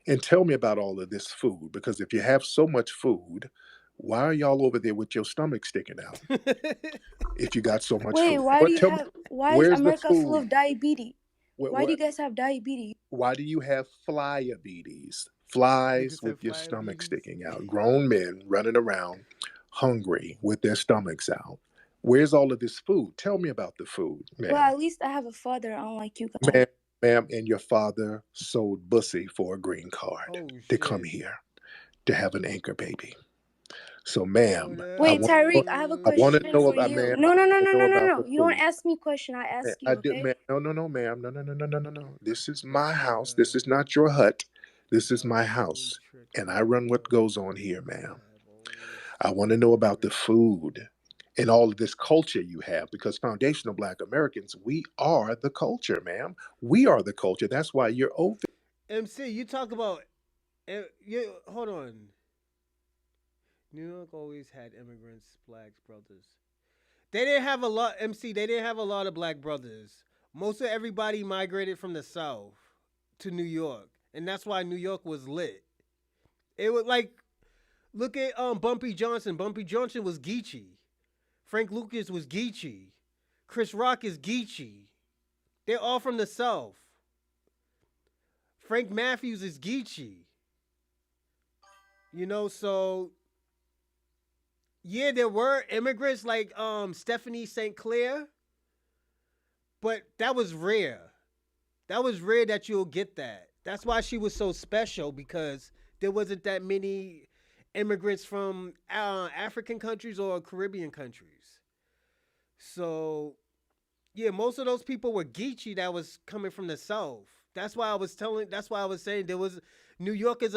and tell me about all of this food. Because if you have so much food, why are y'all over there with your stomach sticking out? If you got so much Wait, food, why is America full of diabetes? Why do you guys have diabetes? Why do you have flyabetes? Flies with your stomach sticking out. Grown men running around hungry with their stomachs out. Where's all of this food? Tell me about the food, ma'am. Well, at least I have a father, unlike you guys. Ma'am, and your father sold bussy for a green card to come here to have an anchor baby. So, ma'am. Wait, Tariq, I have a question for you. No. You don't ask me a question. I ask you, okay? No, ma'am. No. This is my house. This is not your hut. This is my house. And I run what goes on here, ma'am. I want to know about the food and all of this culture you have, because foundational Black Americans, we are the culture, ma'am. We are the culture. That's why you're over. MC, you talk about hold on. New York always had immigrants, blacks, brothers. They didn't have a lot, MC, they didn't have a lot of black brothers. Most of everybody migrated from the South to New York. And that's why New York was lit. It was like, look at Bumpy Johnson. Bumpy Johnson was Geechee. Frank Lucas was Geechee. Chris Rock is Geechee. They're all from the South. Frank Matthews is Geechee. You know, so Yeah, there were immigrants like Stephanie St. Clair, but that was rare. That was rare that you'll get that. That's why she was so special, because there wasn't that many immigrants from African countries or Caribbean countries. So yeah, most of those people were Geechee that was coming from the South. That's why I was telling. That's why I was saying there was New York is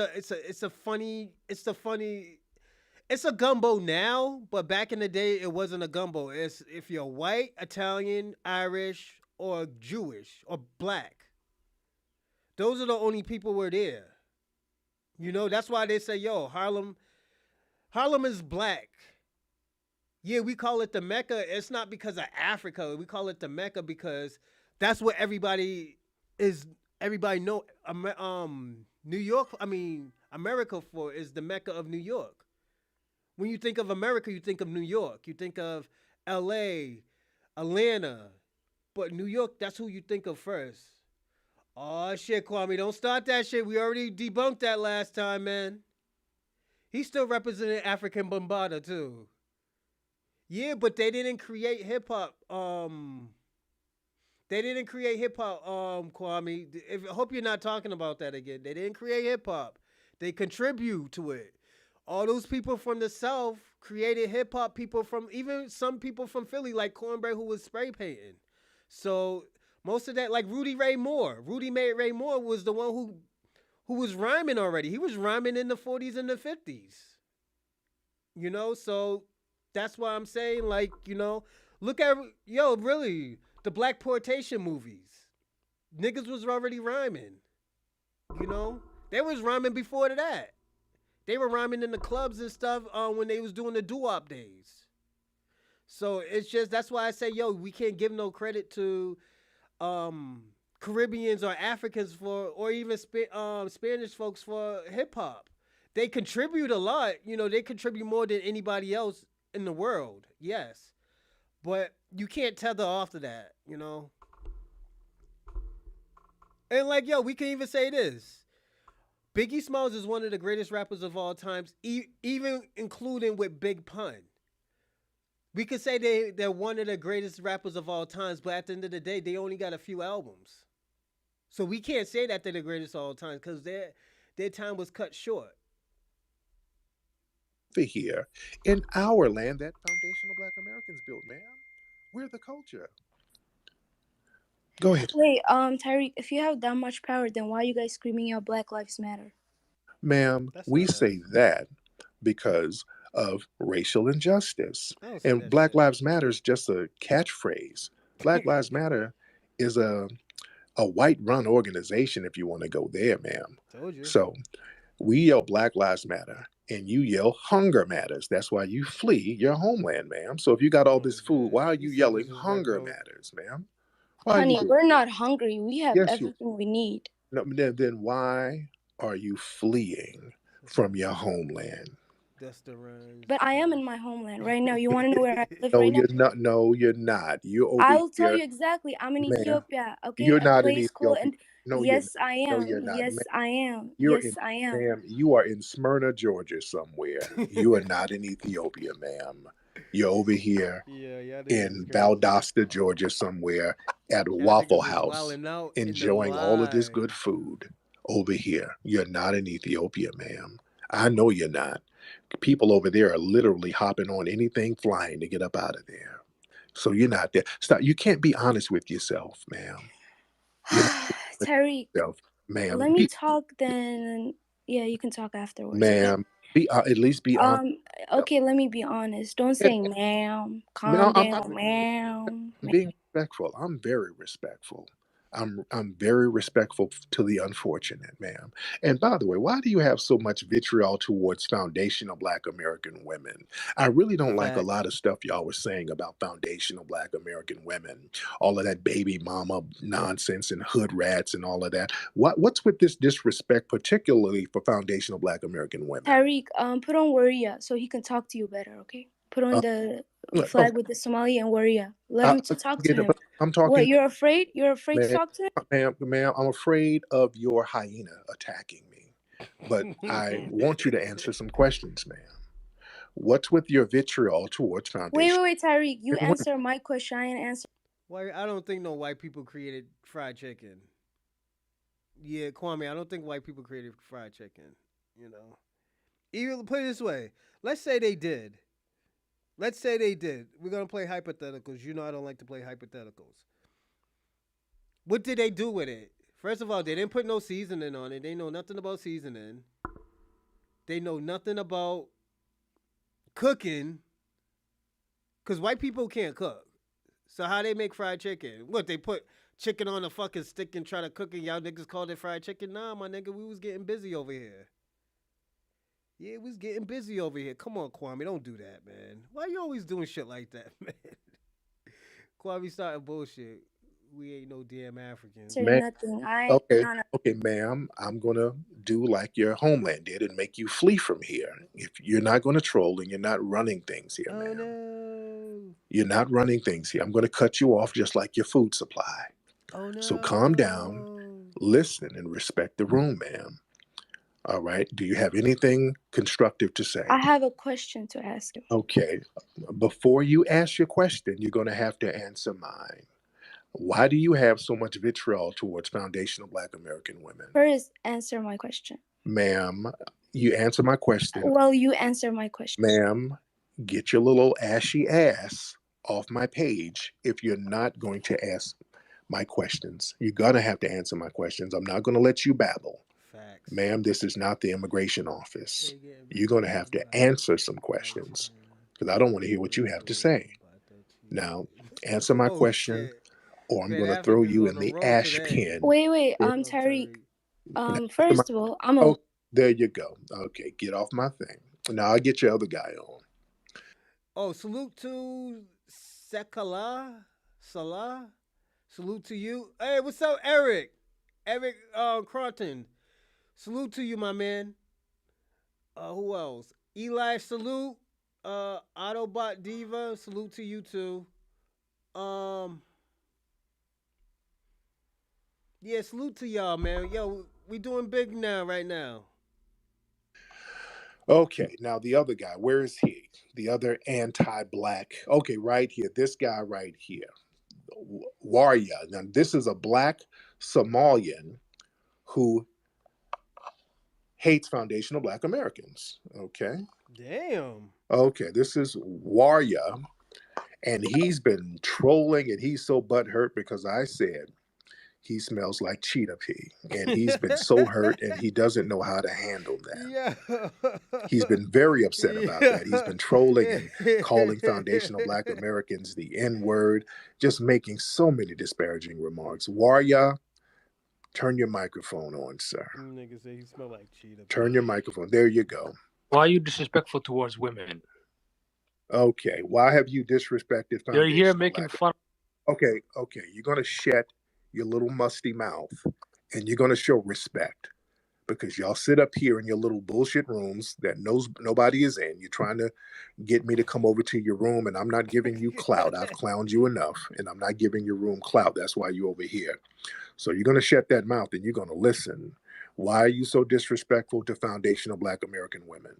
it's a gumbo now, but back in the day it wasn't a gumbo. It's if you're white, Italian, Irish, or Jewish or black. Those are the only people who were there. You know, that's why they say, yo, Harlem is black. Yeah, we call it the Mecca. It's not because of Africa. We call it the Mecca because that's what everybody know New York, America for is the Mecca of New York. When you think of America, you think of New York. You think of LA, Atlanta. But New York, that's who you think of first. Oh shit, Kwame, don't start that shit. We already debunked that last time, man. He still represented African Bombada too. Yeah, but they didn't create hip hop. They didn't create hip hop, Kwame. I hope you're not talking about that again. They didn't create hip hop. They contribute to it. All those people from the South created hip hop. People from even some people from Philly, like Cornbread, who was spray painting. So most of that, like Rudy Ray Moore. Rudy Ray Moore was the one who was rhyming already. He was rhyming in the 40s and the 50s. You know, so that's why I'm saying, like, you know, look at, really, the Black Plantation movies. Niggas was already rhyming. You know? They was rhyming before that. They were rhyming in the clubs and stuff when they was doing the doo-wop days. So it's just, that's why I say, we can't give no credit to Caribbeans or Africans for, or even Spanish folks for hip hop. They contribute a lot. You know, they contribute more than anybody else in the world. Yes. But you can't tether off to that, you know? And like, we can even say this. Biggie Smalls is one of the greatest rappers of all times, even including with Big Pun. We could say they're one of the greatest rappers of all times, but at the end of the day, they only got a few albums. So we can't say that they're the greatest of all time because their time was cut short. Here in our land that foundational Black Americans built, man. We're the culture. Go ahead. Wait, Tariq, if you have that much power, then why are you guys screaming out Black Lives Matter? Ma'am, we say that because of racial injustice. And Black Lives Matter is just a catchphrase. Black Lives Matter is a white run organization, if you want to go there, ma'am. Told you. So we yell Black Lives Matter and you yell hunger matters. That's why you flee your homeland, ma'am. So if you got all this food, why are you yelling hunger matters, ma'am? Honey, we're not hungry. We have everything we need. No, then why are you fleeing from your homeland? But I am in my homeland right now. You want to know where I live No, right now? you're not. No, you're not. You're over I will tell here. you exactly. I'm in Ma'am, Ethiopia. Okay, you're a not in place called. Ethiopia. No, Yes, you're not. I am. No, you're not. Yes, Ma'am, I am. you're Yes, in, I am. ma'am, you are in Smyrna, Georgia somewhere. You are not in Ethiopia, ma'am. You're over here in Valdosta, Georgia somewhere at Waffle House enjoying all of this good food. Over here. You're not in Ethiopia, ma'am. I know you're not. People over there are literally hopping on anything flying to get up out of there. So you're not there. Stop. You can't be honest with yourself, ma'am. Tariq, ma'am. let me talk then. Yeah, you can talk afterwards. Ma'am, be at least be honest. Okay, let me be honest. Don't say ma'am. Calm down, ma'am. I'm being respectful. I'm very respectful. I'm very respectful to the unfortunate, ma'am. And by the way, why do you have so much vitriol towards foundational Black American women? I really don't like a lot of stuff y'all were saying about foundational Black American women. All of that baby mama nonsense and hood rats and all of that. What's with this disrespect, particularly for foundational Black American women? Tariq, put on Warrior so he can talk to you better, okay? Put on the flag with the Somali and Warrior. Let him talk to him. I'm talking. What, you're afraid? You're afraid to talk to him? Ma'am, I'm afraid of your hyena attacking me. But I want you to answer some questions, ma'am. What's with your vitriol towards foundation? Wait, Tariq. You women? answer my question. I ain't answer. Why? I don't think no white people created fried chicken. Yeah, Kwame, I don't think white people created fried chicken. You know, even put it this way. Let's say they did. Let's say they did. We're gonna play hypotheticals. You know I don't like to play hypotheticals. What did they do with it? First of all, they didn't put no seasoning on it. They know nothing about seasoning. They know nothing about cooking. Cause white people can't cook. So how they make fried chicken? What, they put chicken on a fucking stick and try to cook it? Y'all niggas called it fried chicken? Nah, my nigga, we was getting busy over here. Yeah, we was getting busy over here. Come on, Kwame, don't do that, man. Why you always doing shit like that, man? Kwame starting bullshit. We ain't no damn Africans. Okay, ma'am. I'm gonna do like your homeland did and make you flee from here. If you're not gonna troll and you're not running things here, ma'am. No. You're not running things here. I'm gonna cut you off just like your food supply. Oh no. So calm down, listen, and respect the room, ma'am. All right. Do you have anything constructive to say? I have a question to ask you. Okay. Before you ask your question, you're gonna have to answer mine. Why do you have so much vitriol towards foundational Black American women? First, answer my question. Ma'am, you answer my question. Well, you answer my question. Ma'am, get your little ashy ass off my page if you're not going to ask my questions. You're going to have to answer my questions. I'm not going to let you babble. Facts. Ma'am, this is not the immigration office. You're going to have to answer some questions because I don't want to hear what you have to say. Now, answer my question. Shit. Or I'm going to throw you in the ash can. Wait, Tariq. First of all, Oh, there you go. Okay, get off my thing. Now I'll get your other guy on. Oh, salute to Salah. Salute to you. Hey, what's up, Eric? Eric Cronton. Salute to you, my man. Who else? Eli, salute. Autobot Diva, salute to you too. Yeah, salute to y'all, man. Yo, we doing big now, right now. Okay, now the other guy, where is he? The other anti-Black. Okay, right here. This guy right here. Warya. Now, this is a Black Somalian who hates foundational Black Americans. Okay. Damn. Okay, this is Warya, and he's been trolling, and he's so butthurt because I said he smells like cheetah pee, and he's been so hurt, and he doesn't know how to handle that. Yeah. He's been very upset about that. He's been trolling and calling foundational Black Americans the N-word, just making so many disparaging remarks. Warya, turn your microphone on, sir. Nigga say he smell like cheetah pee. Turn your microphone. There you go. Why are you disrespectful towards women? Okay. Why have you disrespected foundational You're here making fun. Okay. You're going to shut your little musty mouth and you're going to show respect because y'all sit up here in your little bullshit rooms that nobody is in. You're trying to get me to come over to your room and I'm not giving you clout. I've clowned you enough and I'm not giving your room clout. That's why you're over here. So you're going to shut that mouth and you're going to listen. Why are you so disrespectful to foundational Black American women?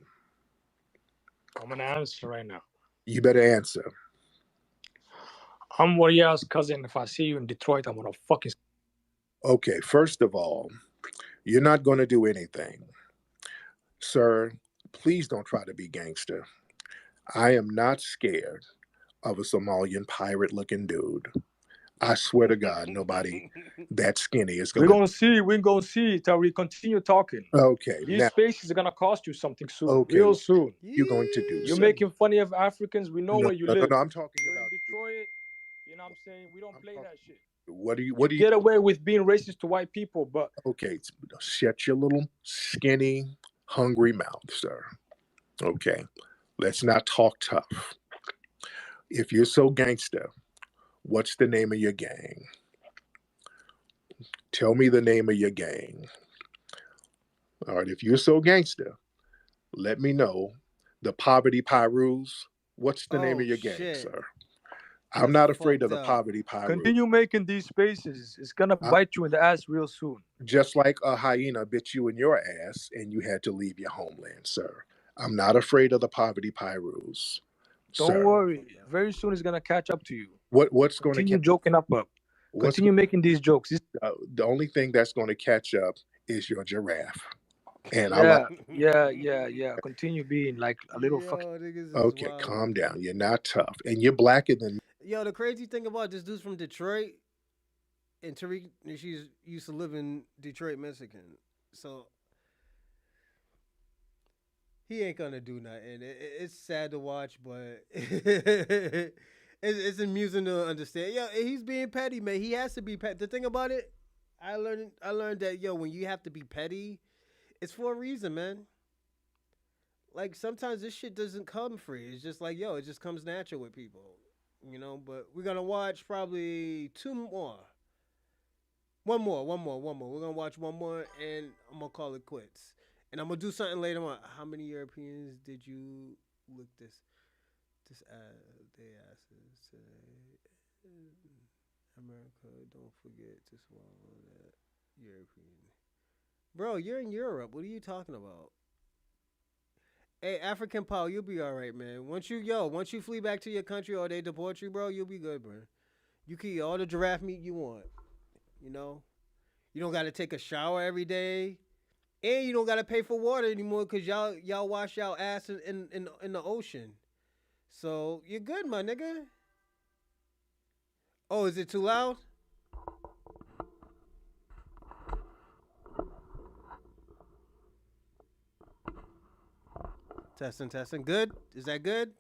I'm going to answer right now. You better answer. I'm Warrior's cousin. If I see you in Detroit, I'm going to fucking... Okay, first of all, you're not going to do anything. Sir, please don't try to be gangster. I am not scared of a Somalian pirate-looking dude. I swear to God, nobody that skinny is going to... We're going to see, Tariq. Continue talking. Okay. These spaces are going to cost you something soon. Okay. Real soon. You're going to do You're making funny of Africans. We know where you live. No, I'm talking You're about... in Detroit. You know what I'm saying? We don't play that shit. What do you get away with being racist to white people, but... Okay, shut your little skinny, hungry mouth, sir. Okay. Let's not talk tough. If you're so gangster, what's the name of your gang? Tell me the name of your gang. All right, if you're so gangster, let me know. The Poverty Pyrus, what's the name of your gang, sir? I'm not afraid of the Poverty Pyrus. Continue making these spaces. It's going to bite you in the ass real soon. Just like a hyena bit you in your ass and you had to leave your homeland, sir. I'm not afraid of the poverty pyrus, Don't sir. worry. Very soon it's gonna catch up to you. What's going to Continue catch? joking up. Continue making these jokes. The only thing that's going to catch up is your giraffe. And Yeah. Continue being like a little fucking. Niggas is Okay, wild. calm down. You're not tough, and you're blacker than. Yo, the crazy thing about this dude's from Detroit, and Tariq Nasheed used to live in Detroit, Michigan. So he ain't gonna do nothing. It's sad to watch, but it's amusing to understand. Yo, he's being petty, man. He has to be petty. The thing about it, I learned that when you have to be petty, it's for a reason, man. Like sometimes this shit doesn't come free. It's just like it just comes natural with people, But we're gonna watch probably two more. One more. We're gonna watch one more, and I'm gonna call it quits. And I'm gonna do something later on. How many Europeans did you look this they asses today? America, don't forget to swallow that European. Bro, you're in Europe. What are you talking about? Hey, African Paul, you'll be all right, man. Once you flee back to your country or they deport you, bro, you'll be good, bro. You can eat all the giraffe meat you want. You don't got to take a shower every day, and you don't got to pay for water anymore because y'all wash y'all ass in the ocean. So you're good, my nigga. Oh, is it too loud? Testing. Good? Is that good?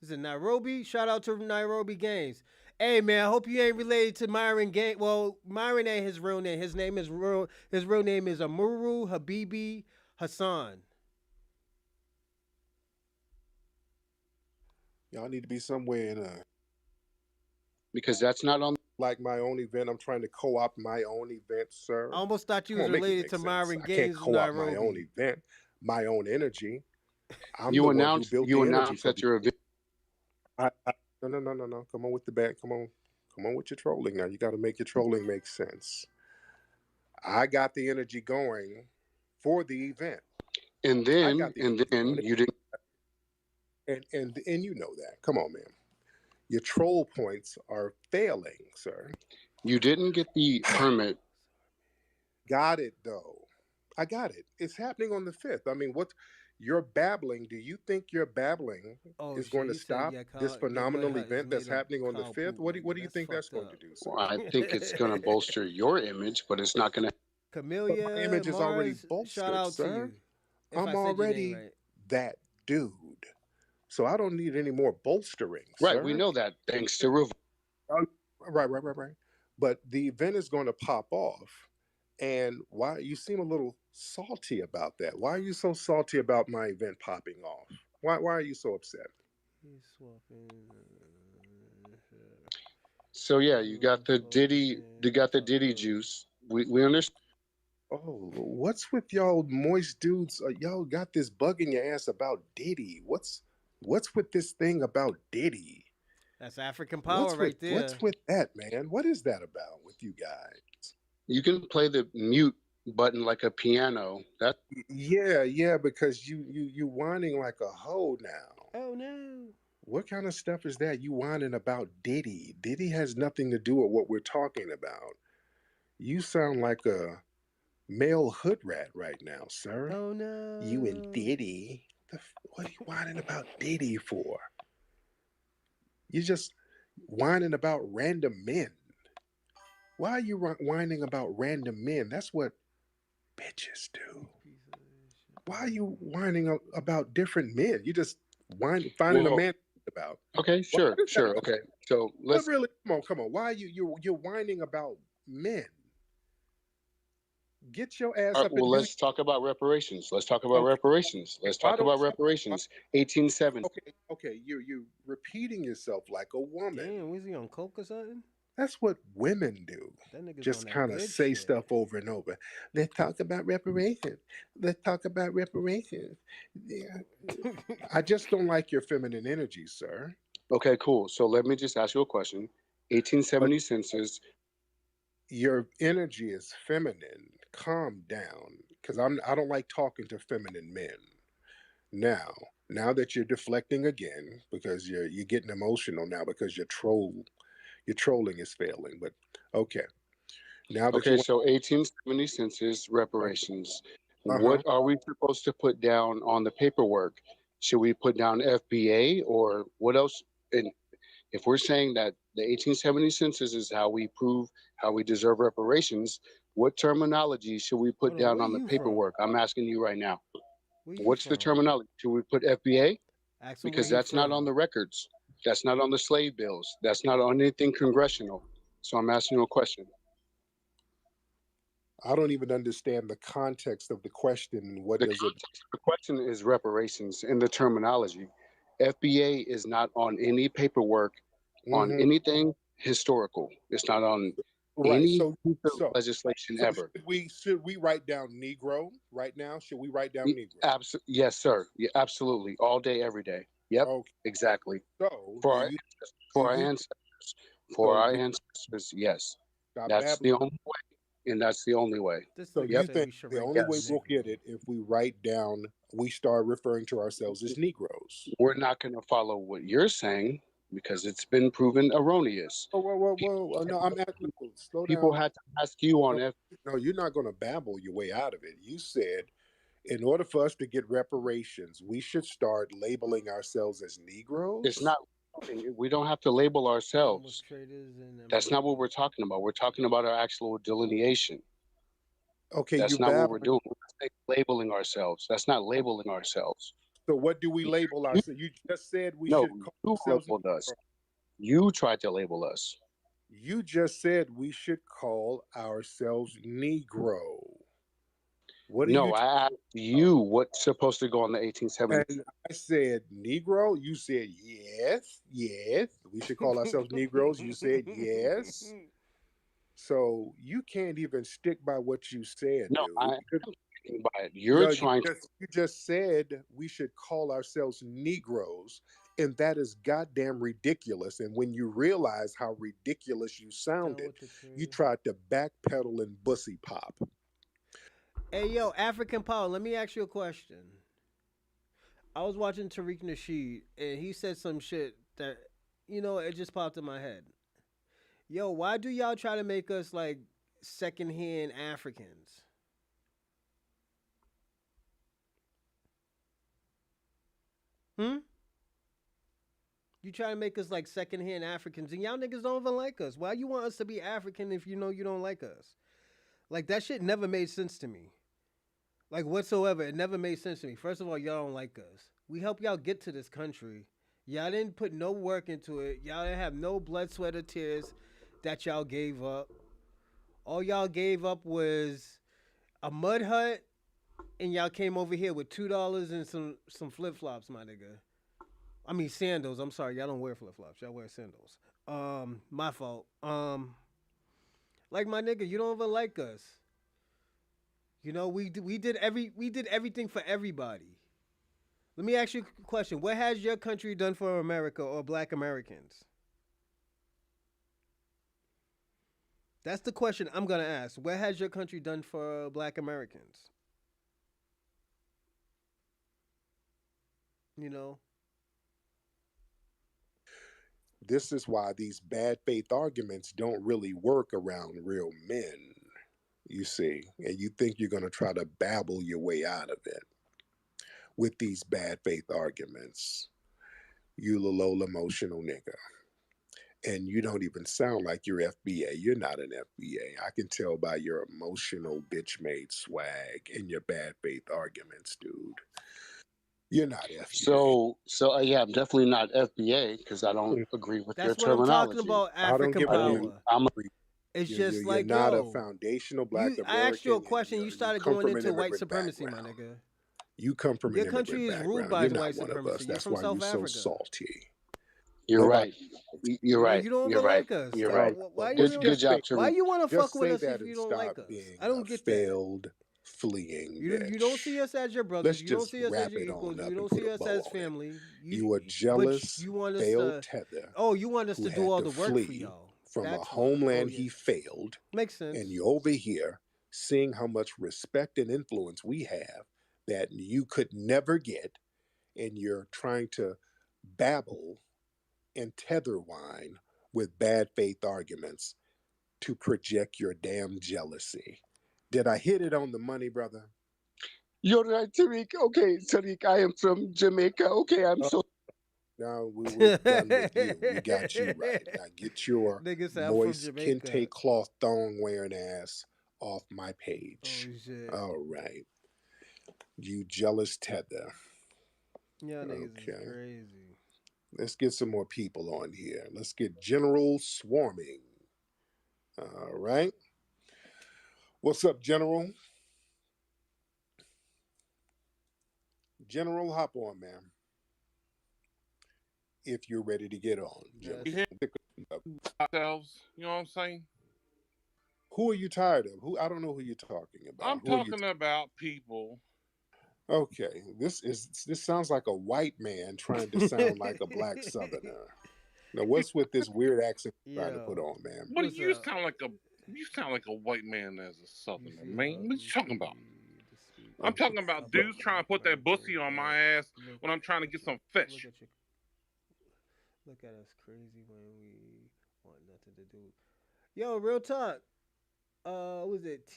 Is it Nairobi? Shout out to Nairobi Games. Hey man, I hope you ain't related to Myron Gaines. Well, Myron ain't his real name. His real name is Amuru Habibi Hassan. Y'all need to be somewhere in because that's not on like my own event. I'm trying to co-opt my own event, sir. I almost thought you was related to Myron Gaines. I can't co-opt my own event, my own energy. You announced that your event. No. Come on with the back. Come on with your trolling now. You got to make your trolling make sense. I got the energy going for the event, and then you didn't. And you know that. Come on, man. Your troll points are failing, sir. You didn't get the permit. Got it though. I got it. It's happening on the 5th. I mean, you're babbling? Do you think your babbling is going to stop this phenomenal event that's happening on the 5th? What do you think that's going to do, sir? Well, I think it's going to bolster your image, but it's not going to. Camellia, my image is already bolstered, shout out sir. To you. I'm already that dude, so I don't need any more bolstering. Right, sir. We know that thanks to Revolt. Right. But the event is going to pop off, and why you seem a little salty about that? Why are you so salty about my event popping off? Why are you so upset? So yeah, you got the Diddy juice. We understand. Oh, what's with y'all moist dudes? Y'all got this bug in your ass about Diddy. What's with this thing about Diddy? That's African power right there. What's with that, man? What is that about with you guys? You can play the mute button like a piano. That yeah, because you whining like a hoe now. Oh no. What kind of stuff is that? You whining about Diddy. Diddy has nothing to do with what we're talking about. You sound like a male hood rat right now, sir. Oh no. You and Diddy. What are you whining about Diddy for? You're just whining about random men. Why are you whining about random men? That's what bitches do. Why are you whining about different men? You just finding a man about. Okay, sure. Okay, so let's really come on. Why are you're whining about men? Get your ass up. Well, let's talk about reparations. Let's talk about reparations. 1870. Okay. You're repeating yourself like a woman. Damn, was he on coke or something? That's what women do. Just kind of say stuff over and over. Let's talk about reparations. Yeah. I just don't like your feminine energy, sir. Okay, cool. So let me just ask you a question. 1870 census. Your energy is feminine. Calm down, because I don't like talking to feminine men. Now that you're deflecting again because you're getting emotional now because your trolling is failing. But okay, now that Okay, you so 1870 census reparations. uh-huh. What are we supposed to put down on the paperwork? Should we put down FBA or what else? And if we're saying that the 1870 census is how we prove how we deserve reparations, what terminology should we put down on the paperwork? I'm asking you right now. What's the terminology? Should we put FBA? Because that's not on the records. That's not on the slave bills. That's not on anything congressional. So I'm asking you a question. I don't even understand the context of the question. What does it? The question is reparations in the terminology. FBA is not on any paperwork on anything historical. It's not on any piece of legislation ever. Should we write down Negro right now? Should we write down Negro? Yes, sir. Yeah, absolutely. All day, every day. Yep. Okay. Exactly. So For our ancestors, yes. That's the only way, and that's the only way. So you think the only way we'll get it if we write down, we start referring to ourselves as Negroes? We're not going to follow what you're saying because it's been proven erroneous. Whoa. No, I'm asking. Slow down. People had to ask you on it. No, you're not going to babble your way out of it. You said, in order for us to get reparations, we should start labeling ourselves as Negroes? It's not. We don't have to label ourselves. That's not what we're talking about. We're talking about our actual delineation. Okay, that's not what we're doing. We're labeling ourselves. That's not labeling ourselves. So what do we label ourselves? You just said we should call ourselves us. You tried to label us. You just said we should call ourselves Negro. I asked you what's supposed to go on the 1870s. And I said Negro. You said yes. We should call ourselves Negroes. You said yes. So you can't even stick by what you said. No, dude. I'm sticking by it. You just said we should call ourselves Negroes, and that is goddamn ridiculous. And when you realize how ridiculous you sounded, you tried to backpedal and bussy pop. Hey, yo, African Power, let me ask you a question. I was watching Tariq Nasheed, and he said some shit that, it just popped in my head. Yo, why do y'all try to make us like secondhand Africans? You try to make us like secondhand Africans, and y'all niggas don't even like us. Why you want us to be African if you know you don't like us? Like, that shit never made sense to me. Like, whatsoever. It never made sense to me. First of all, y'all don't like us. We helped y'all get to this country. Y'all didn't put no work into it. Y'all didn't have no blood, sweat, or tears that y'all gave up. All y'all gave up was a mud hut, and y'all came over here with $2 and some flip-flops, my nigga. I mean, sandals. I'm sorry. Y'all don't wear flip-flops. Y'all wear sandals. My fault. Like, my nigga, you don't even like us. We did everything for everybody. Let me ask you a question. What has your country done for America or Black Americans? That's the question I'm going to ask. What has your country done for Black Americans? This is why these bad faith arguments don't really work around real men, you see. And you think you're going to try to babble your way out of it with these bad faith arguments. You little emotional nigga. And you don't even sound like you're FBA. You're not an FBA. I can tell by your emotional bitch-made swag and your bad faith arguments, dude. You're not FBA. So yeah, I'm definitely not FBA because I don't agree with your terminology. That's what I'm talking about, African Power. It's just you're like, not a foundational Black American. I asked you a question. You started going into white supremacy, my nigga. You come from your country is ruled by white supremacy. You're from South Africa. You're so salty. You're right. You're right. You don't You're like right. us. You're right. Good job, Tariq. Why you want to fuck with us if if you don't like us? I don't get failed fleeing. You don't see us as your brothers. You don't see us as your equals. You don't see us as family. You a jealous, failed tether. Oh, you want us to do all the work for y'all. From a homeland he failed. Makes sense. And you're over here seeing how much respect and influence we have that you could never get. and you're trying to babble and tether wine with bad faith arguments to project your damn jealousy. Did I hit it on the money, brother? You're right, Tariq. Okay, Tariq, I am from Jamaica. Okay, I'm so. Now we're done with you. We got you right. Now get your Nigga said I'm from moist Jamaica. kente cloth thong wearing ass off my page. Oh shit. All right. You jealous tether. Y'all niggas is Okay. crazy. Let's get some more people on here. Let's get General Swarming. All right. What's up, General? General, hop on, man. If you're ready to get on. General. Ourselves, you know what I'm saying? Who are you tired of? Who I don't know who you're talking about. I'm talking about people. Okay, this sounds like a white man trying to sound like a black Southerner. Now, what's with this weird accent you're trying to put on, man? What do you sound like a white man as a Southerner, man? What you talking about? I'm talking about dudes trying to put that bussy on my ass when I'm trying to get some fish. Look at us crazy when we want nothing to do. Yo, real talk. Was it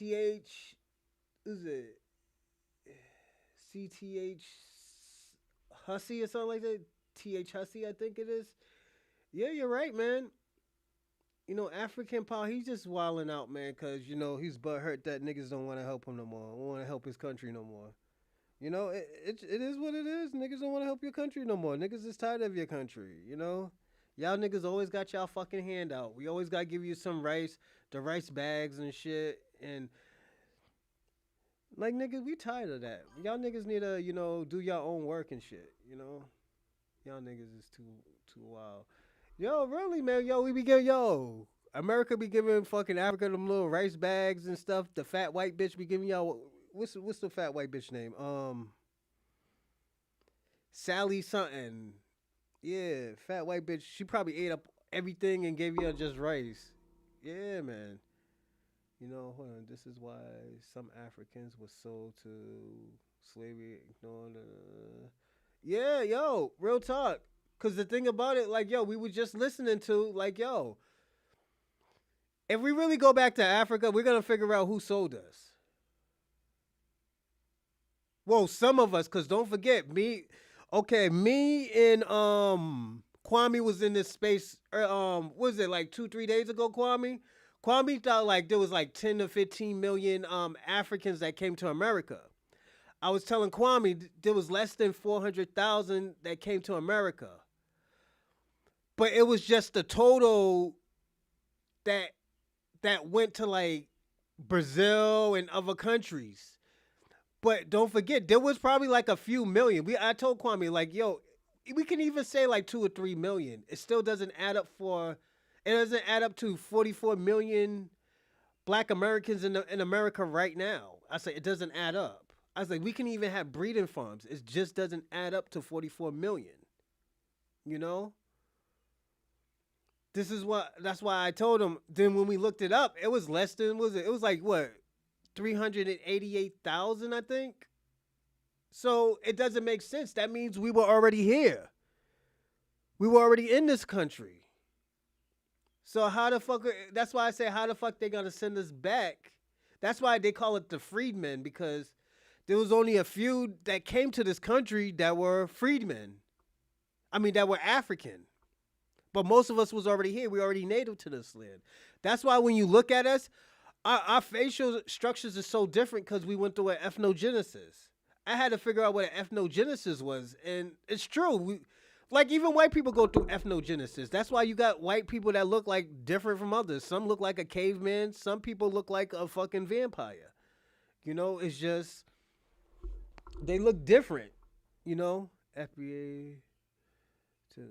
CTH Hussey or something like that? TH Hussey, I think it is. Yeah, you're right, man. You know, African Paul, he's just wilding out, man, because, you know, he's butthurt that niggas don't want to help him no more. Don't want to help his country no more. You know, it is what it is. Niggas don't want to help your country no more. Niggas is tired of your country, you know? Y'all niggas always got y'all fucking hand out. We always got to give you some rice, the rice bags and shit. And, like, niggas, we tired of that. Y'all niggas need to, you know, do your own work and shit, you know? Y'all niggas is too wild. Yo, really, man. Yo, we be giving, America be giving fucking Africa them little rice bags and stuff. The fat white bitch be giving y'all, what's the fat white bitch name? Sally something. Yeah, fat white bitch. She probably ate up everything and gave you just rice. Yeah, man. You know, hold on. This is why some Africans were sold to slavery, ignoring Yeah, yo, real talk. Because the thing about it, like, yo, we were just listening to, like, yo, if we really go back to Africa, we're going to figure out who sold us. Well, some of us, because don't forget, me and Kwame was in this space, what was it, like 2-3 days ago, Kwame? Kwame thought, like, there was, like, 10 to 15 million Africans that came to America. I was telling Kwame there was less than 400,000 that came to America. But it was just the total that went to, like, Brazil and other countries. But don't forget, there was probably like a few million. I told Kwame, like, yo, we can even say like 2 or 3 million. It still doesn't add up to 44 million Black Americans in America right now. I say it doesn't add up. I was like, we can even have breeding farms. It just doesn't add up to 44 million. You know? That's why I told him. Then when we looked it up, it was less than, it was like, what, 388,000, I think? So it doesn't make sense. That means we were already here. We were already in this country. So how the fuck, that's why I say, how the fuck they gonna send us back? That's why they call it the freedmen, because there was only a few that came to this country that were freedmen. I mean, that were African. But most of us was already here. We already native to this land. That's why when you look at us, our facial structures are so different because we went through an ethnogenesis. I had to figure out what an ethnogenesis was. And it's true. Like, even white people go through ethnogenesis. That's why you got white people that look like different from others. Some look like a caveman. Some people look like a fucking vampire. You know, it's just, they look different. You know, FBA to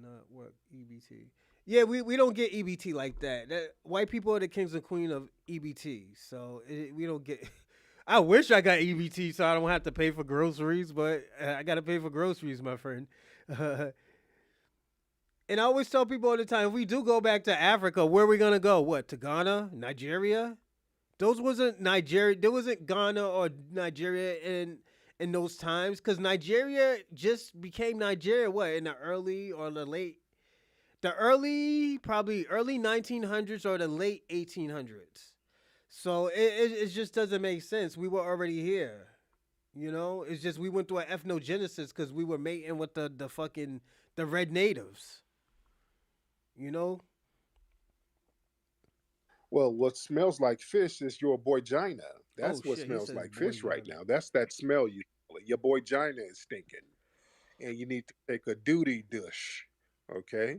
not work EBT. Yeah, we don't get EBT like that. White people are the kings and queen of EBT, so we don't get. I wish I got EBT so I don't have to pay for groceries, but I got to pay for groceries, my friend. And I always tell people all the time, if we do go back to Africa, where are we gonna go? What, to Ghana, Nigeria? Those wasn't Nigeria. There wasn't Ghana or Nigeria in those times, because Nigeria just became Nigeria in the early or the late, probably early 1900s or the late 1800s. So it just doesn't make sense. We were already here. It's just we went through an ethnogenesis because we were mating with the fucking the red natives. Well, what smells like fish is your boy Gina. That's Oh what shit, he smells says like boy fish right Gina. now. That's that smell you. Your boy Gina is stinking, and you need to take a duty douche, okay?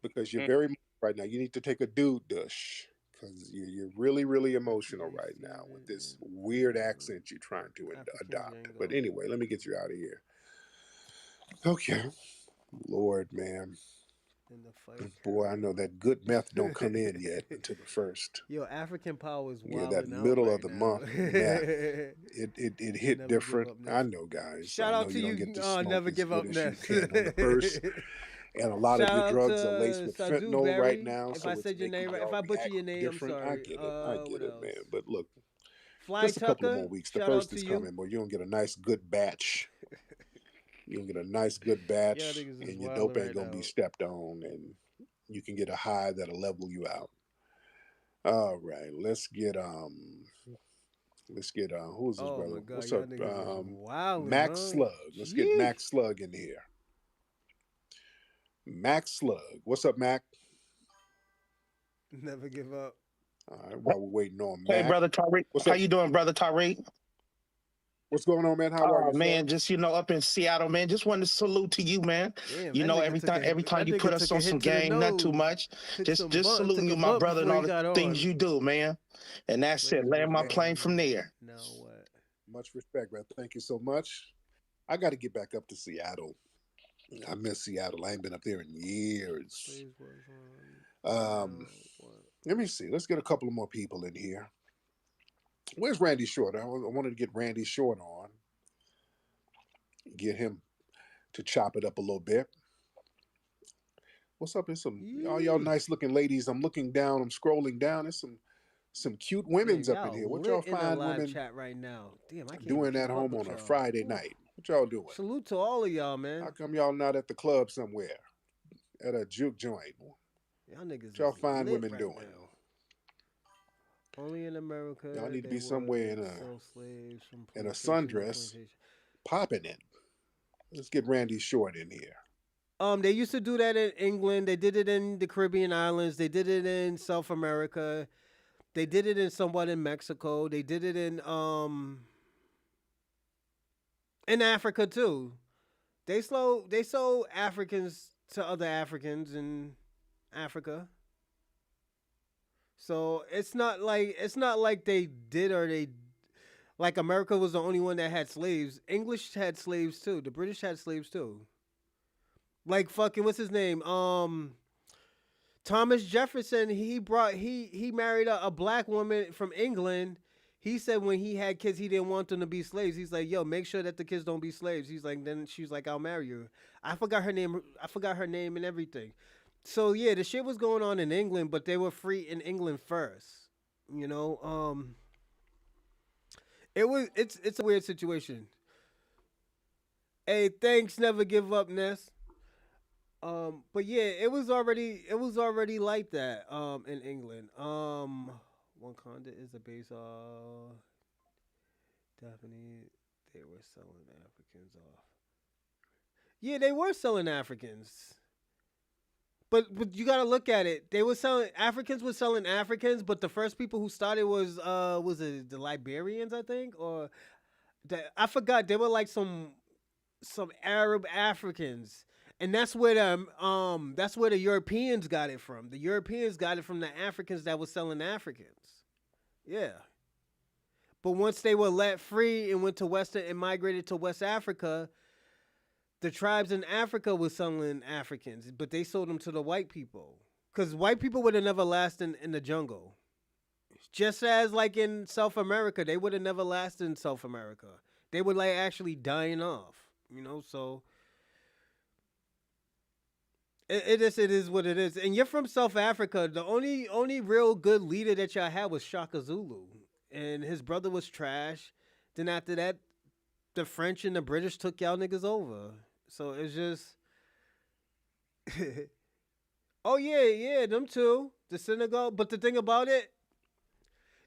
Because you're very right now. You need to take a dude douche because you're really, really emotional right now with this weird accent you're trying to adopt. But anyway, let me get you out of here. Okay, Lord, man. Boy, I know that good meth don't come in yet until the first. Yo, African power is Yeah, wild. that middle of the month, meth, it hit different. I know, guys. Shout I out know to you you. don't get to smoke Never as give good up, as you Ness. can on the first. And a lot Shout of your out drugs to are laced with Sadu fentanyl right Berry. now, If so I it's said your making name right, if y'all I butcher react your name, I'm different. I sorry. get it. I get What it, else? man. But look, Fly just a couple Tucker. more weeks. The Shout out first to is you. coming, boy. You're gonna get a nice good batch. You'll get a nice good batch, niggas is and your wildin' dope ain't right gonna now. be stepped on, and you can get a high that'll level you out. All right, let's get who's this Oh brother? my God, What's y'all up? niggas is wildin', Max huh? Slug. Let's get Yeesh. Max Slug in here. Max Slug. What's up, Mac? Never give up. All right, while we're waiting on Hey, Mac. brother Tariq. What's How up? you doing, brother Tariq? What's going on, man? How are you, Man, sir? just up in Seattle, man. Just wanted to salute to you, man. Damn, You that know, nigga every took time you put us took a on some hit to the game, not too nose. much. Took Just saluting took you, a my bump brother, and before all he the got things on. you do, man. And that's it. Land my plane from there. Now what? Much respect, man. Thank you so much. I got to get back up to Seattle. I miss Seattle. I ain't been up there in years. Let me see. Let's get a couple of more people in here. Where's Randy Short? I wanted to get Randy Short on. Get him to chop it up a little bit. What's up? There's all y'all nice looking ladies. I'm looking down. I'm scrolling down. There's some cute women's Man, up in y'all here. What lit y'all in the find live women chat right now. Damn, I can't doing even at keep up home with on a y'all. Friday Ooh. night? What y'all doing? Salute to all of y'all, man. How come y'all not at the club somewhere? At a juke joint? Y'all niggas What y'all is find lit women right doing? now. Only in America. Y'all need to they be somewhere would sell slaves from in a plantation to sundress, plantation. popping it. Let's get Randy Short in here. They used to do that in England. They did it in the Caribbean islands. They did it in South America. They did it in somewhat in Mexico. They did it in Africa too. They sold Africans to other Africans in Africa. So it's not like they did or they like America was the only one that had slaves. English had slaves too. The British had slaves too. Like fucking what's his name? Thomas Jefferson, he married a black woman from England. He said when he had kids, he didn't want them to be slaves. He's like, yo, make sure that the kids don't be slaves. He's like, then she's like, I'll marry you. I forgot her name and everything. So yeah, the shit was going on in England, but they were free in England first. It's a weird situation. Hey, thanks, never give up, Ness. But yeah, it was already like that in England. Wakanda is a base of definitely they were selling Africans off. Yeah, they were selling Africans. But you gotta look at it. They were selling Africans but the first people who started was it the Liberians, I think, or I forgot. They were like some Arab Africans. And that's where the Europeans got it from. The Europeans got it from the Africans that were selling Africans. Yeah. But once they were let free and went to migrated to West Africa, the tribes in Africa were selling Africans, but they sold them to the white people. Because white people would have never lasted in the jungle. Just as like in South America, they would have never lasted in South America. They were like actually dying off, so it is what it is. And you're from South Africa. The only real good leader that y'all had was Shaka Zulu. And his brother was trash. Then after that, the French and the British took y'all niggas over. So it's just oh yeah, them two. The Senegal. But the thing about it,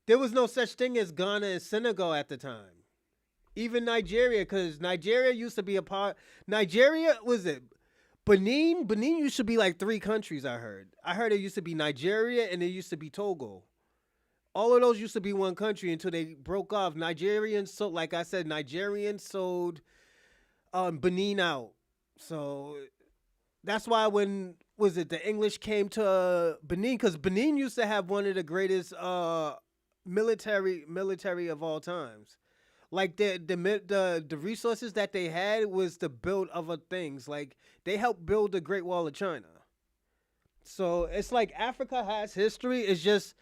there was no such thing as Ghana and Senegal at the time. Even Nigeria, because Nigeria used to be a part. Nigeria, was it Benin? Benin used to be like 3 countries, I heard. I heard it used to be Nigeria and it used to be Togo. All of those used to be one country until they broke off. Nigerians, so like I said, Nigerians sold Benin out. So that's why when was it the English came to Benin, because Benin used to have one of the greatest military of all times. Like the resources that they had was to build other things. Like they helped build the Great Wall of China. So it's like Africa has history. It's just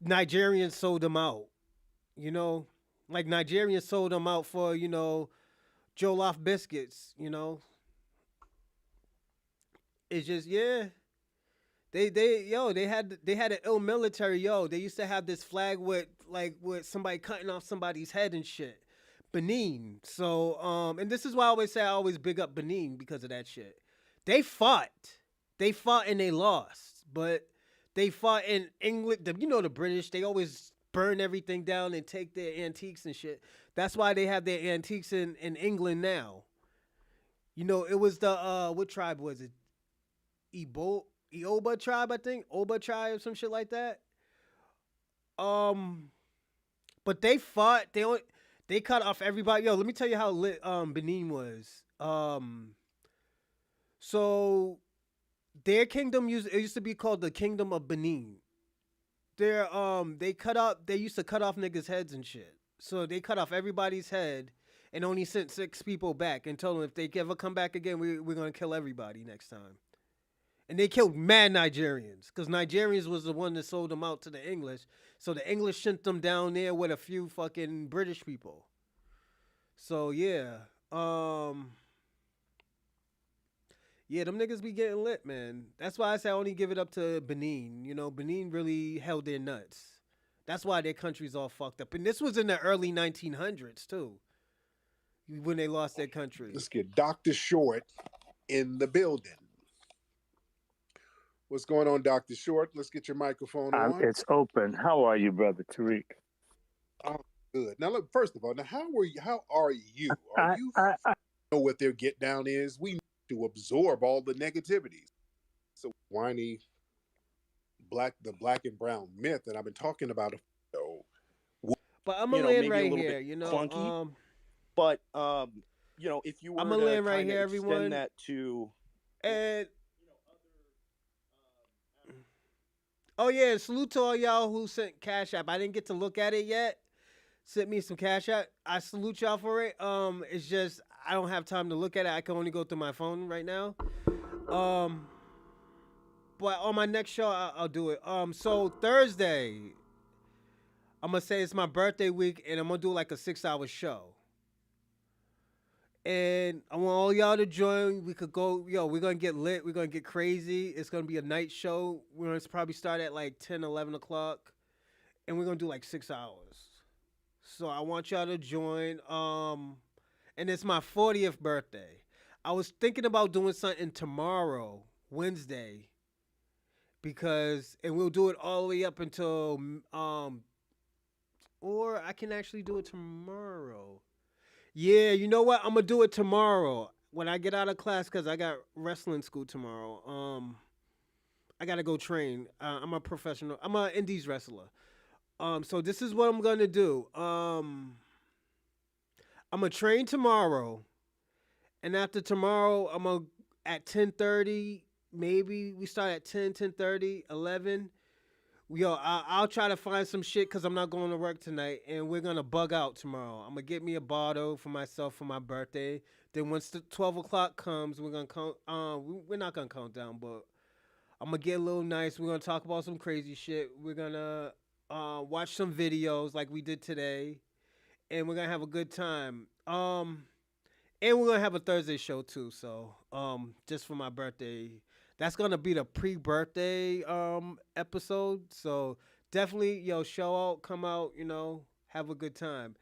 Nigerians sold them out. You know, like Nigerians sold them out for Jollof biscuits. It's just they had an ill military. They used to have this flag with somebody cutting off somebody's head and shit. Benin. So and this is why I always say I always big up Benin because of that shit. They fought and they lost, but they fought in England. The British, they always burn everything down and take their antiques and shit. That's why they have their antiques in England now. It was the what tribe was it? Ioba tribe, I think. Oba tribe, some shit like that. But they fought. They cut off everybody. Let me tell you how lit Benin was. So their kingdom used to be called the Kingdom of Benin. They used to cut off niggas' heads and shit. So they cut off everybody's head and only sent 6 people back and told them if they ever come back again, we're gonna kill everybody next time. And they killed mad Nigerians because Nigerians was the one that sold them out to the English. So the English sent them down there with a few fucking British people. So yeah. Yeah, them niggas be getting lit, man. That's why I say I only give it up to Benin. Benin really held their nuts. That's why their country's all fucked up. And this was in the early 1900s, too, when they lost their country. Let's get Dr. Short in the building. What's going on, Dr. Short? Let's get your microphone on. It's open. How are you, Brother Tariq? Oh, good. Now, look, first of all, now how are you? Are you know what their get down is? We need to absorb all the negativities. So whiny the black and brown myth that I've been talking about. But I'm gonna land right here, clunky. But if you were I'm gonna to land right kind here, of extend everyone. that to And oh yeah, salute to all y'all who sent Cash App. I didn't get to look at it yet. Sent me some Cash App. I salute y'all for it. It's just I don't have time to look at it. I can only go through my phone right now. But on my next show, I'll do it. So Thursday, I'm gonna say it's my birthday week, and I'm gonna do like a 6-hour show. And I want all y'all to join. We could go, we're going to get lit. We're going to get crazy. It's going to be a night show. We're going to probably start at like 10, 11 o'clock. And we're going to do like 6 hours. So I want y'all to join. And it's my 40th birthday. I was thinking about doing something tomorrow, Wednesday. And we'll do it all the way up until, or I can actually do it tomorrow. Yeah, you know what? I'm gonna do it tomorrow when I get out of class because I got wrestling school tomorrow. I gotta go train. I'm a professional. I'm an indies wrestler. So this is what I'm gonna do. I'm gonna train tomorrow, and after tomorrow, I'm gonna at 10:30. Maybe we start at 10, 10:30, 11. I'll try to find some shit because I'm not going to work tonight, and we're gonna bug out tomorrow. I'm gonna get me a bottle for myself for my birthday. Then once the 12 o'clock comes, we're gonna count. We're not gonna count down, but I'm gonna get a little nice. We're gonna talk about some crazy shit. We're gonna watch some videos like we did today, and we're gonna have a good time. And we're gonna have a Thursday show too. So just for my birthday. That's gonna be the pre-birthday episode. So definitely, show out, come out, have a good time.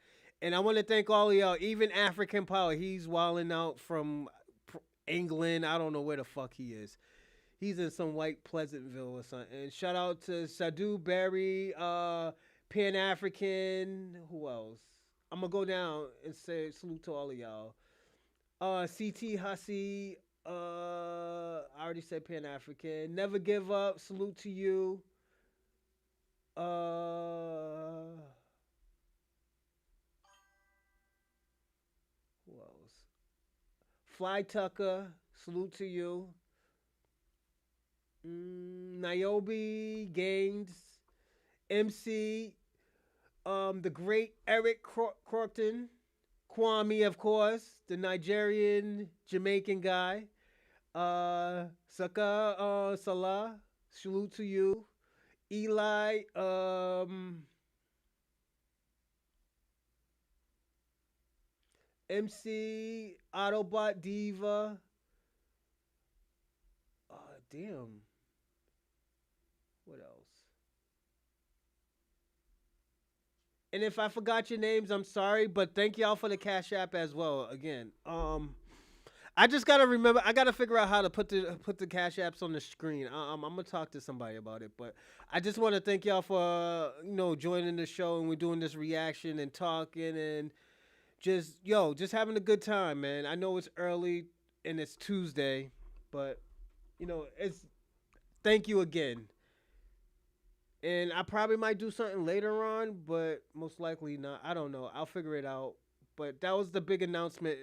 And I want to thank all of y'all, even African Power. He's wilding out from England. I don't know where the fuck he is. He's in some white Pleasantville or something. And shout out to Sadu Berry, Pan-African. Who else? I'm going to go down and say salute to all of y'all. CT Hussey. I already said Pan-African. Never Give Up. Salute to you. Who else? Fly Tucker. Salute to you. Niobe Gaines. MC. The great Eric Crofton. Kwame, of course, the Nigerian Jamaican guy. Saka Salah, salute to you. Eli, MC, Autobot Diva. Damn. What else? And if I forgot your names, I'm sorry, but thank y'all for the Cash App as well. Again, I just gotta remember. I gotta figure out how to put the Cash Apps on the screen. I'm gonna talk to somebody about it, but I just want to thank y'all for joining the show, and we're doing this reaction and talking and just having a good time, man. I know it's early and it's Tuesday, but it's thank you again. And I probably might do something later on, but most likely not. I don't know. I'll figure it out. But that was the big announcement.